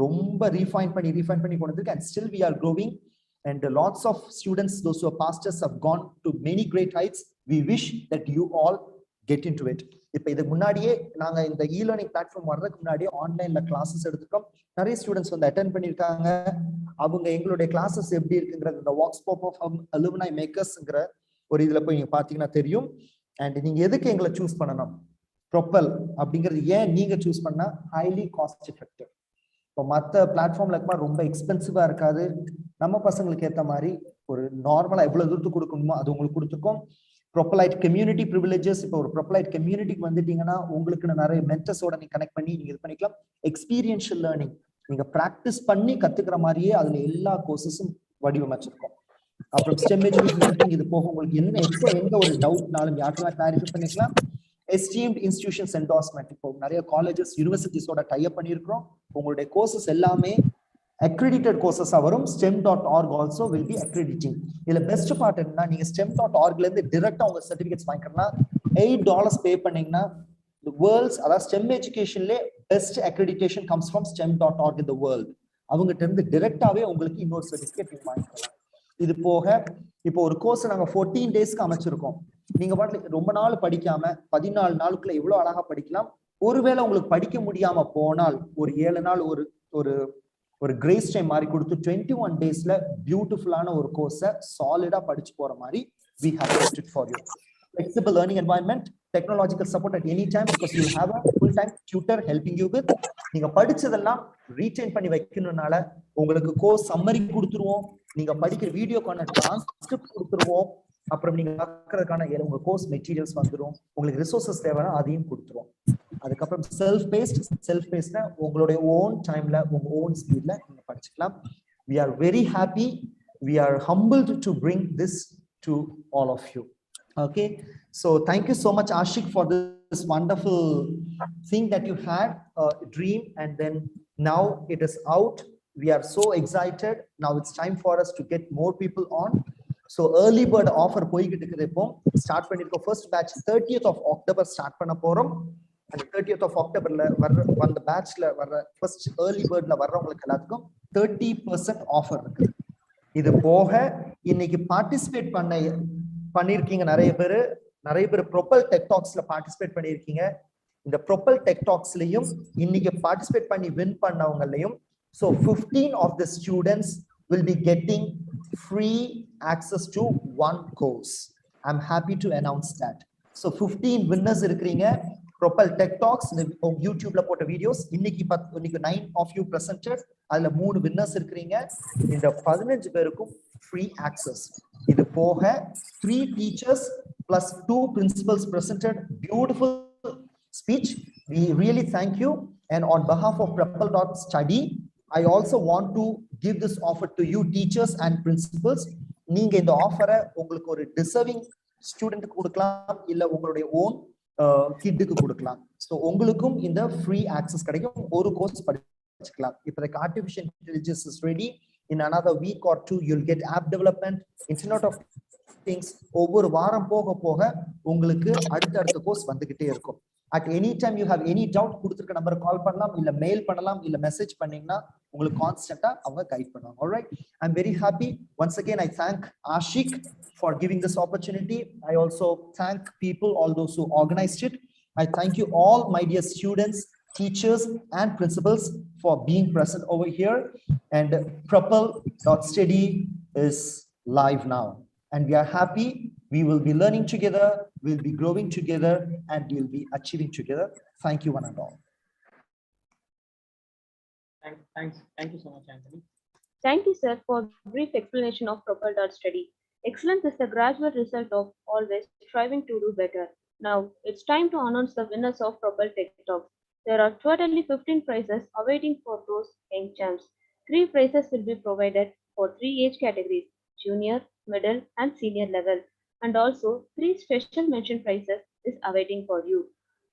[SPEAKER 13] ரொம்ப ரீஃபைன் பண்ணி கொண்டு வந்திருக்கு. And still we are growing, and lots of students, those who are pastors, have gone to many great heights. We wish that you all get into it. இப்போ இதுக்கு முன்னாடியே நாங்க இந்த இ-லேர்னிங் platform வர்றதுக்கு முன்னாடியே ஆன்லைன்ல கிளாஸஸ் எடுத்துக்கோம். நிறைய ஸ்டூடெண்ட்ஸ் வந்து அட்டென்ட் பண்ணியிருக்காங்க. அவங்க எங்களுடைய கிளாஸஸ் எப்படி இருக்குங்கிறது இந்த வாக்ஸ்பாப் ஆஃப் அலுமினை மேக்கர்ஸ்ங்கிற ஒரு இதுல போய் நீங்க பாத்தீங்கன்னா தெரியும். அண்ட் நீங்க எதுக்கு எங்களை சூஸ் பண்ணணும், ப்ரொப்பல் அப்படிங்கிறது ஏன் நீங்க சூஸ் பண்ணா ஹைலி காஸ்ட் எஃபெக்டிவ். இப்போ மற்ற பிளாட்ஃபார்ம்ல இருக்குமா ரொம்ப எக்ஸ்பென்சிவா இருக்காது. நம்ம பசங்களுக்கு ஏற்ற மாதிரி ஒரு நார்மலா எவ்வளவு தூரத்துக்கு கொடுக்கணுமோ அது உங்களுக்கு கொடுத்துருக்கோம். ப்ரொப்பலைட் கம்யூனிட்டி ப்ரிவிலேஜஸ், இப்போ ஒரு ப்ரொப்பலைட் கம்யூனிட்டிக்கு வந்துட்டீங்கன்னா உங்களுக்கு நிறைய மென்டர்ஸோட நீங்க கனெக்ட் பண்ணி நீங்க இது பண்ணிக்கலாம். எக்ஸ்பீரியன்ஷியல் லேர்னிங், நீங்க பிராக்டிஸ் பண்ணி கத்துக்கிற மாதிரியே அதுல எல்லா கோர்சஸும் வடிவமைச்சிருக்கோம். அப்புறம் ஸ்டெம் எஜுகேஷன், இது போக உங்களுக்கு என்ன எப்போ எந்த ஒரு டவுட்னாலும் யாருக்கெல்லாம் கிளாரிஃபை பண்ணிக்கலாம். எஸ்டீம்ட் இன்ஸ்டிடியூஷன்ஸ் என்டார்ஸ்மெண்ட், இப்போ நிறைய காலேஜஸ் யூனிவர்சிட்டிஸோட டைப் பண்ணியிருக்கிறோம். உங்களுடைய கோர்சஸ் எல்லாமே accredited courses வரும். stem.org also will be accrediting. இதுல பெஸ்ட் பார்ட் என்னன்னா, நீங்க stem.org-ல இருந்து டைரக்டா உங்க சர்டிபிகேட்ஸ் வாங்கிக்கலாம். $8 பே பண்ணீங்கன்னா the world's, அதாவது ஸ்டெம் எஜுகேஷன்ல best accreditation comes from stem.org in the world. அவங்ககிட்ட இருந்து டைரக்டாவே உங்களுக்கு இன்னொரு சர்டிபிகேட் நீங்க வாங்கிக்கலாம். இது போக இப்போ ஒரு கோர்ஸ் நாங்க 14 டேஸ்க்கு அமைச்சிருக்கோம். நீங்க பாட்டுல ரொம்ப நாள் படிக்காம 14 நாளுக்குள்ள எவ்வளவு அழகா படிக்கலாம். ஒருவேளை உங்களுக்கு படிக்க முடியாம போனால் ஒரு 7 நாள் ஒரு கிரேஸ் டைம் மாதிரி கொடுத்து 21 டேஸ்ல பியூட்டிஃபுல்லான ஒரு கோர்ஸை சாலிடா படிச்சு போற மாதிரி we have kept it for you. Flexible learning environment, technological support at any time because you have a full-time tutor helping you with. நீங்க படிச்சதெல்லாம் ரீடைன் பண்ணி வைக்கணும்னால உங்களுக்கு கோர்ஸ் சம்மரி கொடுத்துருவோம். நீங்க படிக்கிற வீடியோக்கான டிரான்ஸ்கிரிப்ட் கொடுத்துருவோம். அப்புறம் நீங்க பார்க்கறதுக்கான உங்க கோர்ஸ் மெட்டீரியல்ஸ் வந்துடும். உங்களுக்கு ரிசோர்சஸ் தேவைன்னா அதையும் கொடுத்துருவோம். அதுக்கப்புறம் செல்ஃப் பேஸ்ட்னா உங்களுடைய ஓன் டைம்ல உங்க ஓன் ஸ்பீட்ல நீங்க படிச்சுக்கலாம். We are very happy, we are humbled to bring this to all of you. Okay, so thank you so much Ashik for this wonderful thing that you had a dream, and then now it is out. We are so excited. Now it's time for us to get more people on. So early bird offer போய்கிட்டு இருக்குது. இப்போ start பண்ணிருக்கோம். First batch 30th of October start பண்ண போறோம். அந்த 30th of Octoberல வர்ற பேட்ச்ல வர்ற first early பேர்ட்ல வர்றவங்களுக்கு எல்லாத்துக்கும் 30% ஆஃபர் இருக்கு. இது போக இன்னைக்கு பார்ட்டிசிபேட் பண்ணிருக்கீங்க நிறைய பேர் ப்ரொப்பல் டெக் டாக்ஸ்ல பார்ட்டிசிபேட் பண்ணிருக்கீங்க. இந்த ப்ரொப்பல் டெக் டாக்ஸ்லயும் இன்னைக்கு பார்ட்டிசிபேட் பண்ணி win பண்ணவங்களையும் so 15 of the students will be getting free access to one course. I'm happy to announce that. So 15 winners இருக்கிறீங்க. Propel Tech Talks YouTubeல போட்ட வீடியோஸ் இன்னைக்கு 9 of you presented. அதுல 3 winners இருக்கிறீங்க. இந்த 15 பேருக்கும் free access. இது போக 3 teachers plus 2 principals presented beautiful speech. We really thank you, and on behalf of Propel.study I also want to give this offer to you teachers and principals. நீங்க இந்த ஆஃபரை உங்களுக்கு ஒரு டிசர்விங் ஸ்டூடெண்ட்டுக்கு கொடுக்கலாம், இல்ல உங்களுடைய ஓன் கிட்டுக்கு கொடுக்கலாம். ஸோ உங்களுக்கும் இந்த ஃப்ரீ ஆக்சஸ் கிடைக்கும், ஒரு கோர்ஸ் படிச்சுக்கலாம். இப்போதைக்கு artificial intelligence is ready. In another week or two, you'll get app development, Internet of Things. ஒவ்வொரு வாரம் போக போக உங்களுக்கு அடுத்தடுத்த கோர்ஸ் வந்துகிட்டே இருக்கும். At any time you have any doubt, கொடுத்திருக்க நம்பரை கால் பண்ணலாம், இல்ல மெயில் பண்ணலாம், இல்ல மெசேஜ் பண்ணீங்கன்னா உங்களுக்கு கான்ஸ்டன்ட்டா அவங்க கைட் பண்ணுவாங்க. All right, I'm very happy. Once again, I thank Ashik for giving this opportunity. I also thank people, all those who organized it. I thank you all, my dear students, teachers and principals, for being present over here. And Propel.study is live now, and we are happy. We will be learning together, we'll be growing together, and we'll be achieving together. Thank you one and all.
[SPEAKER 9] Thank you so much, Anthony.
[SPEAKER 1] Thank you, sir, for a brief explanation of Propel.study. Excellence is the gradual result of always striving to do better. Now, it's time to announce the winners of Propel Tech Talks. There are totally 15 prizes awaiting for those young champs. 3 prizes will be provided for 3 age categories: junior, middle, and senior level. And also 3 special mention prizes is awaiting for you.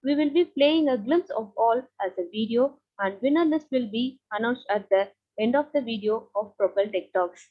[SPEAKER 1] We will be playing a glimpse of all as a video, and winner list will be announced at the end of the video of Propel Tech Talks.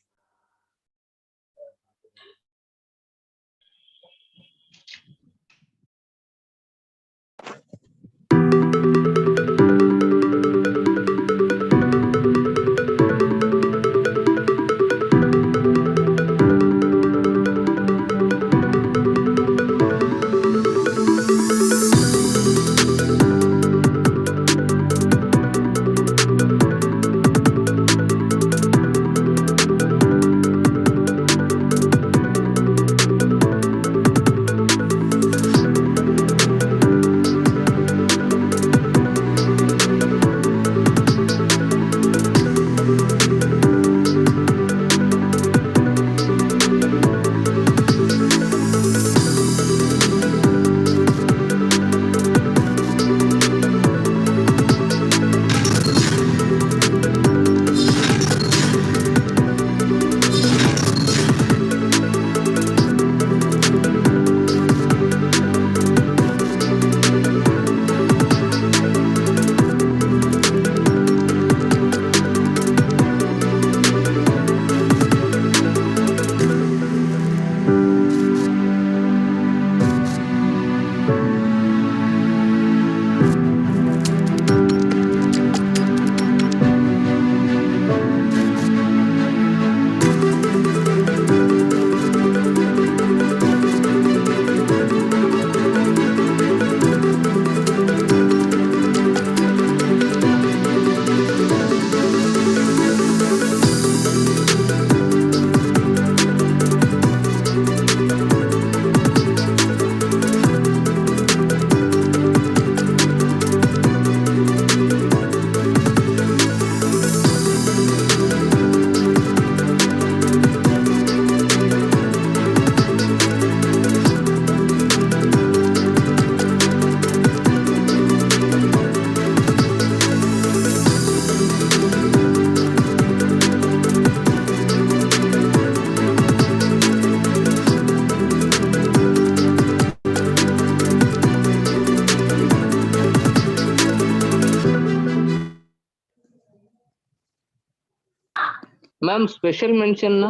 [SPEAKER 7] Ma'am, special mention na?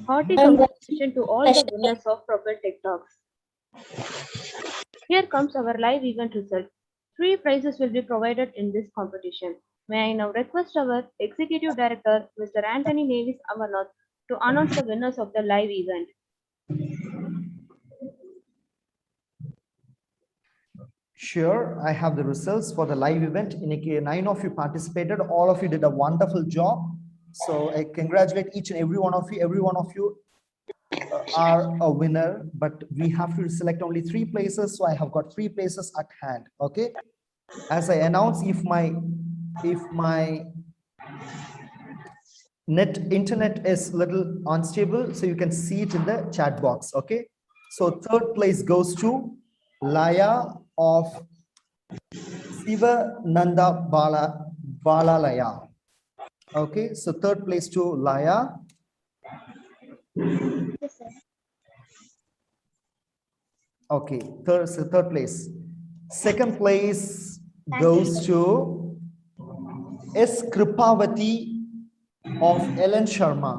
[SPEAKER 1] Hearty congratulations to all the winners of Propel Tech Talks. Here comes our live event result. 3 prizes will be provided in this competition. May I now request our Executive Director, Mr. Anthony Navis Amarnath, to announce the winners of the live event.
[SPEAKER 13] Sure, I have the results for the live event. In 9 of you participated. All of you did a wonderful job. So I congratulate each and every one of you. Every one of you are a winner, but we have to select only 3 places. So I have got 3 places at hand. Okay. As I announce, if my internet is little unstable, so you can see it in the chat box. Okay. So 3rd place goes to Laya of Sivananda Balalaya. Okay, so 3rd place to Laya.
[SPEAKER 3] Yes, sir.
[SPEAKER 13] Okay, third place. Second place
[SPEAKER 3] Thank you,
[SPEAKER 13] goes
[SPEAKER 3] sir.
[SPEAKER 13] to S. Kripavati of Ellen Sharma.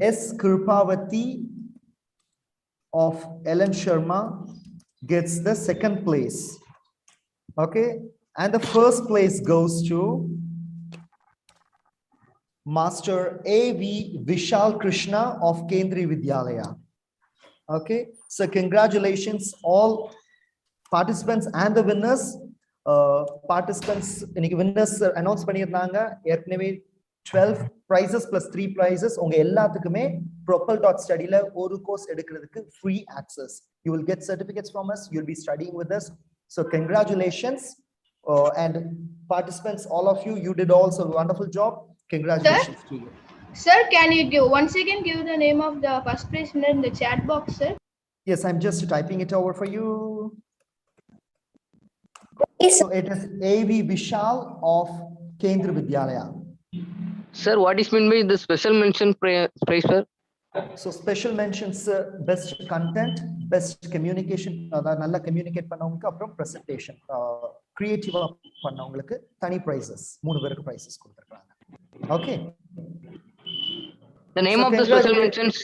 [SPEAKER 13] S. Kripavati of Ellen Sharma gets the second place. Okay, and the first place goes to Master A.V. Vishal Krishna of Kendri Vidyalaya. Okay, so congratulations all participants and the winners. Participants இன்னைக்கு winners announce பண்ணிருந்தாங்க. ஏற்கனவே 12 prizes plus 3 prizes உங்க எல்லாத்துக்குமே Propel.study ல ஒரு course எடுக்கிறதுக்கு free access. You will get certificates from us. You'll be studying with us. So congratulations. And participants, all of you, you did also a wonderful job. Congratulations to you.
[SPEAKER 20] Sir, can you once again give the name of the first place winner in the chat box, sir?
[SPEAKER 13] Yes, I'm just typing it over for you. So it is A.V. Vishal of Kendra Vidyalaya.
[SPEAKER 21] Sir, what is meant by the special mention prize, sir?
[SPEAKER 13] So special mentions best content, best communication, நல்லா communicate பண்ணவங்களுக்கு அப்புறம் presentation, creative பண்ணவங்களுக்கு தனி prizes, 3 பேருக்கு prizes கொடுத்திருக்காங்க. Okay.
[SPEAKER 21] The name of the special mentions?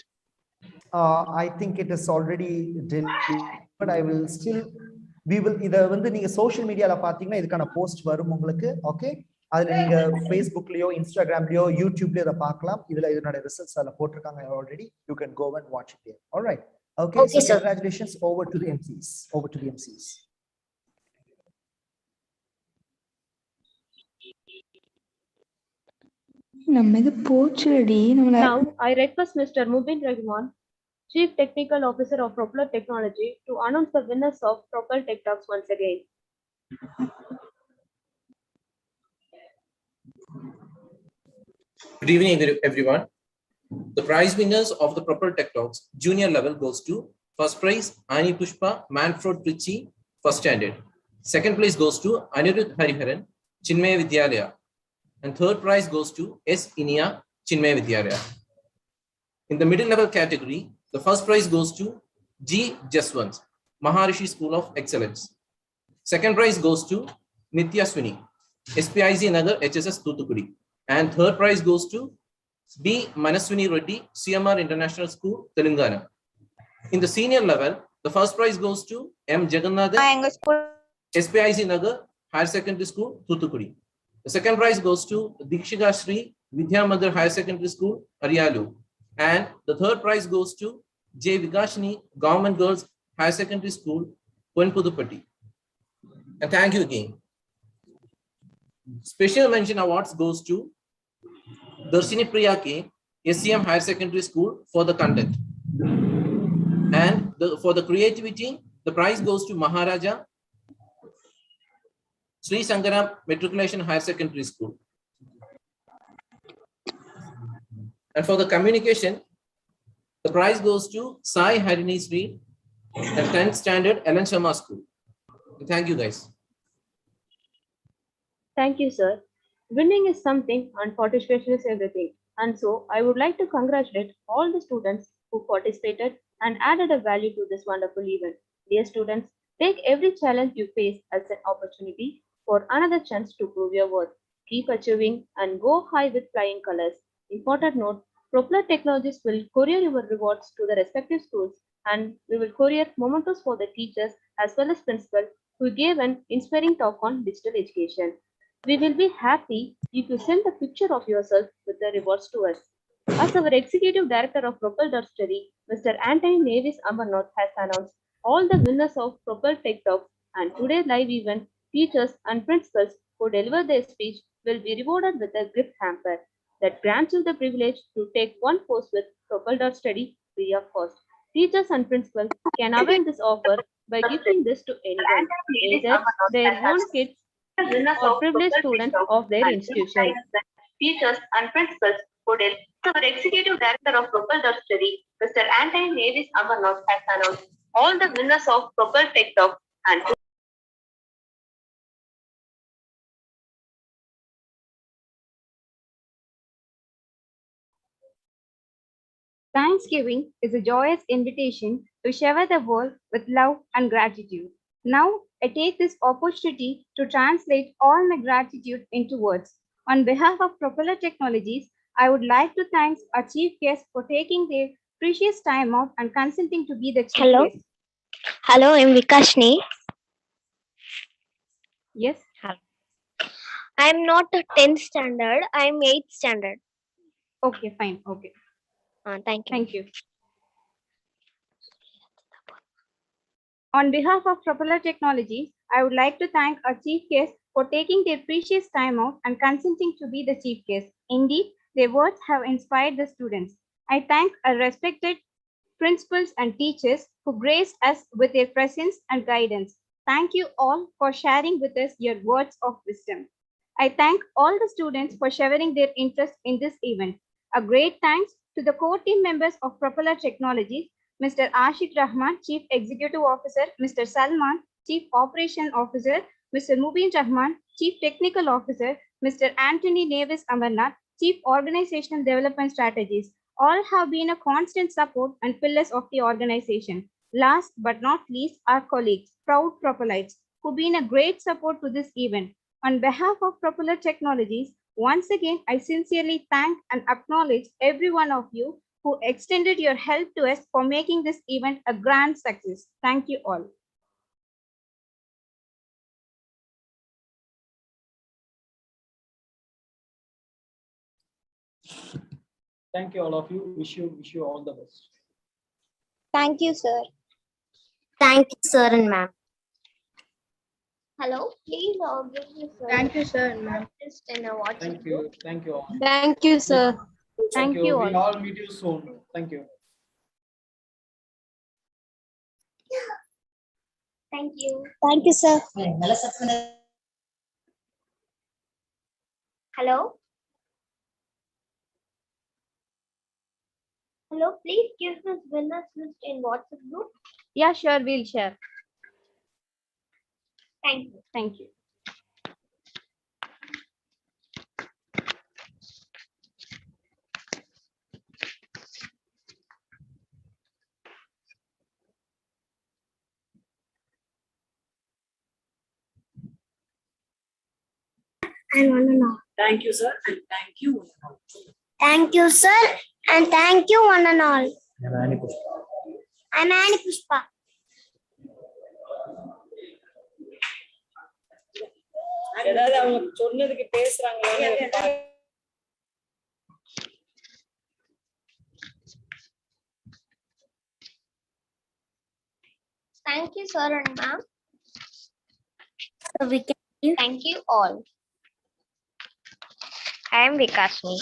[SPEAKER 13] I think it is already delivered, but I will still, we will இத வந்து நீங்க சோஷியல் மீடியால பாத்தீங்கன்னா இதுக்கான போஸ்ட் வரும் உங்களுக்கு. ஓகே, அதுல நீங்க Facebookலயோ Instagramலயோ YouTubeலயோ இத பார்க்கலாம். இதுல இதனோட ரிசல்ட்ஸ் அதுல போட்டுருக்காங்க already. You can go and watch it there. All right. Okay, so congratulations. Over to the MCs. Over to the MCs.
[SPEAKER 1] Now I request Mr. Mubin Rahman, Chief Technical Officer of Propel Technology, to announce the winners of Propel Tech Talks once again.
[SPEAKER 5] Good evening, everyone. The prize winners of the Propel Tech Talks junior level goes to first prize Ani Pushpa Manfred Trichy, first standard. Second place goes to Anirudh Hariharan, Chinmay Vidyalaya. And third prize goes to S. Inia, Chinmay Vidyalaya. In the middle level category, the first prize goes to G. Jaswant, Maharishi School of Excellence. Second prize goes to Nitya Swini, SPIC Nagar HSS Thuthukudi. And third prize goes to B. Manaswini Reddy, CMR International School, Telangana. In the senior level, the first prize goes to M. Jagannathan, SPIC Nagar Higher Secondary School, Thuthukudi. The second prize goes to Dikshika Sri Vidya Mother Higher Secondary School, Ariyalu. And the third prize goes to J. Vigashini Government Girls Higher Secondary School, Puduppatti. And thank you again. Special mention awards goes to Darshini Priya K, SCM Higher Secondary School for the content. And for the creativity, the prize goes to Maharaja Sri Sangaram Matriculation Higher Secondary School. And for the communication, the prize goes to Sai Harini Sri at 10th Standard Ellen Sharma School. Thank you, guys.
[SPEAKER 1] Thank you, sir. Winning is something and participation is everything. And so I would like to congratulate all the students who participated and added a value to this wonderful event. Dear students, take every challenge you face as an opportunity for another chance to prove your worth. Keep achieving and go high with flying colors. Important note, Propel Technologies will courier your rewards to the respective schools, and we will courier mementos for the teachers as well as principal who gave an inspiring talk on digital education. We will be happy if you send a picture of yourself with the rewards to us. As our Executive Director of Propel.study, Mr. Anthony Navis Amarnath has announced all the winners of Propel Tech Talks and today's live event, teachers and principals who deliver their speech will be rewarded with a gift hamper that grants you the privilege to take one course with Propel.study free of cost. Teachers and principals can avail this offer by gifting this to anyone, either their own kids or privileged students of their institution. Teachers and principals who our Executive Director of Propel.study, Mr. Anthony Navis Amarnath has announced all the winners of Propel Tech Talk and Thanksgiving is a joyous invitation to shower the world with love and gratitude. Now, I take this opportunity to translate all my gratitude into words. On behalf of Propeller Technologies, I would like to thank our chief guests for taking their precious time off and consenting to be the chief
[SPEAKER 12] Hello.
[SPEAKER 1] guest.
[SPEAKER 12] Hello, I'm Vikashni.
[SPEAKER 1] Yes.
[SPEAKER 12] I'm not a 10th standard, I'm 8th standard.
[SPEAKER 1] Okay, fine. Okay.
[SPEAKER 12] Thank you.
[SPEAKER 1] Thank you. On behalf of Propeller Technologies, I would like to thank our chief guests for taking their precious time out and consenting to be the chief guest. Indeed, their words have inspired the students. I thank our respected principals and teachers who graced us with their presence and guidance. Thank you all for sharing with us your words of wisdom. I thank all the students for sharing their interest in this event. A great thanks to the core team members of Propeller Technologies, Mr. Ashik Rahman, Chief Executive Officer, Mr. Salman, Chief Operation Officer, Mr. Mubin Rahman, Chief Technical Officer, Mr. Anthony Nevis Amarnath, Chief Organizational Development Strategies. All have been a constant support and pillars of the organization. Last but not least, our colleagues, proud Propellites, who've been a great support to this event. On behalf of Propeller Technologies, once again, I sincerely thank and acknowledge every one of you who extended your help to us for making this event a grand success. Thank you all.
[SPEAKER 9] Thank you, all of you. Wish you all the best.
[SPEAKER 12] Thank you, sir. Thank you, sir and ma'am.
[SPEAKER 3] Hello, please give me sir.
[SPEAKER 20] Thank you, sir and ma'am.
[SPEAKER 3] Just in a WhatsApp
[SPEAKER 9] Thank
[SPEAKER 3] group.
[SPEAKER 9] you. Thank you all.
[SPEAKER 1] Thank you, sir.
[SPEAKER 9] Thank you.
[SPEAKER 1] you
[SPEAKER 9] We
[SPEAKER 1] all.
[SPEAKER 9] all meet you soon. Thank you.
[SPEAKER 3] Thank you.
[SPEAKER 12] Thank you, sir.
[SPEAKER 3] Hello? Hello, please give this winners list in WhatsApp group.
[SPEAKER 1] Yeah, sure, we'll share.
[SPEAKER 3] Thank you.
[SPEAKER 1] Thank you.
[SPEAKER 12] And one and all.
[SPEAKER 22] Thank you, sir, and thank you.
[SPEAKER 12] Thank you, sir, and thank you, one and all. I'm Annie Pushpa.
[SPEAKER 22] ஏதாவது அவங்க சொன்னதுக்கு பேசுறாங்களா?
[SPEAKER 3] Thank you, sir and ma'am.
[SPEAKER 12] So we can
[SPEAKER 3] Thank you all.
[SPEAKER 12] I am Vikashni.